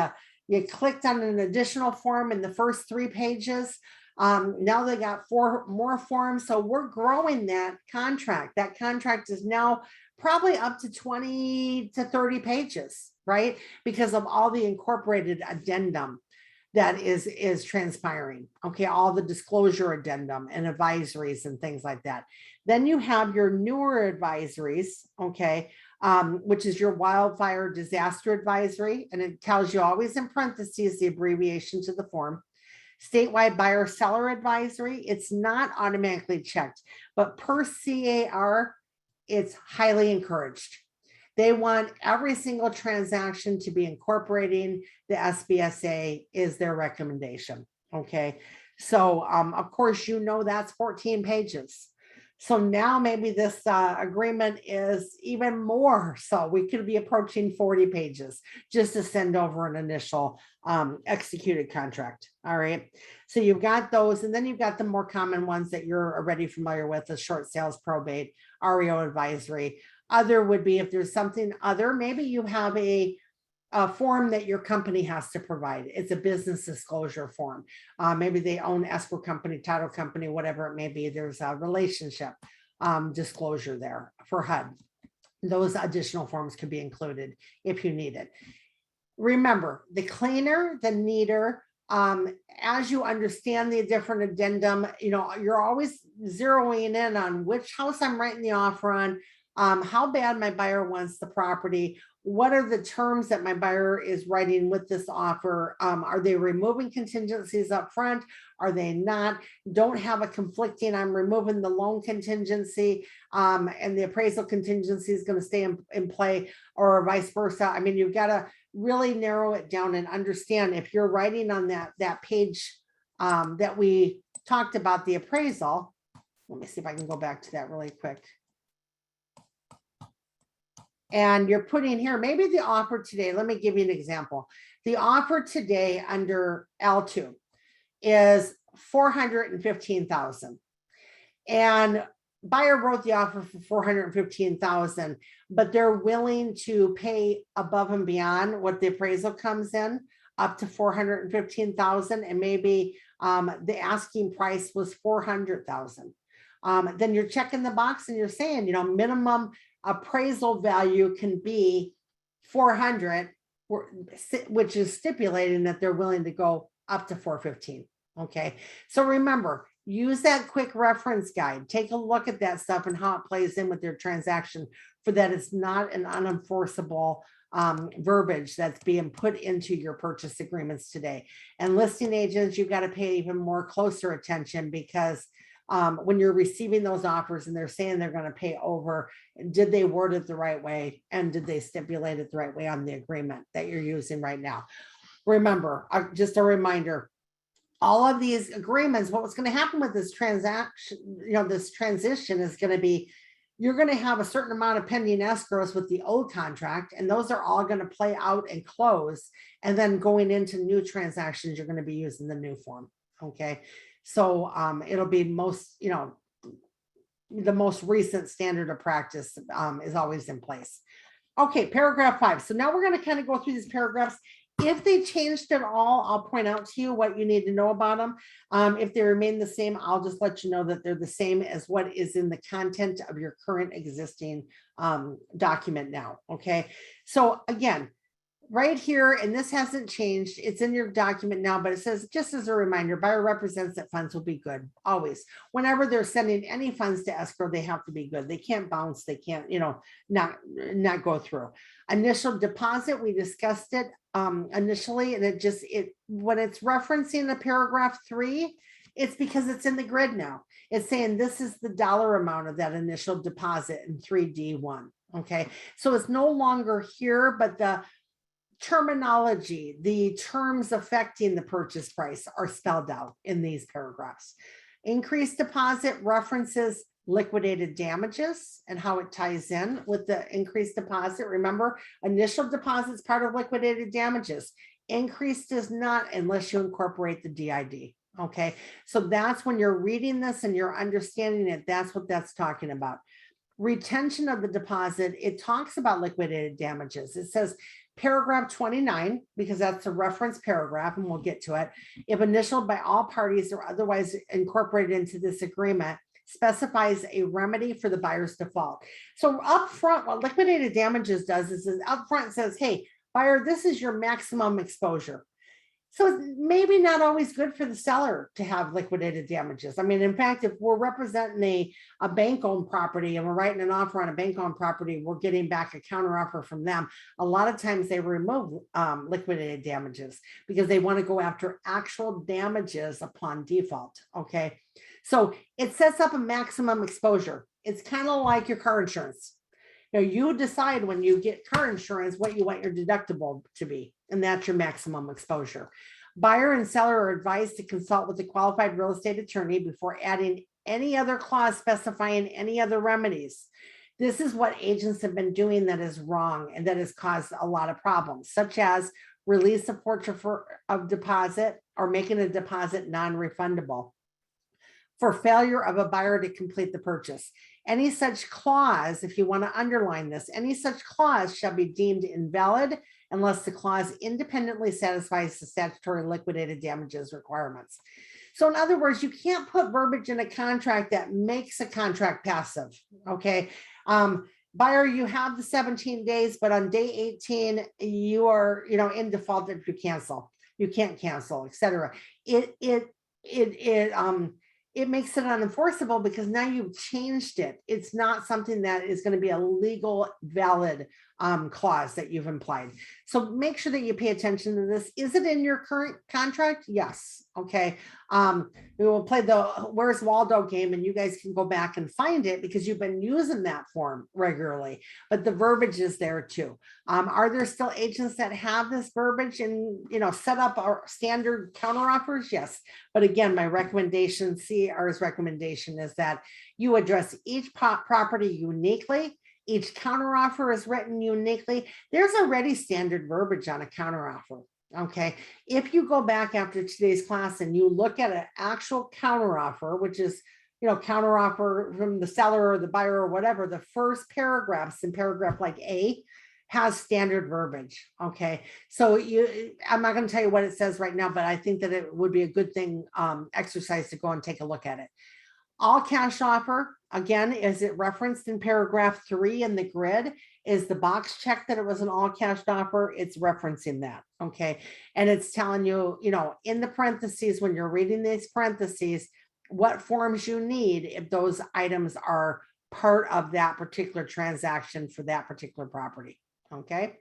Speaker 1: you clicked on an additional form in the first 3 pages. Now they got 4 more forms. So we're growing that contract. That contract is now probably up to 20 to 30 pages, right? Because of all the incorporated addendum that is transpiring. Okay, all the disclosure addendum and advisories and things like that. Then you have your newer advisories, okay, which is your wildfire disaster advisory, and it tells you always in parentheses the abbreviation to the form. Statewide buyer seller advisory, it's not automatically checked, but per CAR, it's highly encouraged. They want every single transaction to be incorporating the SBSA is their recommendation. Okay, so of course, that's 14 pages. So now maybe this agreement is even more. So we could be approaching 40 pages just to send over an initial executed contract. All right. So you've got those, and then you've got the more common ones that you're already familiar with, the short sales probate, REO advisory. Other would be if there's something other, maybe you have a form that your company has to provide. It's a business disclosure form. Maybe they own escrow company, title company, whatever it may be. There's a relationship disclosure there for HUD. those additional forms could be included if you need it. Remember, the cleaner, the neater, as you understand the different addendum, you're always zeroing in on which house I'm writing the offer on, how bad my buyer wants the property, what are the terms that my buyer is writing with this offer, are they removing contingencies up front, are they not, don't have a conflicting, I'm removing the loan contingency, and the appraisal contingency is going to stay in play, or vice versa. I mean, you've got to really narrow it down and understand if you're writing on that page that we talked about the appraisal. Let me see if I can go back to that really quick. And you're putting here, maybe the offer today, let me give you an example. The offer today under L2 is $415,000. And buyer wrote the offer for $415,000, but they're willing to pay above and beyond what the appraisal comes in, up to $415,000, and maybe the asking price was $400,000. Then you're checking the box and you're saying, minimum appraisal value can be 400, which is stipulating that they're willing to go up to 415. Okay, so remember, use that quick reference guide. Take a look at that stuff and how it plays in with your transaction, for that it's not an unenforceable verbiage that's being put into your purchase agreements today. And listing agents, you've got to pay even more closer attention, because when you're receiving those offers and they're saying they're going to pay over, did they word it the right way? And did they stipulate it the right way on the agreement that you're using right now? Remember, just a reminder, all of these agreements, what's going to happen with this transaction, this transition is going to be, you're going to have a certain amount of pending escrows with the old contract, and those are all going to play out and close. And then going into new transactions, you're going to be using the new form. Okay. So it'll be the most recent standard of practice is always in place. Okay, paragraph 5. So now we're going to kind of go through these paragraphs. If they changed at all, I'll point out to you what you need to know about them. If they remain the same, I'll just let you know that they're the same as what is in the content of your current existing document now. Okay, so again, right here, and this hasn't changed, it's in your document now, but it says, just as a reminder, buyer represents that funds will be good always. Whenever they're sending any funds to escrow, they have to be good. They can't bounce, they can't, not go through. Initial deposit, we discussed it initially, and when it's referencing the paragraph 3, it's because it's in the grid now. It's saying this is the dollar amount of that initial deposit in 3D1. Okay, so it's no longer here, but the terminology, the terms affecting the purchase price are spelled out in these paragraphs. Increased deposit references liquidated damages and how it ties in with the increased deposit. Remember, initial deposit is part of liquidated damages. Increased is not, unless you incorporate the DID. Okay, so that's when you're reading this and you're understanding it, that's what that's talking about. Retention of the deposit, it talks about liquidated damages. It says paragraph 29, because that's a reference paragraph, and we'll get to it. If initialed by all parties or otherwise incorporated into this agreement, specifies a remedy for the buyer's default. So up front, what liquidated damages does is up front says, hey, buyer, this is your maximum exposure. So it's maybe not always good for the seller to have liquidated damages. I mean, in fact, if we're representing a bank-owned property and we're writing an offer on a bank-owned property, we're getting back a counteroffer from them. A lot of times they remove liquidated damages because they want to go after actual damages upon default. Okay, so it sets up a maximum exposure. It's kind of like your car insurance. You decide when you get car insurance what you want your deductible to be, and that's your maximum exposure. Buyer and seller are advised to consult with a qualified real estate attorney before adding any other clause specifying any other remedies. This is what agents have been doing that is wrong and that has caused a lot of problems, such as release of forfeiture of deposit or making a deposit non-refundable for failure of a buyer to complete the purchase. Any such clause, if you want to underline this, any such clause shall be deemed invalid unless the clause independently satisfies the statutory liquidated damages requirements. So in other words, you can't put verbiage in a contract that makes a contract passive, okay? buyer, you have the 17 days, but on day 18, you are, in default if you cancel. You can't cancel, etc. It makes it unenforceable because now you've changed it. It's not something that is going to be a legal valid clause that you've implied. So make sure that you pay attention to this. Is it in your current contract? Yes. Okay. We will play the Where's Waldo game and you guys can go back and find it because you've been using that form regularly, but the verbiage is there too. Are there still agents that have this verbiage and, set up our standard counteroffers? Yes. But again, my recommendation, CR's recommendation is that you address each property uniquely. Each counteroffer is written uniquely. There's already standard verbiage on a counteroffer. Okay. If you go back after today's class and you look at an actual counteroffer, which is, counteroffer from the seller or the buyer or whatever, the first paragraphs in paragraph like A has standard verbiage. Okay. So I'm not going to tell you what it says right now, but I think that it would be a good thing, exercise to go and take a look at it. All cash offer, again, is it referenced in paragraph 3 in the grid? Is the box checked that it was an all cash offer? It's referencing that, okay? And it's telling you, in the parentheses, when you're reading these parentheses, what forms you need if those items are part of that particular transaction for that particular property, okay?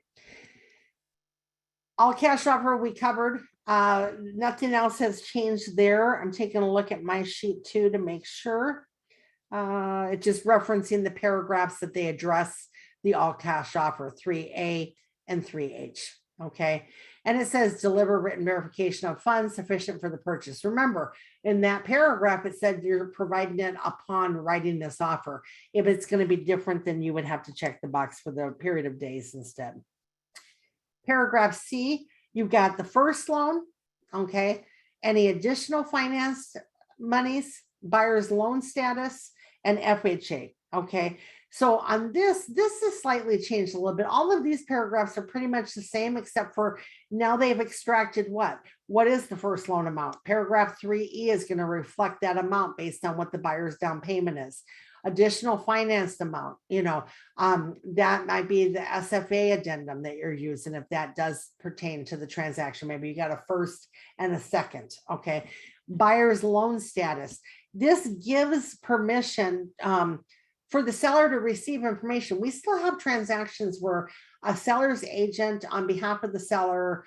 Speaker 1: All cash offer we covered. Nothing else has changed there. I'm taking a look at my sheet too to make sure. It's just referencing the paragraphs that they address the all cash offer 3A and 3H. Okay. And it says deliver written verification of funds sufficient for the purchase. Remember, in that paragraph, it said you're providing it upon writing this offer. If it's going to be different, then you would have to check the box for the period of days instead. Paragraph C, you've got the first loan, okay, any additional finance monies, buyer's loan status, and FHA, okay. So on this is slightly changed a little bit. All of these paragraphs are pretty much the same, except for now they've extracted what? What is the first loan amount? Paragraph 3E is going to reflect that amount based on what the buyer's down payment is. Additional financed amount, that might be the SFA addendum that you're using if that does pertain to the transaction. Maybe you got a first and a second, okay. Buyer's loan status. This gives permission for the seller to receive information. We still have transactions where a seller's agent on behalf of the seller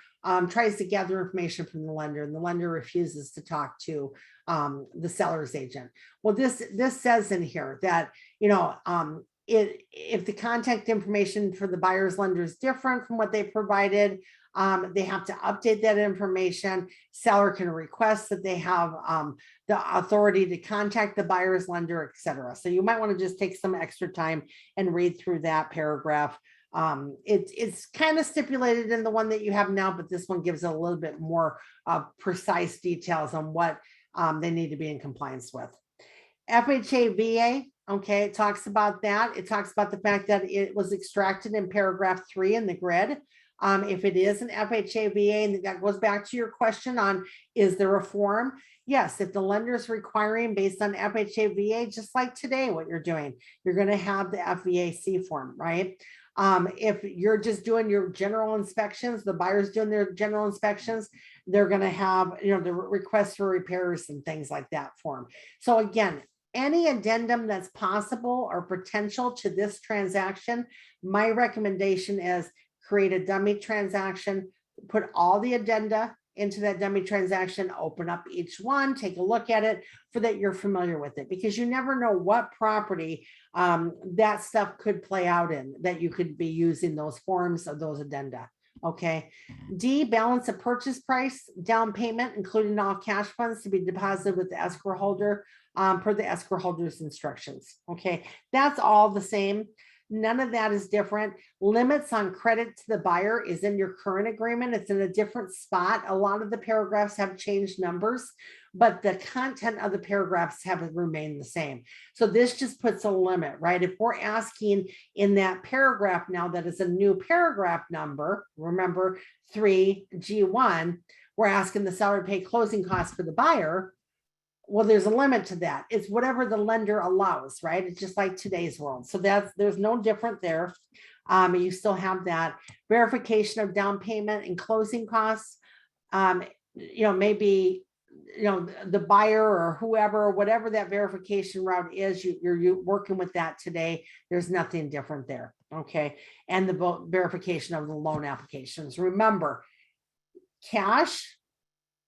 Speaker 1: tries to gather information from the lender and the lender refuses to talk to the seller's agent. Well, this says in here that, if the contact information for the buyer's lender is different from what they provided, they have to update that information. Seller can request that they have the authority to contact the buyer's lender, etc. So you might want to just take some extra time and read through that paragraph. It's kind of stipulated in the one that you have now, but this one gives a little bit more precise details on what they need to be in compliance with. FHA VA, okay, it talks about that. It talks about the fact that it was extracted in paragraph 3 in the grid. If it is an FHA VA, and that goes back to your question on, is there a form? Yes, if the lender is requiring based on FHA VA, just like today, what you're doing, you're going to have the FVAC form, right? If you're just doing your general inspections, the buyer's doing their general inspections, they're going to have, the request for repairs and things like that form. So again, any addendum that's possible or potential to this transaction, my recommendation is create a dummy transaction, put all the addenda into that dummy transaction, open up each one, take a look at it so that you're familiar with it, because you never know what property that stuff could play out in, that you could be using those forms of those addenda. Okay. D, balance of purchase price, down payment, including all cash funds to be deposited with the escrow holder per the escrow holder's instructions. Okay. That's all the same. None of that is different. Limits on credit to the buyer is in your current agreement. It's in a different spot. A lot of the paragraphs have changed numbers, but the content of the paragraphs have remained the same. So this just puts a limit, right? If we're asking in that paragraph now that is a new paragraph number, remember 3G1, we're asking the seller to pay closing costs for the buyer. Well, there's a limit to that. It's whatever the lender allows, right? It's just like today's world. So there's no different there. You still have that verification of down payment and closing costs. Maybe, the buyer or whoever, whatever that verification route is, you're working with that today. There's nothing different there. Okay. And the verification of the loan applications. Remember, cash,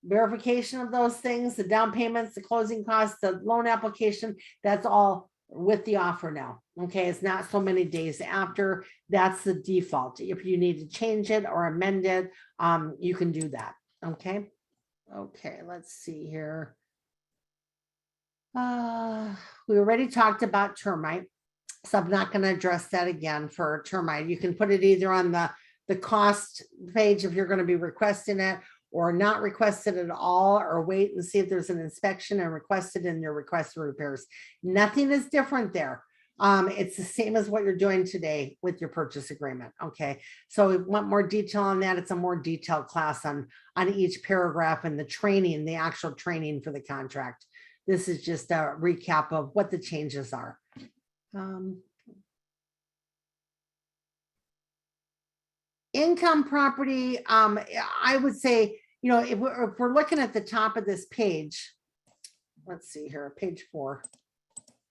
Speaker 1: verification of those things, the down payments, the closing costs, the loan application, that's all with the offer now. Okay, it's not so many days after. That's the default. If you need to change it or amend it, you can do that. Okay. Let's see here. We already talked about termite, so I'm not going to address that again for termite. You can put it either on the cost page if you're going to be requesting it, or not requested at all, or wait and see if there's an inspection and requested in your request for repairs. Nothing is different there. It's the same as what you're doing today with your purchase agreement. Okay, so if you want more detail on that, it's a more detailed class on each paragraph and the training, the actual training for the contract. This is just a recap of what the changes are. Income property, I would say, if we're looking at the top of this page, let's see here, page 4,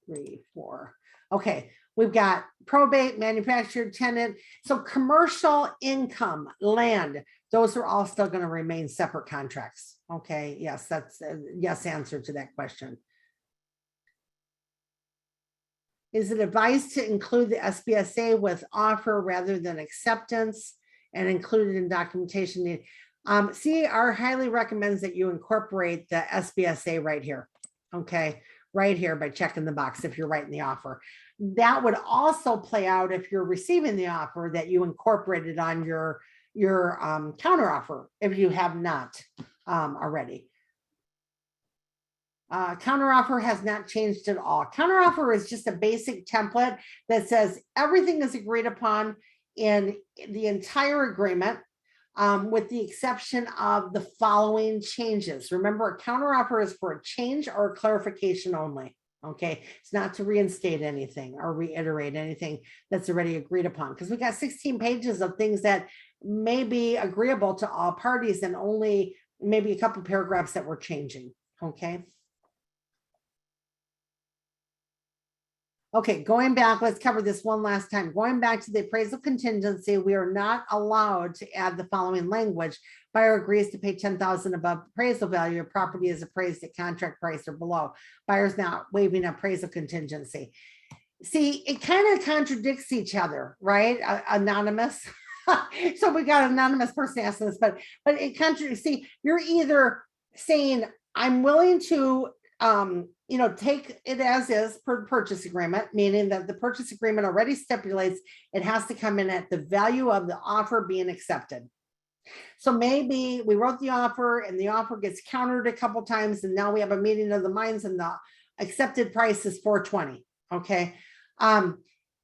Speaker 1: 3, 4. Okay, we've got probate, manufactured, tenant. So commercial income, land, those are all still going to remain separate contracts. Okay, yes, that's a yes answer to that question. Is it advised to include the SBSA with offer rather than acceptance and included in documentation? CAR highly recommends that you incorporate the SBSA right here. Okay, right here by checking the box if you're writing the offer. That would also play out if you're receiving the offer, that you incorporate it on your counter offer if you have not already. Counteroffer has not changed at all. Counteroffer is just a basic template that says everything is agreed upon in the entire agreement, with the exception of the following changes. Remember, a counteroffer is for a change or a clarification only. Okay, it's not to reinstate anything or reiterate anything that's already agreed upon, because we got 16 pages of things that may be agreeable to all parties and only maybe a couple paragraphs that we're changing. Okay. Okay, going back, let's cover this one last time. Going back to the appraisal contingency, we are not allowed to add the following language. Buyer agrees to pay $10,000 above appraisal value. Property is appraised at contract price or below. Buyer's not waiving appraisal contingency. See, it kind of contradicts each other, right? Anonymous. So we got an anonymous person asking this, but it contradicts. See, you're either saying, I'm willing to take it as is per purchase agreement, meaning that the purchase agreement already stipulates it has to come in at the value of the offer being accepted. So maybe we wrote the offer and the offer gets countered a couple times, and now we have a meeting of the minds and the accepted price is $420. Okay.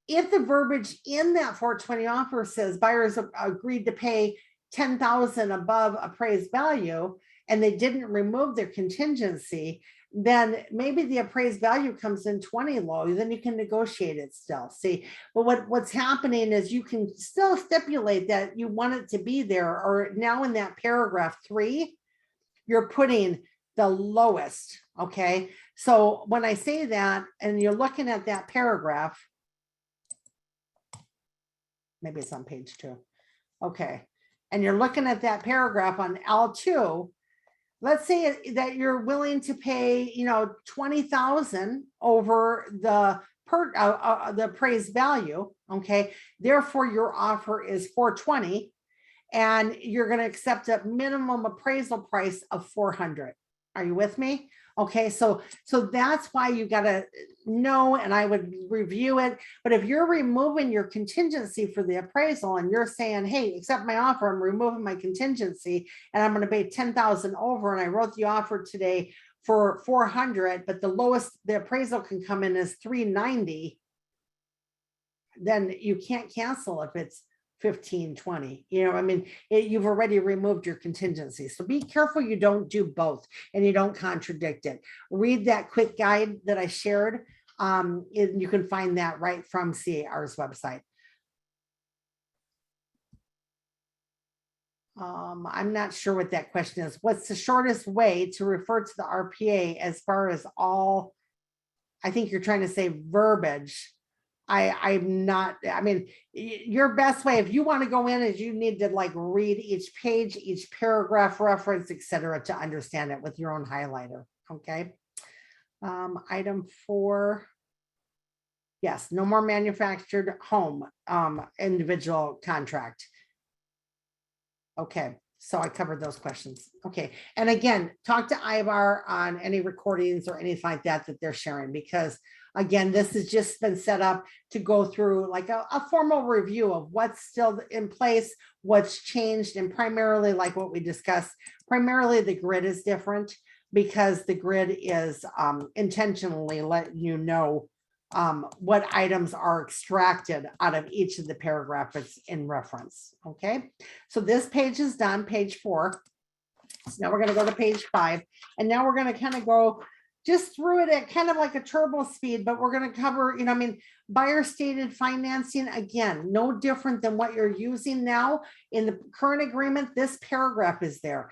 Speaker 1: If the verbiage in that $420 offer says buyers agreed to pay $10,000 above appraised value and they didn't remove their contingency, then maybe the appraised value comes in 20 low, then you can negotiate it still. See, but what's happening is you can still stipulate that you want it to be there, or now in that paragraph 3, you're putting the lowest. Okay. So when I say that, and you're looking at that paragraph, maybe it's on page 2. Okay. And you're looking at that paragraph on L2, let's say that you're willing to pay, $20,000 over the appraised value. Okay. Therefore, your offer is $420 and you're going to accept a minimum appraisal price of $400. Are you with me? Okay. So that's why you got to know, and I would review it. But if you're removing your contingency for the appraisal and you're saying, hey, accept my offer, I'm removing my contingency and I'm going to pay $10,000 over, and I wrote the offer today for $400, but the lowest the appraisal can come in is $390, then you can't cancel if it's 15, 20, you know, I mean, you've already removed your contingency. So be careful you don't do both and you don't contradict it. Read that quick guide that I shared. You can find that right from CAR's website. I'm not sure what that question is. What's the shortest way to refer to the RPA as far as all, I think you're trying to say verbiage. I'm not, I mean, your best way, if you want to go in, is you need to like read each page, each paragraph reference, etc., to understand it with your own highlighter. Okay. Item 4. Yes, no more manufactured home individual contract. Okay, so I covered those questions. Okay, and again, talk to Ivar on any recordings or anything like that that they're sharing, because again, this has just been set up to go through like a formal review of what's still in place, what's changed, and primarily like what we discussed, primarily the grid is different because the grid is intentionally letting you know what items are extracted out of each of the paragraphs it's in reference. Okay, so this page is done, page 4. So now we're going to go to page 5, and now we're going to kind of go just through it at kind of like a turbo speed, but we're going to cover, you know, I mean, buyer stated financing, again, no different than what you're using now in the current agreement. This paragraph is there.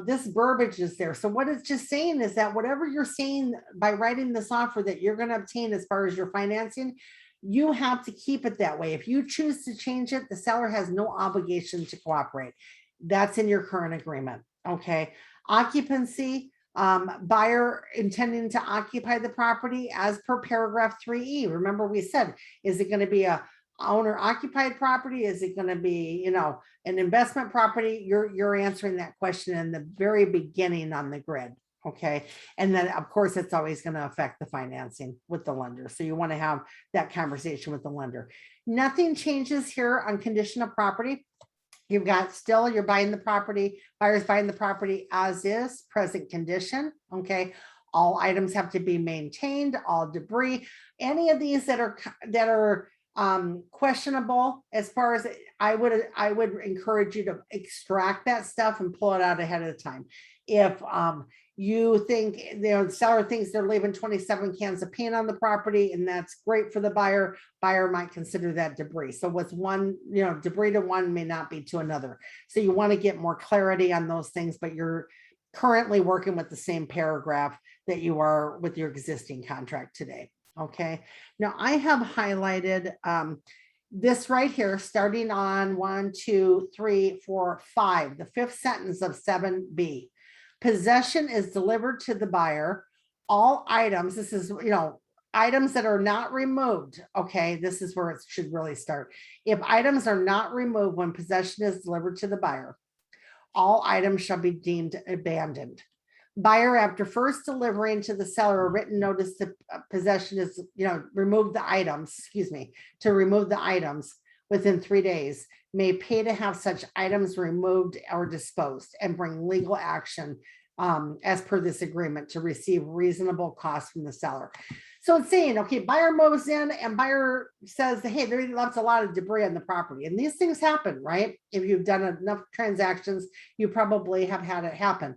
Speaker 1: This verbiage is there. So what it's just saying is that whatever you're saying by writing this offer that you're going to obtain as far as your financing, you have to keep it that way. If you choose to change it, the seller has no obligation to cooperate. That's in your current agreement. Okay. Occupancy. Buyer intending to occupy the property as per paragraph 3E. Remember we said, is it going to be a owner occupied property? Is it going to be, you know, an investment property? You're answering that question in the very beginning on the grid. Okay. And then of course it's always going to affect the financing with the lender. So you want to have that conversation with the lender. Nothing changes here on condition of property. You've got still, you're buying the property, buyer's buying the property as is, present condition. Okay. All items have to be maintained, all debris, any of these that are questionable, as far as I would encourage you to extract that stuff and pull it out ahead of time. If you think the seller thinks they're leaving 27 cans of paint on the property and that's great for the buyer might consider that debris. So what's one, you know, debris to one may not be to another. So you want to get more clarity on those things, but you're currently working with the same paragraph that you are with your existing contract today. Okay. Now I have highlighted this right here, starting on 1, 2, 3, 4, 5, the 5th sentence of 7B. Possession is delivered to the buyer. All items, this is, you know, items that are not removed. Okay, this is where it should really start. If items are not removed when possession is delivered to the buyer, all items shall be deemed abandoned. Buyer, after first delivering to the seller a written notice that possession is, you know, remove the items, to remove the items within 3 days, may pay to have such items removed or disposed and bring legal action as per this agreement to receive reasonable costs from the seller. So it's saying, okay, buyer moves in and buyer says, hey, there left a lot of debris on the property. And these things happen, right? If you've done enough transactions, you probably have had it happen.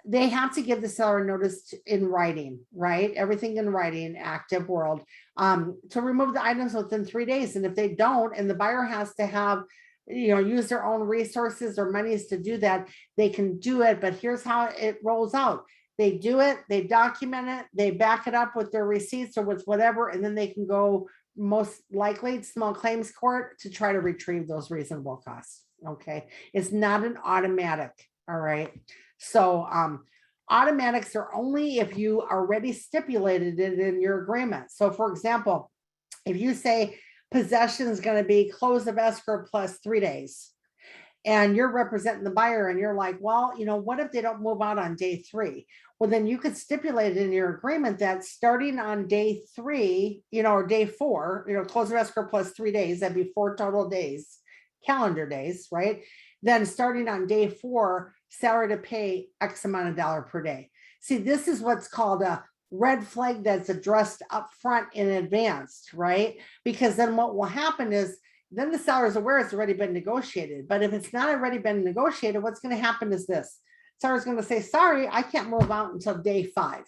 Speaker 1: They have to give the seller notice in writing, right? Everything in writing, active world, to remove the items within 3 days. And if they don't, and the buyer has to have, you know, use their own resources or monies to do that, they can do it. But here's how it rolls out. They do it, they document it, they back it up with their receipts or with whatever, and then they can go most likely small claims court to try to retrieve those reasonable costs. Okay. It's not an automatic. All right. So automatics are only if you already stipulated it in your agreement. So for example, if you say possession is going to be close of escrow plus 3 days, and you're representing the buyer and you're like, well, you know, what if they don't move out on day 3? Well, then you could stipulate in your agreement that starting on day 3, you know, or day 4, you know, close of escrow plus 3 days, that'd be 4 total days, calendar days, right? Then starting on day 4, seller to pay X amount of dollar per day. See, this is what's called a red flag that's addressed up front in advance, right? Because then what will happen is then the seller is aware it's already been negotiated. But if it's not already been negotiated, what's going to happen is this. Seller's going to say, sorry, I can't move out until day 5.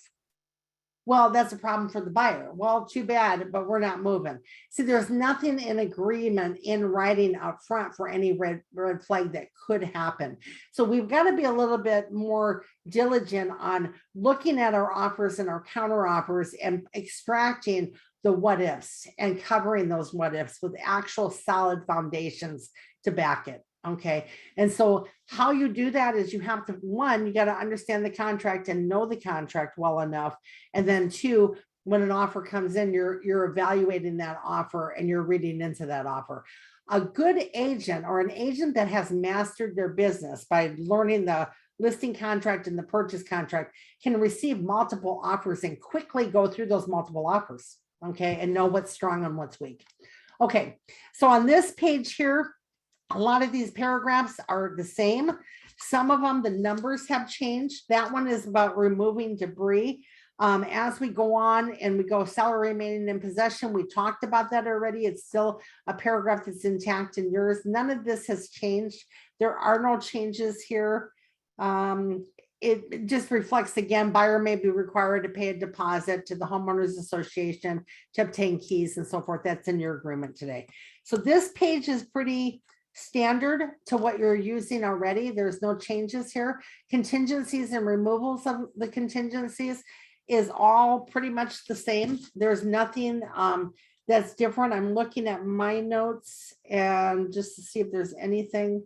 Speaker 1: Well, that's a problem for the buyer. Well, too bad, but we're not moving. See, there's nothing in agreement in writing up front for any red flag that could happen. So we've got to be a little bit more diligent on looking at our offers and our counter offers and extracting the what ifs and covering those what ifs with actual solid foundations to back it. Okay. And so how you do that is you have to, one, you got to understand the contract and know the contract well enough. And then 2, when an offer comes in, you're evaluating that offer and you're reading into that offer. A good agent or an agent that has mastered their business by learning the listing contract and the purchase contract can receive multiple offers and quickly go through those multiple offers. Okay. And know what's strong and what's weak. Okay. So on this page here, a lot of these paragraphs are the same. Some of them, the numbers have changed. That one is about removing debris. As we go on and we go seller remaining in possession, we talked about that already. It's still a paragraph that's intact in yours. None of this has changed. There are no changes here. It just reflects, again, buyer may be required to pay a deposit to the homeowners association to obtain keys and so forth. That's in your agreement today. So this page is pretty standard to what you're using already. There's no changes here. Contingencies and removals of the contingencies is all pretty much the same. There's nothing that's different. I'm looking at my notes and just to see if there's anything.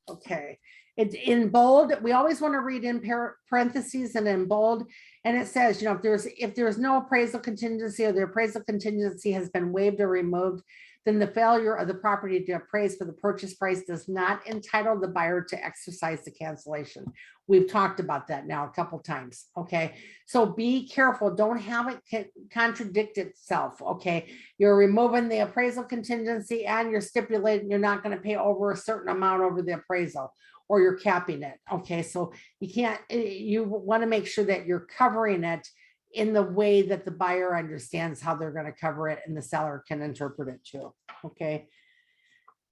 Speaker 1: Okay, it's in bold. We always want to read in parentheses and in bold. And it says, you know, if there's no appraisal contingency or the appraisal contingency has been waived or removed, then the failure of the property to appraise for the purchase price does not entitle the buyer to exercise the cancellation. We've talked about that now a couple times. Okay, so be careful. Don't have it contradict itself. Okay, you're removing the appraisal contingency and you're stipulating you're not going to pay over a certain amount over the appraisal, or you're capping it. Okay, so you can't, you want to make sure that you're covering it in the way that the buyer understands how they're going to cover it and the seller can interpret it too. Okay.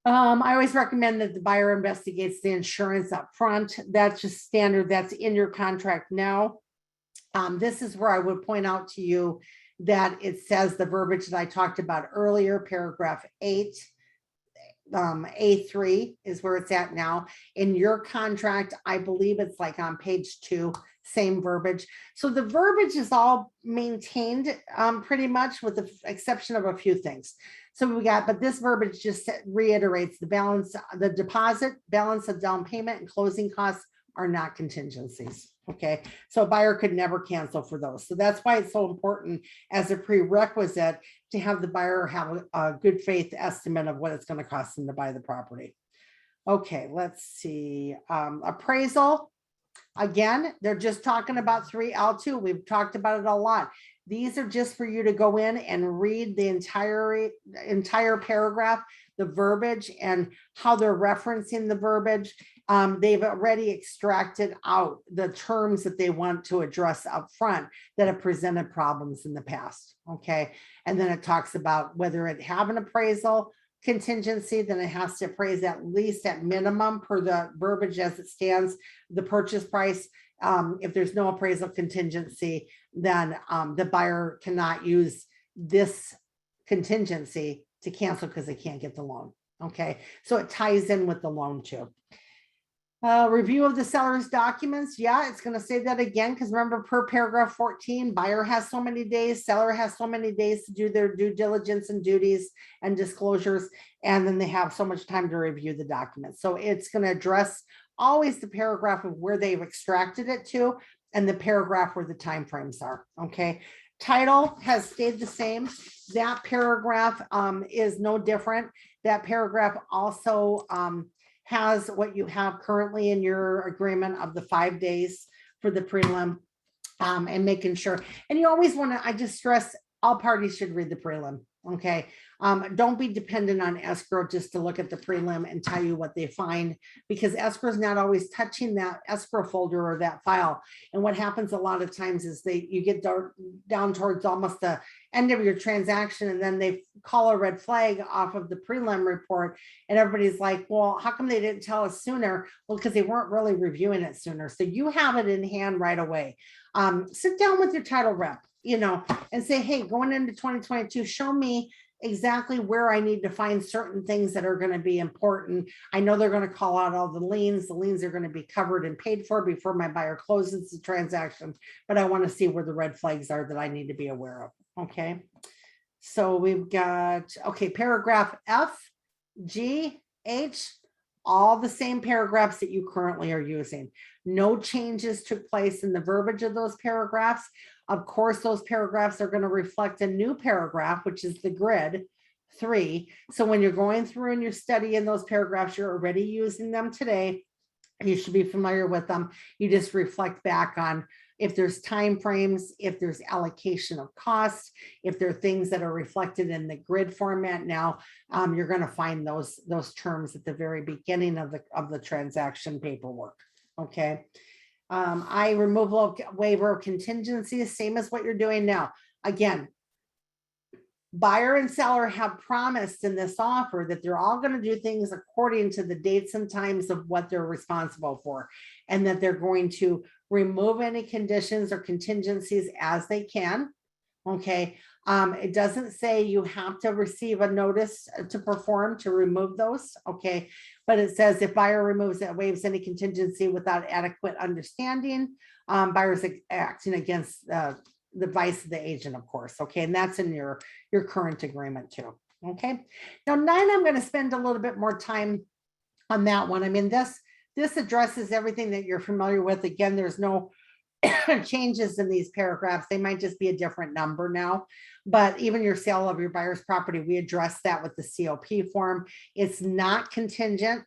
Speaker 1: I always recommend that the buyer investigates the insurance up front. That's just standard. That's in your contract now. This is where I would point out to you that it says the verbiage that I talked about earlier, paragraph 8. A3 is where it's at now in your contract. I believe it's like on page 2, same verbiage. So the verbiage is all maintained pretty much with the exception of a few things. So we got, but this verbiage just reiterates the balance, the deposit, balance of down payment and closing costs are not contingencies. Okay, so a buyer could never cancel for those. So that's why it's so important as a prerequisite to have the buyer have a good faith estimate of what it's going to cost them to buy the property. Okay, let's see. Appraisal. Again, they're just talking about 3L2. We've talked about it a lot. These are just for you to go in and read the entire paragraph, the verbiage and how they're referencing the verbiage. They've already extracted out the terms that they want to address up front that have presented problems in the past. Okay. And then it talks about whether it have an appraisal contingency, then it has to appraise at least at minimum per the verbiage as it stands, the purchase price. If there's no appraisal contingency, then the buyer cannot use this contingency to cancel because they can't get the loan. Okay. So it ties in with the loan too. Review of the seller's documents. Yeah, it's going to say that again, because remember per paragraph 14, buyer has so many days, seller has so many days to do their due diligence and duties and disclosures, and then they have so much time to review the documents. So it's going to address always the paragraph of where they've extracted it to and the paragraph where the timeframes are. Okay. Title has stayed the same. That paragraph is no different. That paragraph also has what you have currently in your agreement of the 5 days for the prelim and making sure. And you always want to, I just stress all parties should read the prelim. Okay. Don't be dependent on escrow just to look at the prelim and tell you what they find, because escrow is not always touching that escrow folder or that file. And what happens a lot of times is you get down towards almost the end of your transaction, and then they call a red flag off of the prelim report, and everybody's like, well, how come they didn't tell us sooner? Well, because they weren't really reviewing it sooner. So you have it in hand right away. Sit down with your title rep, and say, hey, going into 2022, show me exactly where I need to find certain things that are going to be important. I know they're going to call out all the liens. The liens are going to be covered and paid for before my buyer closes the transaction, but I want to see where the red flags are that I need to be aware of. Okay. So we've got, okay, paragraph F, G, H, all the same paragraphs that you currently are using. No changes took place in the verbiage of those paragraphs. Of course, those paragraphs are going to reflect a new paragraph, which is the grid 3. So when you're going through and you're studying those paragraphs, you're already using them today. You should be familiar with them. You just reflect back on if there's time frames, if there's allocation of costs, if there are things that are reflected in the grid format. Now, you're going to find those terms at the very beginning of the transaction paperwork. Okay. Removal of waiver of contingencies, same as what you're doing now. Again, buyer and seller have promised in this offer that they're all going to do things according to the dates and times of what they're responsible for, and that they're going to remove any conditions or contingencies as they can. Okay. It doesn't say you have to receive a notice to perform to remove those. Okay. But it says if buyer removes it, waives any contingency without adequate understanding, buyer's acting against the advice of the agent, of course. Okay. And that's in your current agreement too. Okay. Now 9, I'm going to spend a little bit more time on that one. I mean, this addresses everything that you're familiar with. Again, there's no changes in these paragraphs. They might just be a different number now, but even your sale of your buyer's property, we address that with the COP form. It's not contingent.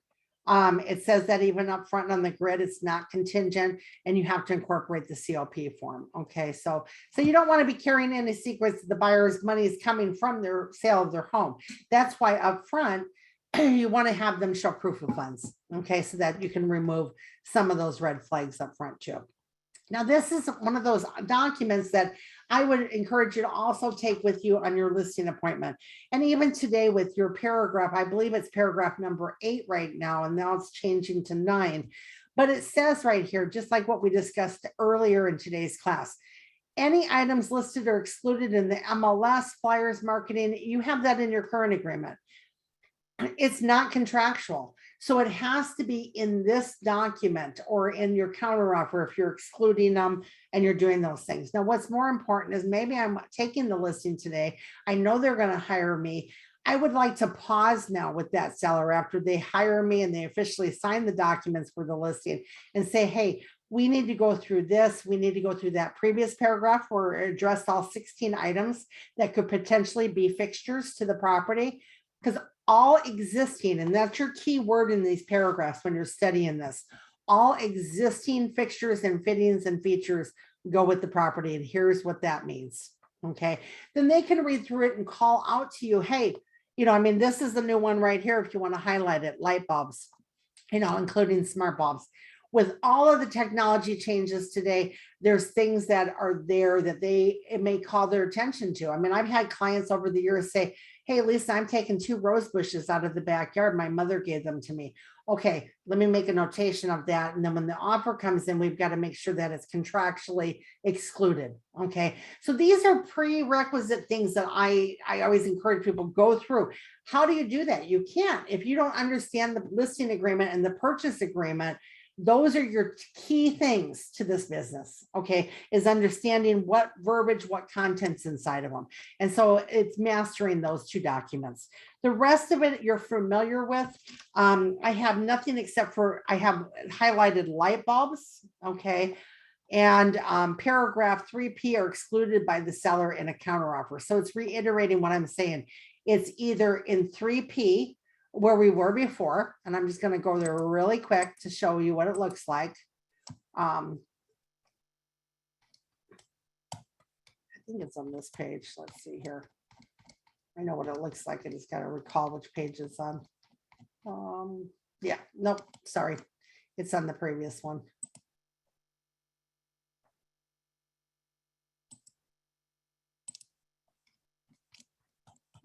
Speaker 1: It says that even up front on the grid, it's not contingent, and you have to incorporate the COP form. Okay, so you don't want to be carrying any secrets that the buyer's money is coming from their sale of their home. That's why up front, you want to have them show proof of funds. Okay, so that you can remove some of those red flags up front too. Now, this is one of those documents that I would encourage you to also take with you on your listing appointment. And even today with your paragraph, I believe it's paragraph number 8 right now, and now it's changing to 9. But it says right here, just like what we discussed earlier in today's class, any items listed or excluded in the MLS, flyers, marketing, you have that in your current agreement. It's not contractual. So it has to be in this document or in your counteroffer if you're excluding them and you're doing those things. Now, what's more important is maybe I'm taking the listing today. I know they're going to hire me. I would like to pause now with that seller after they hire me and they officially sign the documents for the listing and say, hey, we need to go through this. We need to go through that previous paragraph where it addressed all 16 items that could potentially be fixtures to the property. Because all existing, and that's your key word in these paragraphs when you're studying this, all existing fixtures and fittings and features go with the property. And here's what that means. Okay. Then they can read through it and call out to you, hey, I mean, this is the new one right here. If you want to highlight it, light bulbs, including smart bulbs. With all of the technology changes today, there's things that are there that it may call their attention to. I mean, I've had clients over the years say, hey, Lisa, I'm taking 2 rose bushes out of the backyard. My mother gave them to me. Okay, let me make a notation of that. And then when the offer comes in, we've got to make sure that it's contractually excluded. Okay, so these are prerequisite things that I always encourage people to go through. How do you do that? You can't. If you don't understand the listing agreement and the purchase agreement, those are your key things to this business, okay, is understanding what verbiage, what content's inside of them. And so it's mastering those 2 documents. The rest of it you're familiar with. I have nothing except for I have highlighted light bulbs, okay, and paragraph 3P are excluded by the seller in a counteroffer. So it's reiterating what I'm saying. It's either in 3P, where we were before, and I'm just going to go there really quick to show you what it looks like. I think it's on this page. Let's see here. I know what it looks like. I just got to recall which page it's on. Yeah, nope, sorry. It's on the previous one.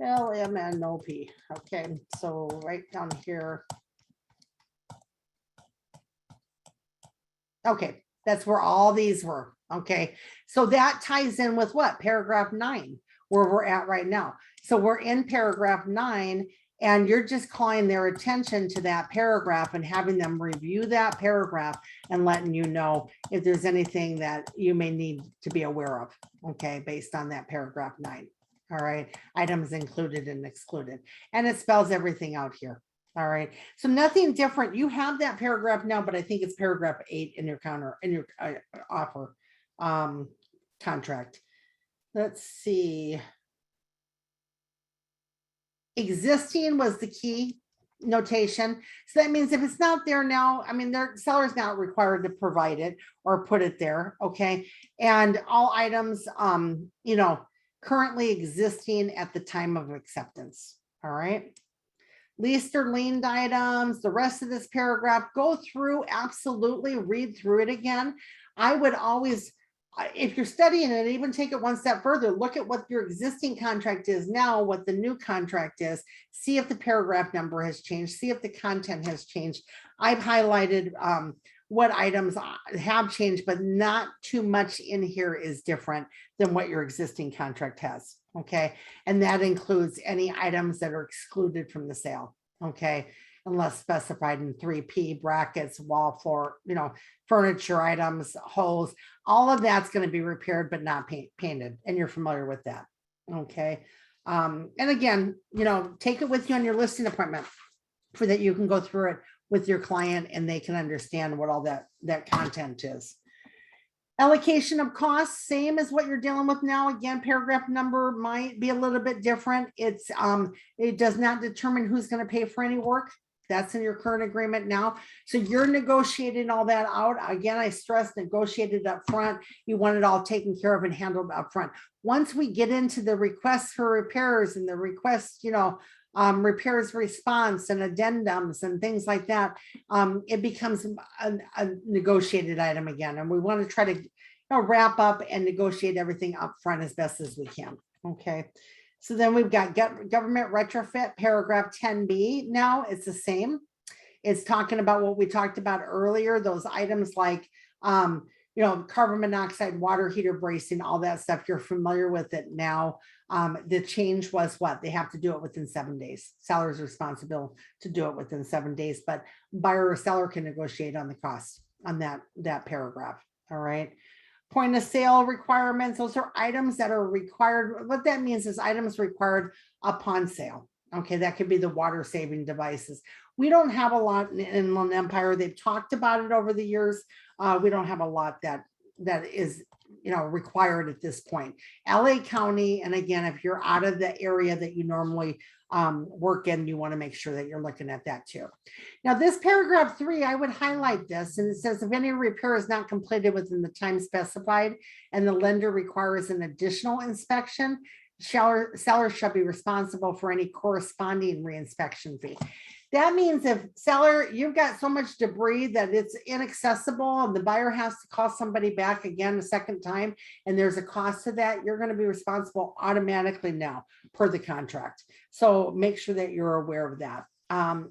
Speaker 1: LMNOP. Okay, so right down here. Okay, that's where all these were. Okay, so that ties in with what? Paragraph 9, where we're at right now. So we're in paragraph 9, and you're just calling their attention to that paragraph and having them review that paragraph and letting you know if there's anything that you may need to be aware of, okay, based on that paragraph 9. All right, items included and excluded. And it spells everything out here. All right, so nothing different. You have that paragraph now, but I think it's paragraph 8 in your offer contract. Let's see. Existing was the key notation. So that means if it's not there now, I mean, their seller's not required to provide it or put it there. Okay. And all items, you know, currently existing at the time of acceptance. All right. Leased or liened items, the rest of this paragraph, go through, absolutely read through it again. I would always, if you're studying it, even take it one step further, look at what your existing contract is now, what the new contract is, see if the paragraph number has changed, see if the content has changed. I've highlighted what items have changed, but not too much in here is different than what your existing contract has. Okay. And that includes any items that are excluded from the sale. Okay. Unless specified in 3P, brackets, wall, floor, you know, furniture items, holes, all of that's going to be repaired, but not painted. And you're familiar with that. Okay. And again, you know, take it with you on your listing appointment for that you can go through it with your client and they can understand what all that content is. Allocation of costs, same as what you're dealing with now. Again, paragraph number might be a little bit different. It's it does not determine who's going to pay for any work. That's in your current agreement now. So you're negotiating all that out. Again, I stress negotiated up front. You want it all taken care of and handled up front. Once we get into the requests for repairs and the requests, you know, repairs response and addendums and things like that, it becomes a negotiated item again. And we want to try to, you know, wrap up and negotiate everything up front as best as we can. Okay. So then we've got government retrofit, paragraph 10B. Now it's the same. It's talking about what we talked about earlier, those items like, you know, carbon monoxide, water heater bracing, all that stuff. You're familiar with it now. The change was what? They have to do it within 7 days. Seller's responsible to do it within 7 days, but buyer or seller can negotiate on the cost on that paragraph. All right. Point of sale requirements. Those are items that are required. What that means is items required upon sale. Okay, that could be the water saving devices. We don't have a lot in Inland Empire. They've talked about it over the years. We don't have a lot that is, you know, required at this point. LA County, and again, if you're out of the area that you normally work in, you want to make sure that you're looking at that too. Now, this paragraph 3, I would highlight this, and it says if any repair is not completed within the time specified and the lender requires an additional inspection, seller shall be responsible for any corresponding reinspection fee. That means if seller, you've got so much debris that it's inaccessible and the buyer has to call somebody back again a second time, and there's a cost to that, you're going to be responsible automatically now per the contract. So make sure that you're aware of that.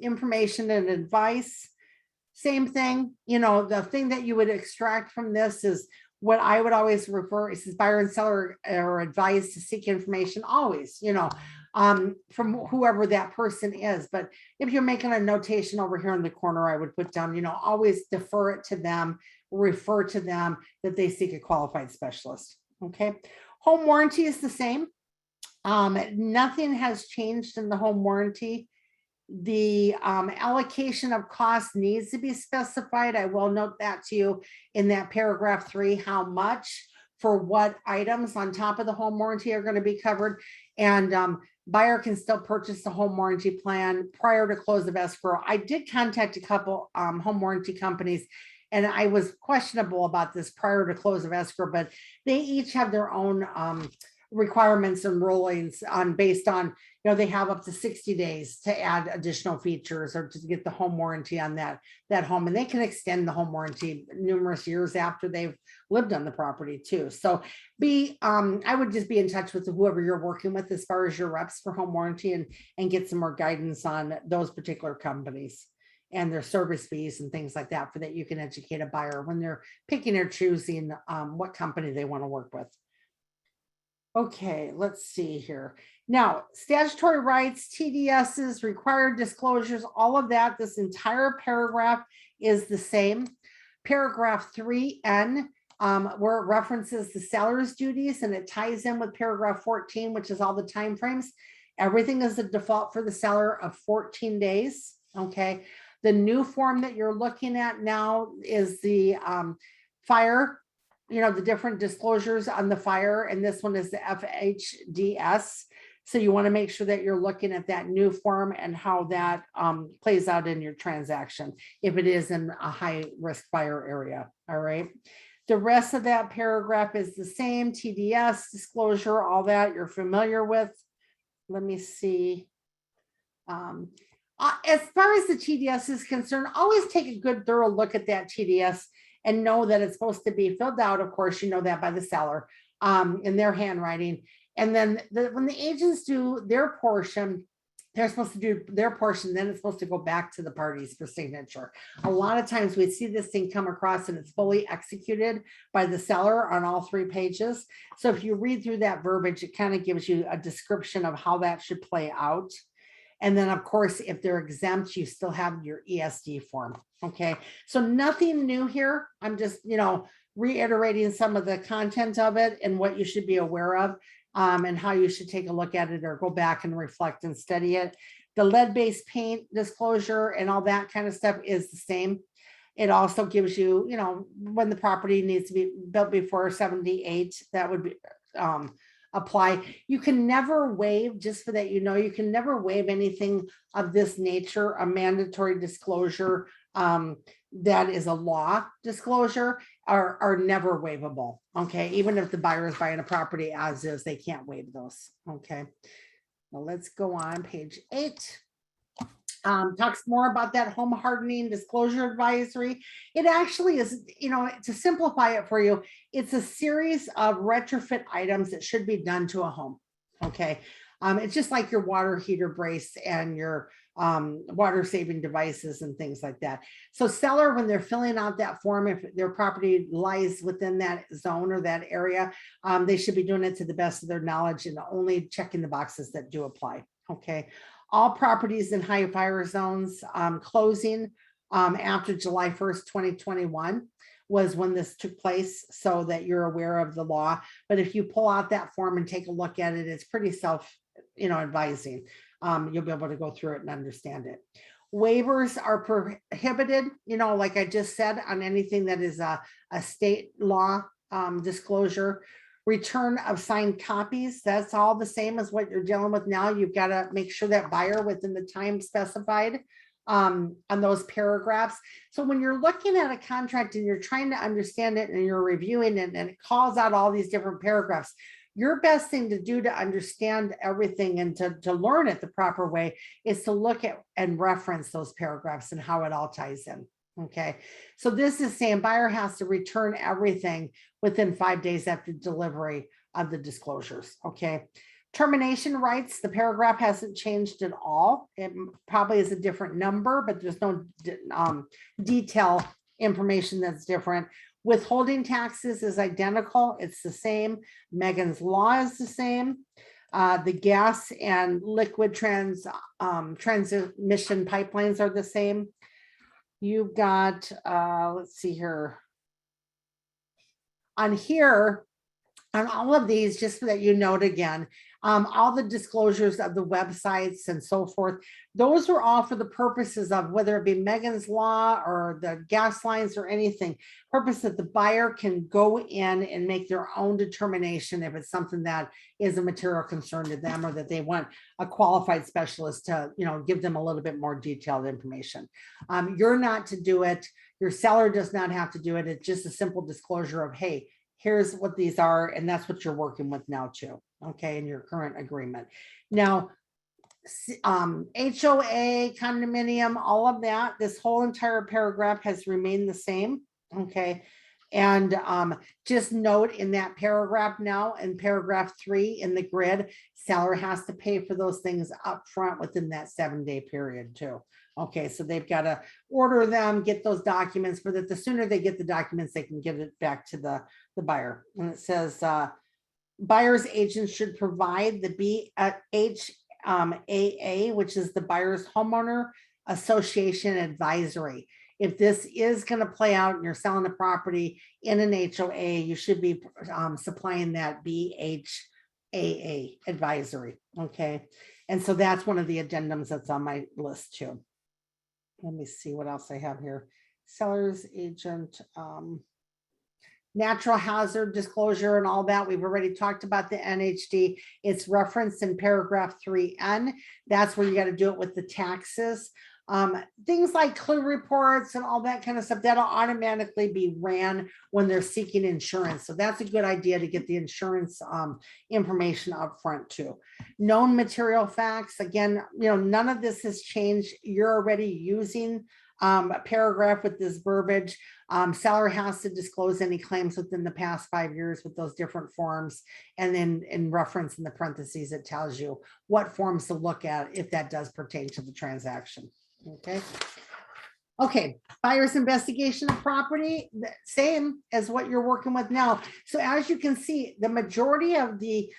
Speaker 1: Information and advice, same thing. You know, the thing that you would extract from this is what I would always refer, it says buyer and seller are advised to seek information always, you know, from whoever that person is. But if you're making a notation over here in the corner, I would put down, you know, always defer it to them, refer to them that they seek a qualified specialist. Okay. Home warranty is the same. Nothing has changed in the home warranty. The allocation of cost needs to be specified. I will note that to you in that paragraph 3, how much for what items on top of the home warranty are going to be covered. And buyer can still purchase the home warranty plan prior to close of escrow. I did contact a couple home warranty companies, and I was questionable about this prior to close of escrow, but they each have their own requirements and rulings on based on, they have up to 60 days to add additional features or to get the home warranty on that home. And they can extend the home warranty numerous years after they've lived on the property too. So I would just be in touch with whoever you're working with as far as your reps for home warranty and get some more guidance on those particular companies and their service fees and things like that, for that you can educate a buyer when they're picking or choosing what company they want to work with. Okay, let's see here. Now, statutory rights, TDSs, required disclosures, all of that, this entire paragraph is the same. Paragraph 3N, where it references the seller's duties, and it ties in with paragraph 14, which is all the timeframes. Everything is a default for the seller of 14 days. Okay. The new form that you're looking at now is the fire, the different disclosures on the fire, and this one is the FHDS. So you want to make sure that you're looking at that new form and how that plays out in your transaction, if it is in a high risk fire area. All right. The rest of that paragraph is the same. TDS, disclosure, all that you're familiar with. Let me see. As far as the TDS is concerned, always take a good thorough look at that TDS and know that it's supposed to be filled out. Of course, you know that by the seller in their handwriting. And then when the agents do their portion, they're supposed to do their portion, then it's supposed to go back to the parties for signature. A lot of times we see this thing come across and it's fully executed by the seller on all 3 pages. So if you read through that verbiage, it kind of gives you a description of how that should play out. And then, of course, if they're exempt, you still have your ESD form. Okay, so nothing new here. I'm just, reiterating some of the content of it and what you should be aware of, and how you should take a look at it or go back and reflect and study it. The lead-based paint disclosure and all that kind of stuff is the same. It also gives you, when the property needs to be built before 78, that would be apply. You can never waive, just for that, you can never waive anything of this nature, a mandatory disclosure that is a law disclosure are never waivable. Okay, even if the buyer is buying a property as is, they can't waive those. Okay, well, let's go on page 8. Talks more about that home hardening disclosure advisory. It actually is, to simplify it for you, it's a series of retrofit items that should be done to a home. Okay. It's just like your water heater brace and your water saving devices and things like that. So seller, when they're filling out that form, if their property lies within that zone or that area, they should be doing it to the best of their knowledge and only checking the boxes that do apply. Okay. All properties in high fire zones closing after July 1st, 2021 was when this took place, so that you're aware of the law. But if you pull out that form and take a look at it, it's pretty advising. You'll be able to go through it and understand it. Waivers are prohibited, like I just said, on anything that is a state law disclosure. Return of signed copies, that's all the same as what you're dealing with now. You've got to make sure that buyer within the time specified on those paragraphs. So when you're looking at a contract and you're trying to understand it and you're reviewing it and it calls out all these different paragraphs, your best thing to do to understand everything and to learn it the proper way is to look at and reference those paragraphs and how it all ties in. Okay, so this is saying buyer has to return everything within 5 days after delivery of the disclosures. Okay, termination rights, the paragraph hasn't changed at all. It probably is a different number, but there's no detail information that's different. Withholding taxes is identical. It's the same. Megan's Law is the same. The gas and liquid transmission pipelines are the same. You've got, let's see here. On here, on all of these, just so that you note again, all the disclosures of the websites and so forth, those were all for the purposes of whether it be Megan's Law or the gas lines or anything, purpose that the buyer can go in and make their own determination if it's something that is a material concern to them or that they want a qualified specialist to, give them a little bit more detailed information. You're not to do it. Your seller does not have to do it. It's just a simple disclosure of, hey, here's what these are, and that's what you're working with now too. okay, in your current agreement. Now, HOA, condominium, all of that, this whole entire paragraph has remained the same, okay? And just note in that paragraph now, in paragraph 3 in the grid, seller has to pay for those things up front within that 7-day period too. Okay, so they've got to order them, get those documents, for that the sooner they get the documents, they can give it back to the buyer. And it says buyer's agent should provide the BHAA, which is the Buyer's Homeowner Association Advisory. If this is going to play out and you're selling a property in an HOA, you should be supplying that BHAA advisory. Okay. And so that's one of the addendums that's on my list too. Let me see what else I have here. Seller's agent, natural hazard disclosure and all that. We've already talked about the NHD. It's referenced in paragraph 3N. That's where you got to do it with the taxes. Things like clue reports and all that kind of stuff, that'll automatically be ran when they're seeking insurance. So that's a good idea to get the insurance information up front too. Known material facts, again, none of this has changed. You're already using a paragraph with this verbiage. Seller has to disclose any claims within the past 5 years with those different forms. And then in reference in the parentheses, it tells you what forms to look at if that does pertain to the transaction. Okay, buyer's investigation of property, same as what you're working with now. So as you can see, the majority of the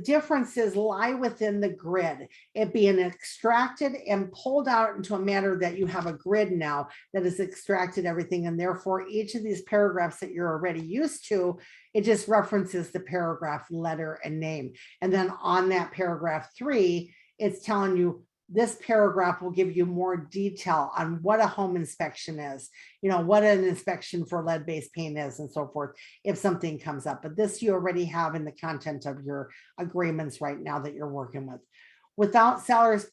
Speaker 1: differences lie within the grid, it being extracted and pulled out into a manner that you have a grid now that has extracted everything. And therefore, each of these paragraphs that you're already used to, it just references the paragraph letter and name. And then on that paragraph 3, it's telling you this paragraph will give you more detail on what a home inspection is, what an inspection for lead-based paint is and so forth, if something comes up. But this you already have in the content of your agreements right now that you're working with. Without seller's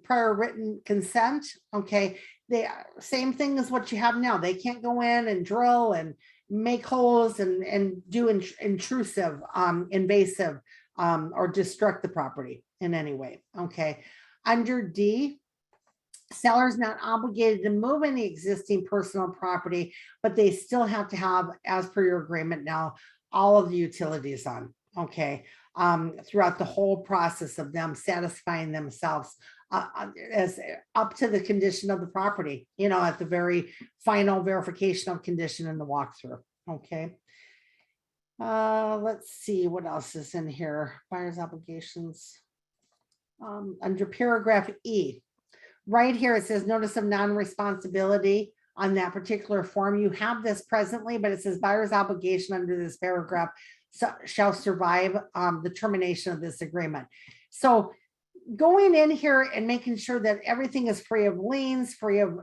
Speaker 1: prior written consent, okay, the same thing as what you have now. They can't go in and drill and make holes and do intrusive, invasive, or destruct the property in any way, okay? Under D, seller is not obligated to move any existing personal property, but they still have to have, as per your agreement now, all of the utilities on, okay, throughout the whole process of them satisfying themselves as up to the condition of the property, at the very final verification of condition in the walkthrough, okay. Let's see what else is in here. Buyer's obligations. Under paragraph E, right here, it says notice of non-responsibility on that particular form. You have this presently, but it says buyer's obligation under this paragraph shall survive the termination of this agreement. So going in here and making sure that everything is free of liens, free of,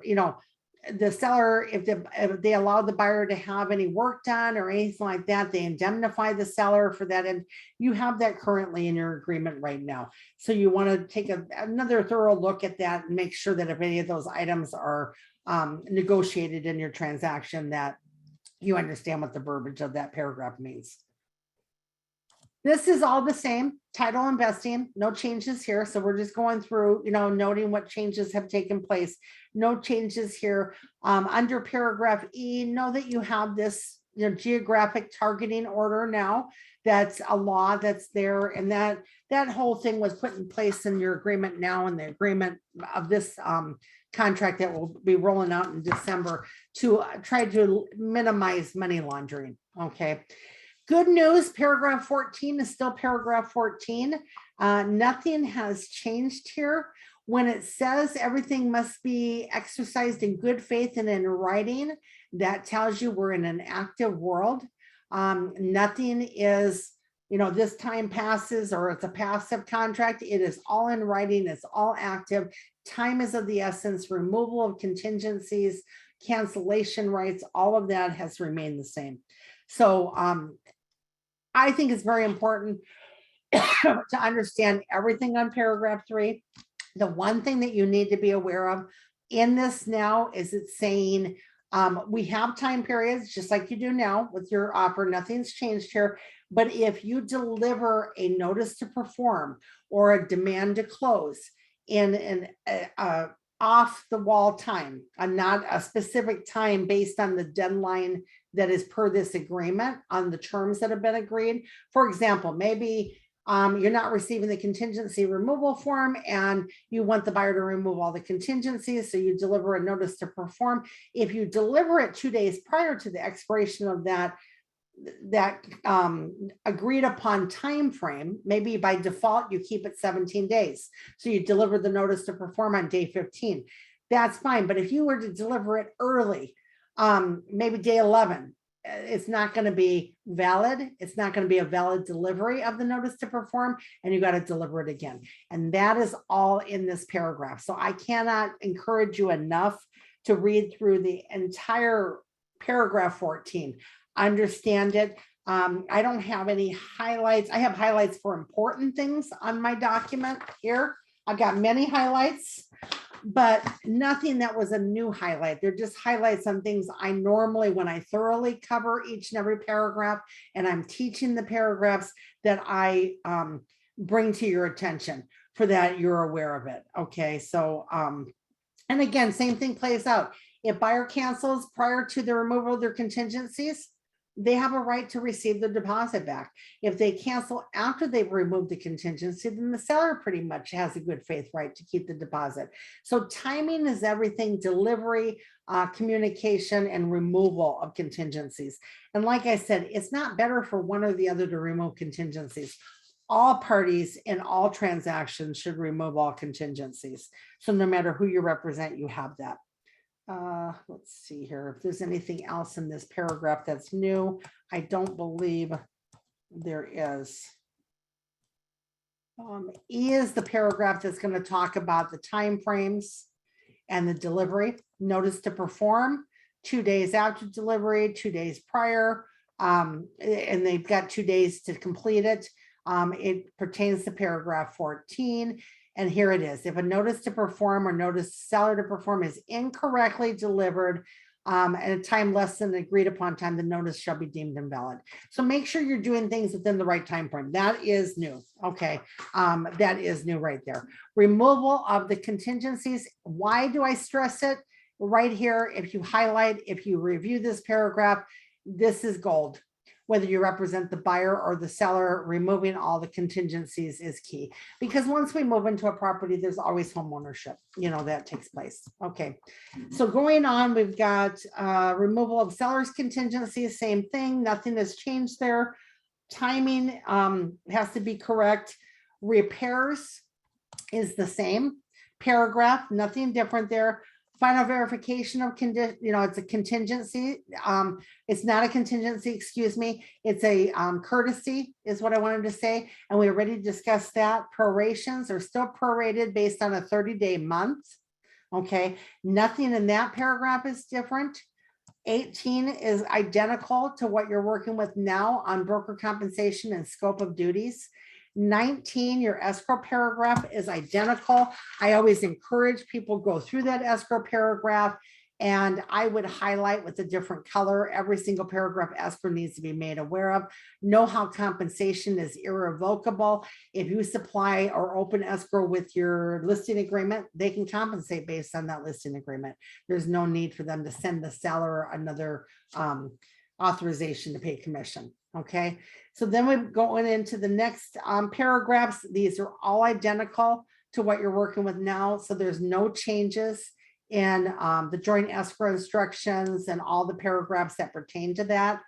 Speaker 1: the seller, if they allow the buyer to have any work done or anything like that, they indemnify the seller for that. And you have that currently in your agreement right now. So you want to take another thorough look at that and make sure that if any of those items are negotiated in your transaction, that you understand what the verbiage of that paragraph means. This is all the same, title investing, no changes here. So we're just going through, noting what changes have taken place. No changes here. Under paragraph E, know that you have this geographic targeting order now. That's a law that's there. And that whole thing was put in place in your agreement now, in the agreement of this contract that will be rolling out in December to try to minimize money laundering. Okay. Good news, paragraph 14 is still paragraph 14. Nothing has changed here. When it says everything must be exercised in good faith and in writing, that tells you we're in an active world. Nothing is, this time passes or it's a passive contract. It is all in writing. It's all active. Time is of the essence. Removal of contingencies, cancellation rights, all of that has remained the same. So I think it's very important to understand everything on paragraph 3. The one thing that you need to be aware of in this now is it's saying we have time periods just like you do now with your offer. Nothing's changed here, But if you deliver a notice to perform or a demand to close in an off the wall time, not a specific time based on the deadline that is per this agreement on the terms that have been agreed. For example, maybe you're not receiving the contingency removal form and you want the buyer to remove all the contingencies, so you deliver a notice to perform. If you deliver it 2 days prior to the expiration of that agreed upon time frame, maybe by default you keep it 17 days, so you deliver the notice to perform on day 15, that's fine. But if you were to deliver it early, maybe day 11, it's not going to be valid. It's not going to be a valid delivery of the notice to perform, and you got to deliver it again. And that is all in this paragraph. So I cannot encourage you enough to read through the entire paragraph 14. Understand it. I don't have any highlights. I have highlights for important things on my document here. I've got many highlights, but nothing that was a new highlight. They're just highlights on things I normally, when I thoroughly cover each and every paragraph and I'm teaching the paragraphs, that I bring to your attention, for that you're aware of it. Okay, so and again, same thing plays out. If buyer cancels prior to the removal of their contingencies, they have a right to receive the deposit back. If they cancel after they've removed the contingency, then the seller pretty much has a good faith right to keep the deposit. So timing is everything: delivery, communication, and removal of contingencies. And like I said, it's not better for one or the other to remove contingencies. All parties in all transactions should remove all contingencies. So no matter who you represent, you have that. Let's see here if there's anything else in this paragraph that's new. I don't believe there is. E is the paragraph that's going to talk about the time frames and the delivery. Notice to perform 2 days after delivery, 2 days prior, and they've got 2 days to complete it. It pertains to paragraph 14. And here it is. If a notice to perform or notice seller to perform is incorrectly delivered at a time less than the agreed upon time, the notice shall be deemed invalid. So make sure you're doing things within the right time frame. That is new. Okay, that is new right there. Removal of the contingencies. Why do I stress it? Right here, if you highlight, if you review this paragraph, this is gold. Whether you represent the buyer or the seller, removing all the contingencies is key, because once we move into a property, there's always home ownership, that takes place. Okay, so going on, we've got removal of seller's contingencies, same thing, nothing has changed there. Timing has to be correct. Repairs is the same paragraph, nothing different there. Final verification of condition, it's a contingency. It's not a contingency, excuse me. It's a courtesy is what I wanted to say. And we already discussed that. Prorations are still prorated based on a 30-day month. Okay, nothing in that paragraph is different. 18 is identical to what you're working with now on broker compensation and scope of duties. 19, your escrow paragraph is identical. I always encourage people go through that escrow paragraph, and I would highlight with a different color every single paragraph escrow needs to be made aware of. Know how compensation is irrevocable. If you supply or open escrow with your listing agreement, they can compensate based on that listing agreement. There's no need for them to send the seller another authorization to pay commission. Okay, so then we're going into the next paragraphs. These are all identical to what you're working with now, so there's no changes in the joint escrow instructions and all the paragraphs that pertain to that.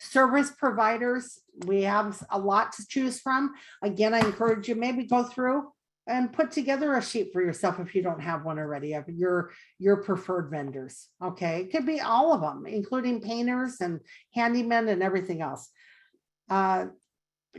Speaker 1: Service providers, we have a lot to choose from. Again, I encourage you, maybe go through and put together a sheet for yourself if you don't have one already of your preferred vendors. Okay, it could be all of them, including painters and handymen and everything else.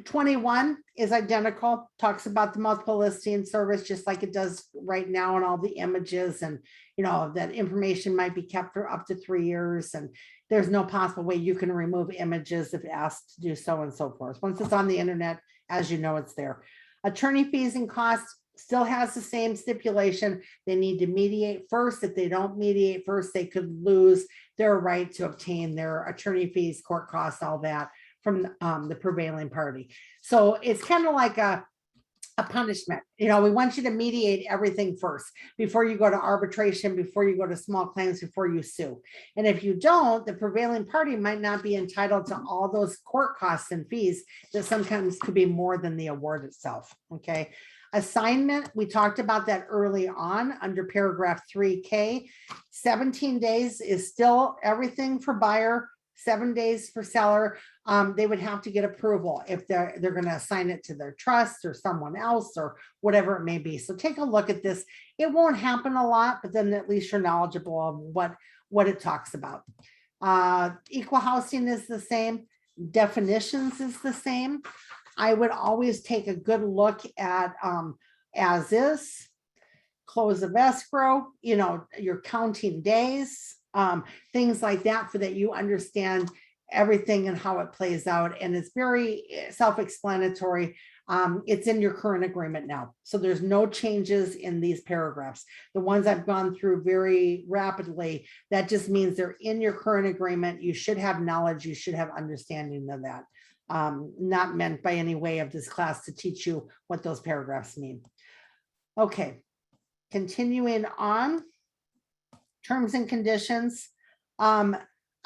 Speaker 1: 21 is identical, talks about the multiple listing service just like it does right now, and all the images, and that information might be kept for up to 3 years, and there's no possible way you can remove images if asked to do so, and so forth. Once it's on the internet, as you know, it's there. Attorney fees and costs still has the same stipulation. They need to mediate first. If they don't mediate first, they could lose their right to obtain their attorney fees, court costs, all that from the prevailing party. So it's kind of like a punishment. You know, we want you to mediate everything first before you go to arbitration, before you go to small claims, before you sue. And if you don't, the prevailing party might not be entitled to all those court costs and fees that sometimes could be more than the award itself. Okay. Assignment, we talked about that early on under paragraph 3K. 17 days is still everything for buyer, 7 days for seller. They would have to get approval if they're going to assign it to their trust or someone else or whatever it may be. So take a look at this. It won't happen a lot, but then at least you're knowledgeable of what it talks about. Equal housing is the same. Definitions is the same. I would always take a good look at as is, close of escrow, you know, your counting days, things like that, for that you understand everything and how it plays out. And it's very self-explanatory. It's in your current agreement now. So there's no changes in these paragraphs. The ones I've gone through very rapidly, that just means they're in your current agreement. You should have knowledge. You should have understanding of that. Not meant by any way of this class to teach you what those paragraphs mean. Okay, continuing on, terms and conditions.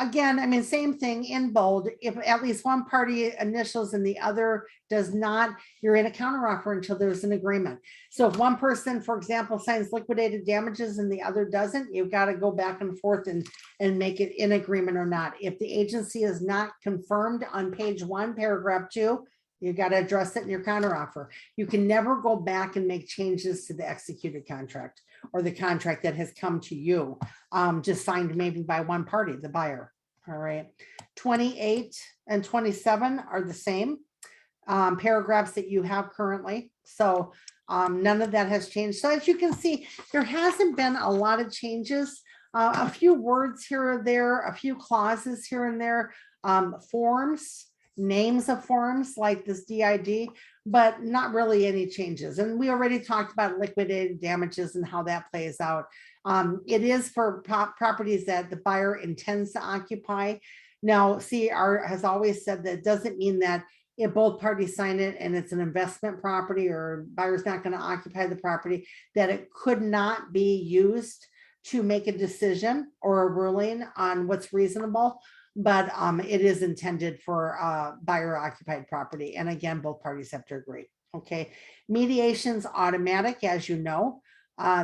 Speaker 1: Again, I mean, same thing in bold. If at least one party initials and the other does not, you're in a counteroffer until there's an agreement. So if one person, for example, signs liquidated damages and the other doesn't, you've got to go back and forth and make it in agreement or not. If the agency is not confirmed on page 1, paragraph 2, you got to address it in your counteroffer. You can never go back and make changes to the executed contract or the contract that has come to you, just signed maybe by one party, the buyer. All right. 28 and 27 are the same paragraphs that you have currently. So none of that has changed. So as you can see, there hasn't been a lot of changes. A few words here or there, a few clauses here and there, forms, names of forms like this DID, but not really any changes. And we already talked about liquidated damages and how that plays out. It is for properties that the buyer intends to occupy. Now, CR has always said that doesn't mean that if both parties sign it and it's an investment property or buyer's not going to occupy the property, that it could not be used to make a decision or a ruling on what's reasonable. But it is intended for buyer occupied property. And again, both parties have to agree. Okay. Mediation's automatic, as you know.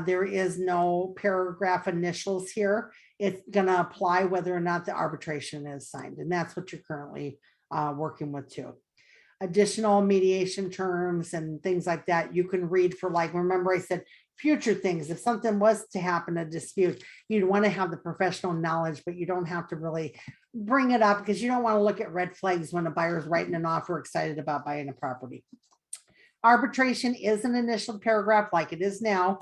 Speaker 1: There is no paragraph initials here. It's going to apply whether or not the arbitration is signed. And that's what you're currently working with too. Additional mediation terms and things like that you can read for, like, remember I said future things. If something was to happen, a dispute, you'd want to have the professional knowledge, but you don't have to really bring it up because you don't want to look at red flags when a buyer is writing an offer excited about buying a property. Arbitration is an initial paragraph like it is now,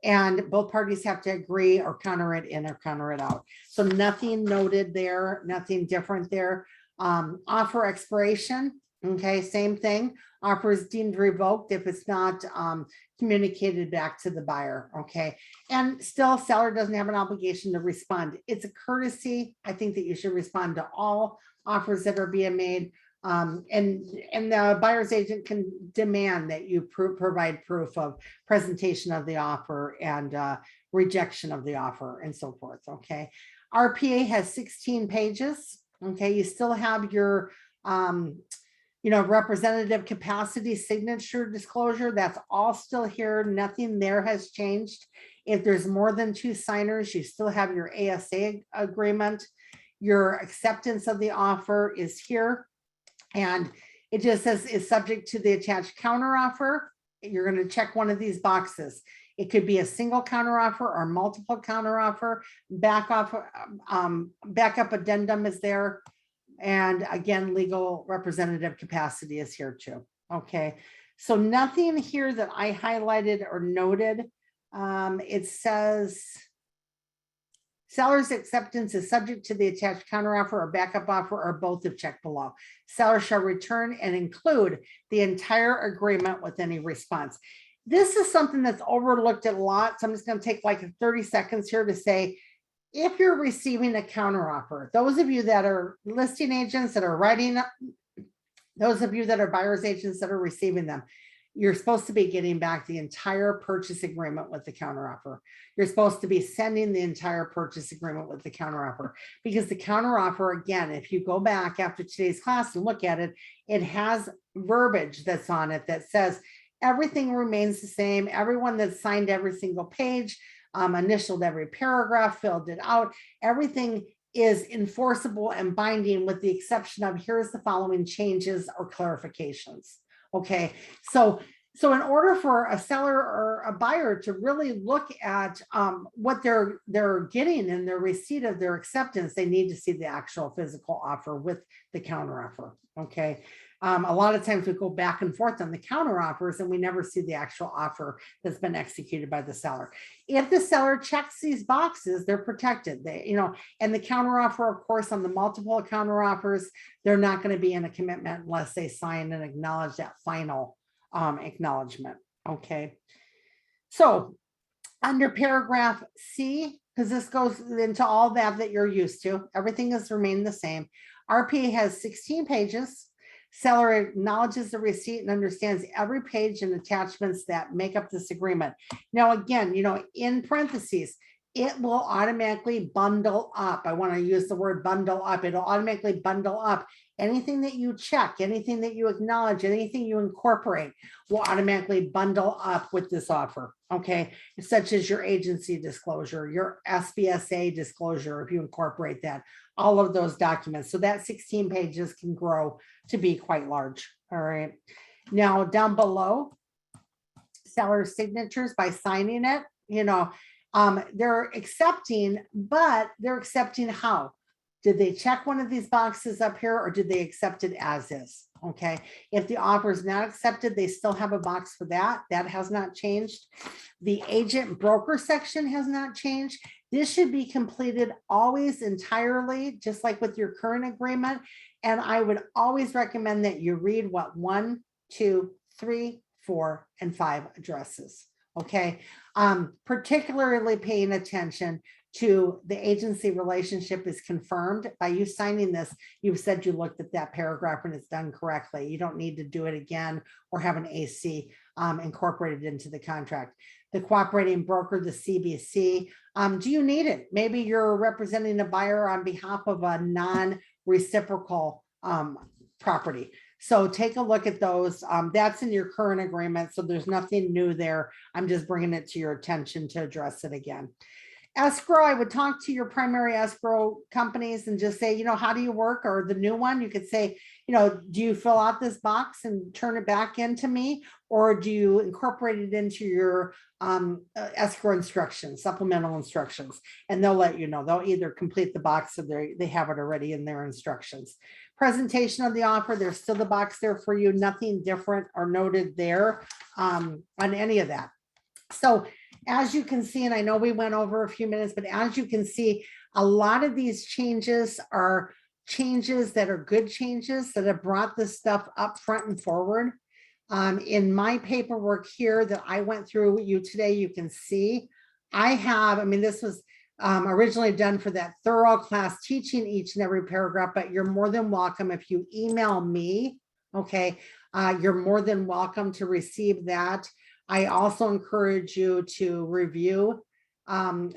Speaker 1: and both parties have to agree or counter it in or counter it out. So nothing noted there, nothing different there. Offer expiration. Okay, same thing. Offer is deemed revoked if it's not communicated back to the buyer. Okay, and still seller doesn't have an obligation to respond. It's a courtesy. I think that you should respond to all offers that are being made. And the buyer's agent can demand that you provide proof of presentation of the offer and rejection of the offer and so forth. Okay, RPA has 16 pages. Okay, you still have your representative capacity signature disclosure. That's all still here. Nothing there has changed. If there's more than 2 signers, you still have your ASA agreement. Your acceptance of the offer is here. And it just says is subject to the attached counteroffer. You're going to check one of these boxes. It could be a single counteroffer or multiple counteroffer. Backup addendum is there. And again, legal representative capacity is here too. Okay, so nothing here that I highlighted or noted. It says seller's acceptance is subject to the attached counteroffer or backup offer or both if checked below. Seller shall return and include the entire agreement with any response. This is something that's overlooked a lot. So I'm just going to take like 30 seconds here to say, if you're receiving a counteroffer, those of you that are listing agents that are writing those of you that are buyer's agents that are receiving them, you're supposed to be getting back the entire purchase agreement with the counteroffer. You're supposed to be sending the entire purchase agreement with the counteroffer, because the counteroffer, again, if you go back after today's class and look at it, it has verbiage that's on it that says everything remains the same. Everyone that signed every single page, initialed every paragraph, filled it out, everything is enforceable and binding with the exception of here's the following changes or clarifications. Okay, so in order for a seller or a buyer to really look at what they're getting in their receipt of their acceptance, they need to see the actual physical offer with the counteroffer. Okay, a lot of times we go back and forth on the counteroffers and we never see the actual offer that's been executed by the seller. If the seller checks these boxes, they're protected. They, you know, and the counteroffer, of course, on the multiple counteroffers, they're not going to be in a commitment unless they sign and acknowledge that final acknowledgement. Okay, so under paragraph C, because this goes into all that you're used to, everything has remained the same. RPA has 16 pages. Seller acknowledges the receipt and understands every page and attachments that make up this agreement. Now, again, you know, in parentheses, it will automatically bundle up. I want to use the word bundle up. It'll automatically bundle up anything that you check, anything that you acknowledge, anything you incorporate will automatically bundle up with this offer. Okay, such as your agency disclosure, your SBSA disclosure, if you incorporate that, all of those documents. So that 16 pages can grow to be quite large. All right. Now down below, seller signatures by signing it, you know, they're accepting, but they're accepting how? Did they check one of these boxes up here or did they accept it as is? Okay, if the offer is not accepted, they still have a box for that. That has not changed. The agent broker section has not changed. This should be completed always entirely, just like with your current agreement. And I would always recommend that you read what 1, 2, 3, 4, and 5 addresses. Okay, particularly paying attention to the agency relationship is confirmed by you signing this. You've said you looked at that paragraph and it's done correctly. You don't need to do it again or have an AC incorporated into the contract. The cooperating broker, the CBC, do you need it? Maybe you're representing a buyer on behalf of a non-reciprocal property. So take a look at those. That's in your current agreement. So there's nothing new there. I'm just bringing it to your attention to address it again. Escrow, I would talk to your primary escrow companies and just say, you know, how do you work? Or the new one, you could say, you know, do you fill out this box and turn it back into me? Or do you incorporate it into your escrow instructions, supplemental instructions? And they'll let you know. They'll either complete the box or they have it already in their instructions. Presentation of the offer, there's still the box there for you. Nothing different or noted there on any of that. So as you can see, and I know we went over a few minutes, but as you can see, a lot of these changes are changes that are good changes that have brought this stuff up front and forward. In my paperwork here that I went through with you today, you can see I have, I mean, this was originally done for that thorough class teaching each and every paragraph, but you're more than welcome if you email me, okay, you're more than welcome to receive that. I also encourage you to review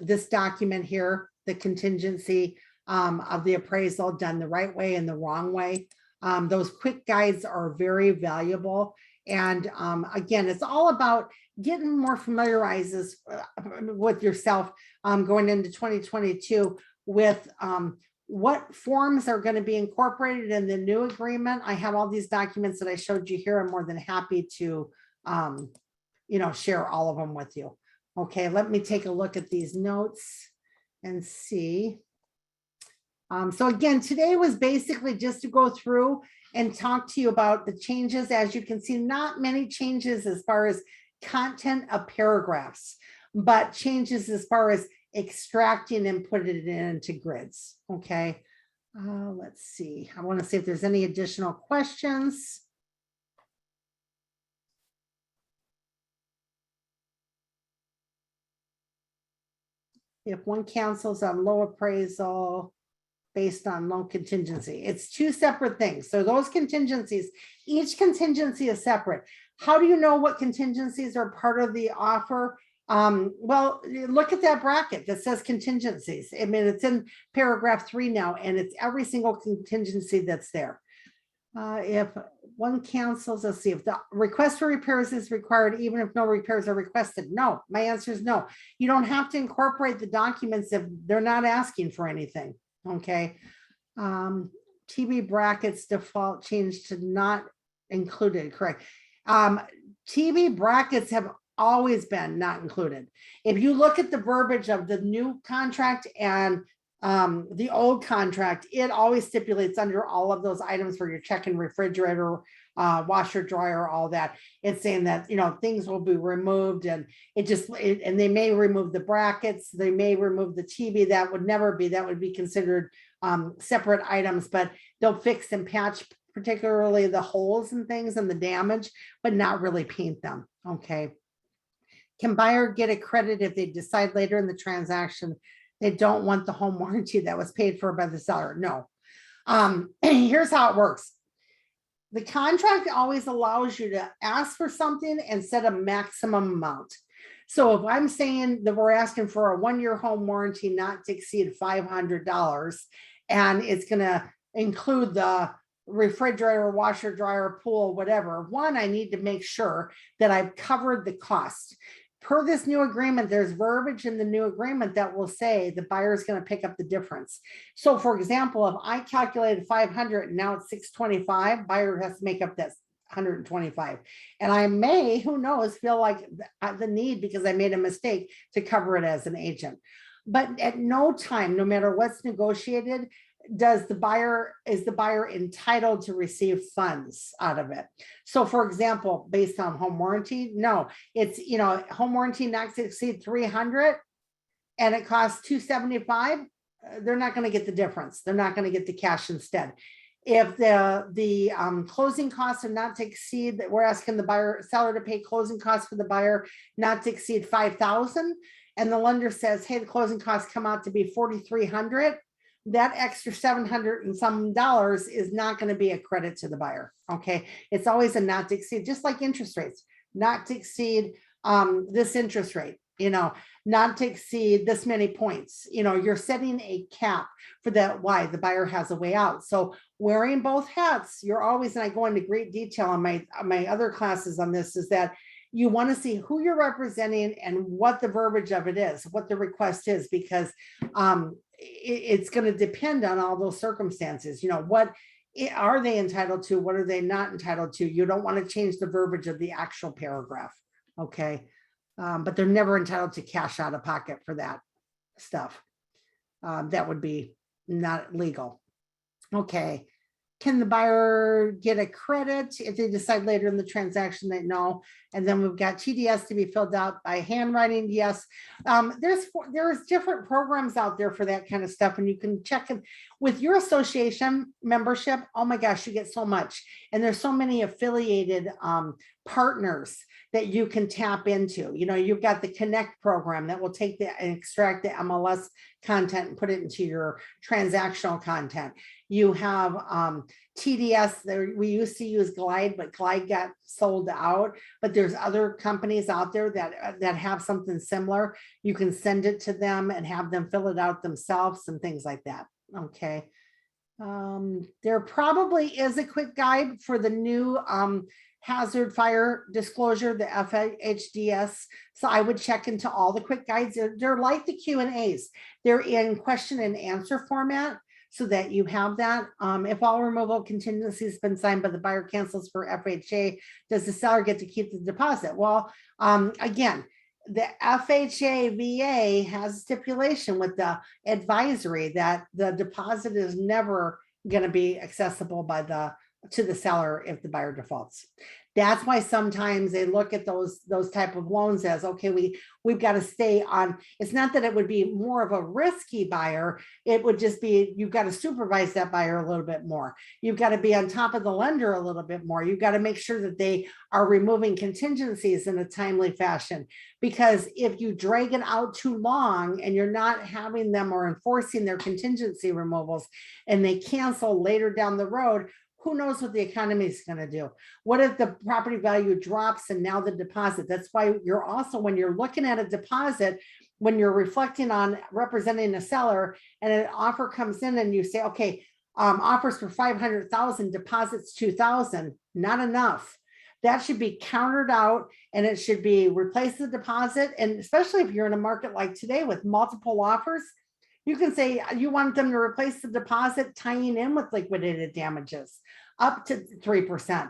Speaker 1: this document here, the contingency of the appraisal done the right way and the wrong way. Those quick guides are very valuable. And again, it's all about getting more familiarized with yourself going into 2022 with what forms are going to be incorporated in the new agreement. I have all these documents that I showed you here. I'm more than happy to you know, share all of them with you. Okay, let me take a look at these notes and see. So again, today was basically just to go through and talk to you about the changes. As you can see, not many changes as far as content of paragraphs, but changes as far as extracting and putting it into grids. Okay, let's see. I want to see if there's any additional questions. If one cancels on low appraisal, based on loan contingency. It's two separate things. So those contingencies, each contingency is separate. How do you know what contingencies are part of the offer? Well, look at that bracket that says contingencies. I mean, it's in paragraph 3 now, and it's every single contingency that's there. If one cancels, let's see, if the request for repairs is required, even if no repairs are requested. No, my answer is no. You don't have to incorporate the documents if they're not asking for anything. Okay. TB brackets default change to not included, correct. TB brackets have always been not included. If you look at the verbiage of the new contract and the old contract, it always stipulates under all of those items for your check and refrigerator, washer, dryer, all that. It's saying that, you know, things will be removed, and and they may remove the brackets, they may remove the TB. That would never be, that would be considered separate items, but they'll fix and patch particularly the holes and things and the damage, but not really paint them. Okay. Can buyer get a credit if they decide later in the transaction they don't want the home warranty that was paid for by the seller? No. Here's how it works. The contract always allows you to ask for something and set a maximum amount. So if I'm saying that we're asking for a 1-year home warranty not to exceed $500, and it's going to include the refrigerator, washer, dryer, pool, whatever, one, I need to make sure that I've covered the cost. Per this new agreement, there's verbiage in the new agreement that will say the buyer is going to pick up the difference. So for example, if I calculated 500 and now it's 625, buyer has to make up that 125. And I may, who knows, feel like the need because I made a mistake to cover it as an agent. But at no time, no matter what's negotiated, is the buyer entitled to receive funds out of it. So for example, based on home warranty, no, it's, you know, home warranty not to exceed 300 and it costs 275, they're not going to get the difference. They're not going to get the cash instead. If the closing costs are not to exceed, that we're asking the seller to pay closing costs for the buyer not to exceed 5,000, and the lender says, hey, the closing costs come out to be 4,300, that extra 700 and some dollars is not going to be a credit to the buyer. Okay. It's always a not to exceed, just like interest rates, not to exceed this interest rate, you know, not to exceed this many points. You know, you're setting a cap for that. Why? The buyer has a way out. So wearing both hats, you're always, and I go into great detail on my other classes on this, is that you want to see who you're representing and what the verbiage of it is, what the request is, because it's going to depend on all those circumstances. You know, what are they entitled to? What are they not entitled to? You don't want to change the verbiage of the actual paragraph. Okay. But they're never entitled to cash out of pocket for that stuff. That would be not legal. Okay. Can the buyer get a credit if they decide later in the transaction that no? And then we've got TDS to be filled out by handwriting. Yes. There's different programs out there for that kind of stuff. And you can check it with your association membership. Oh my gosh, you get so much. And there's so many affiliated partners that you can tap into. You know, you've got the Connect program that will take and extract the MLS content and put it into your transactional content. You have TDS. We used to use Glide, but Glide got sold out. But there's other companies out there that have something similar. You can send it to them and have them fill it out themselves and things like that. Okay. There probably is a quick guide for the new hazard fire disclosure, the FHDS. So I would check into all the quick guides. They're like the Q&As. They're in question and answer format so that you have that. If all removal contingencies has been signed, but the buyer cancels for FHA, does the seller get to keep the deposit? Well, again, the FHA VA has a stipulation with the advisory that the deposit is never going to be accessible to the seller if the buyer defaults. That's why sometimes they look at those type of loans as, okay, we've got to stay on. It's not that it would be more of a risky buyer. It would just be, you've got to supervise that buyer a little bit more. You've got to be on top of the lender a little bit more. You've got to make sure that they are removing contingencies in a timely fashion. Because if you drag it out too long and you're not having them or enforcing their contingency removals and they cancel later down the road, who knows what the economy is going to do? What if the property value drops and now the deposit? That's why you're also, when you're looking at a deposit, when you're reflecting on representing a seller and an offer comes in and you say, okay, offers for 500,000, deposits 2,000, not enough. That should be countered out and it should be replace the deposit. And especially if you're in a market like today with multiple offers, you can say you want them to replace the deposit tying in with liquidated damages up to 3%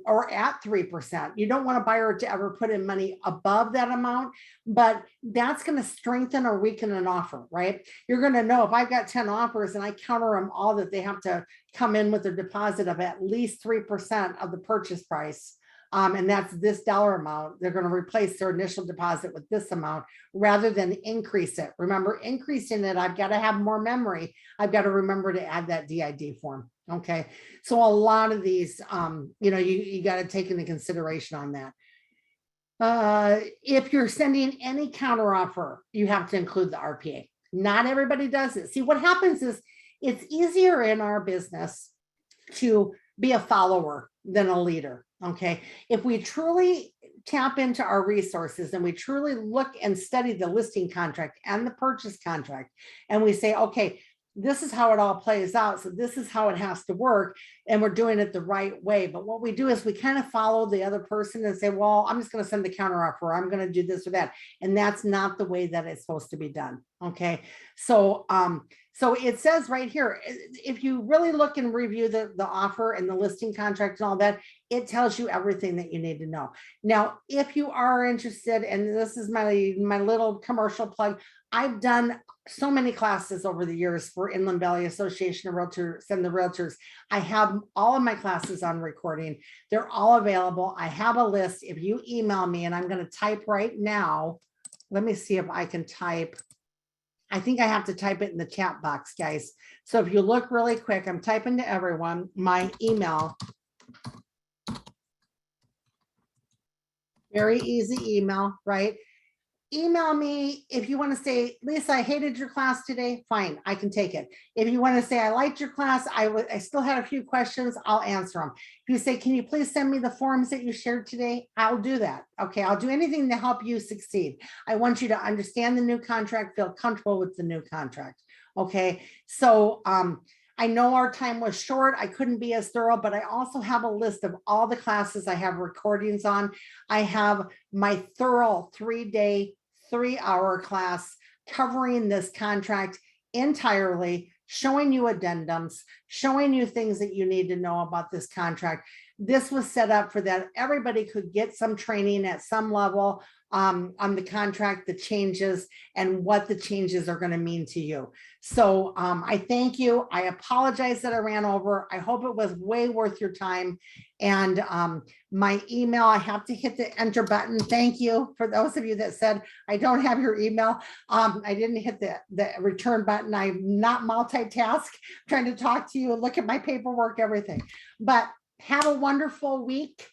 Speaker 1: or at 3%. You don't want a buyer to ever put in money above that amount, but that's going to strengthen or weaken an offer, right? You're going to know if I've got 10 offers and I counter them all that they have to come in with a deposit of at least 3% of the purchase price. And that's this dollar amount. They're going to replace their initial deposit with this amount rather than increase it. Remember, increasing it, I've got to have more memory. I've got to remember to add that DID form. Okay. So a lot of these, you got to take into consideration on that. If you're sending any counteroffer, you have to include the RPA. Not everybody does it. See, what happens is it's easier in our business to be a follower than a leader. Okay. If we truly tap into our resources and we truly look and study the listing contract and the purchase contract, and we say, okay, this is how it all plays out. So this is how it has to work. And we're doing it the right way. But what we do is we kind of follow the other person and say, well, I'm just going to send the counteroffer. I'm going to do this or that. And that's not the way that it's supposed to be done. Okay. So, so it says right here, if you really look and review the offer and the listing contract and all that, it tells you everything that you need to know. Now, if you are interested, and this is my little commercial plug, I've done so many classes over the years for Inland Valley Association of Realtors and the Realtors. I have all of my classes on recording. They're all available. I have a list. If you email me, and I'm going to type right now, let me see if I can type. I think I have to type it in the chat box, guys. So if you look really quick, I'm typing to everyone my email. Very easy email, right? Email me if you want to say, Lisa, I hated your class today. Fine, I can take it. If you want to say, I liked your class, I still had a few questions, I'll answer them. If you say, can you please send me the forms that you shared today? I'll do that. Okay, I'll do anything to help you succeed. I want you to understand the new contract, feel comfortable with the new contract. Okay, so I know our time was short. I couldn't be as thorough, but I also have a list of all the classes I have recordings on. I have my thorough 3-day, 3-hour class covering this contract entirely, showing you addendums, showing you things that you need to know about this contract. This was set up for that everybody could get some training at some level on the contract, the changes, and what the changes are going to mean to you. So I thank you. I apologize that I ran over. I hope it was way worth your time. And my email, I have to hit the enter button. Thank you for those of you that said, I don't have your email. I didn't hit the return button. I'm not multitask, trying to talk to you and look at my paperwork, everything. But have a wonderful week.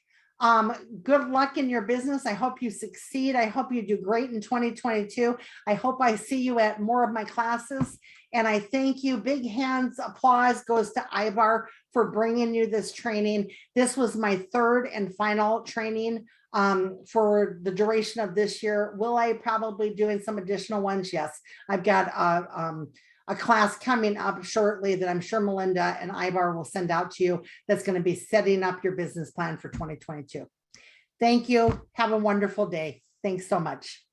Speaker 1: Good luck in your business. I hope you succeed. I hope you do great in 2022. I hope I see you at more of my classes. And I thank you. Big hands, applause goes to Ivar for bringing you this training. This was my 3rd and final training for the duration of this year. Will I probably doing some additional ones? Yes. I've got a class coming up shortly that I'm sure Melinda and Ivar will send out to you that's going to be setting up your business plan for 2022. Thank you. Have a wonderful day. Thanks so much.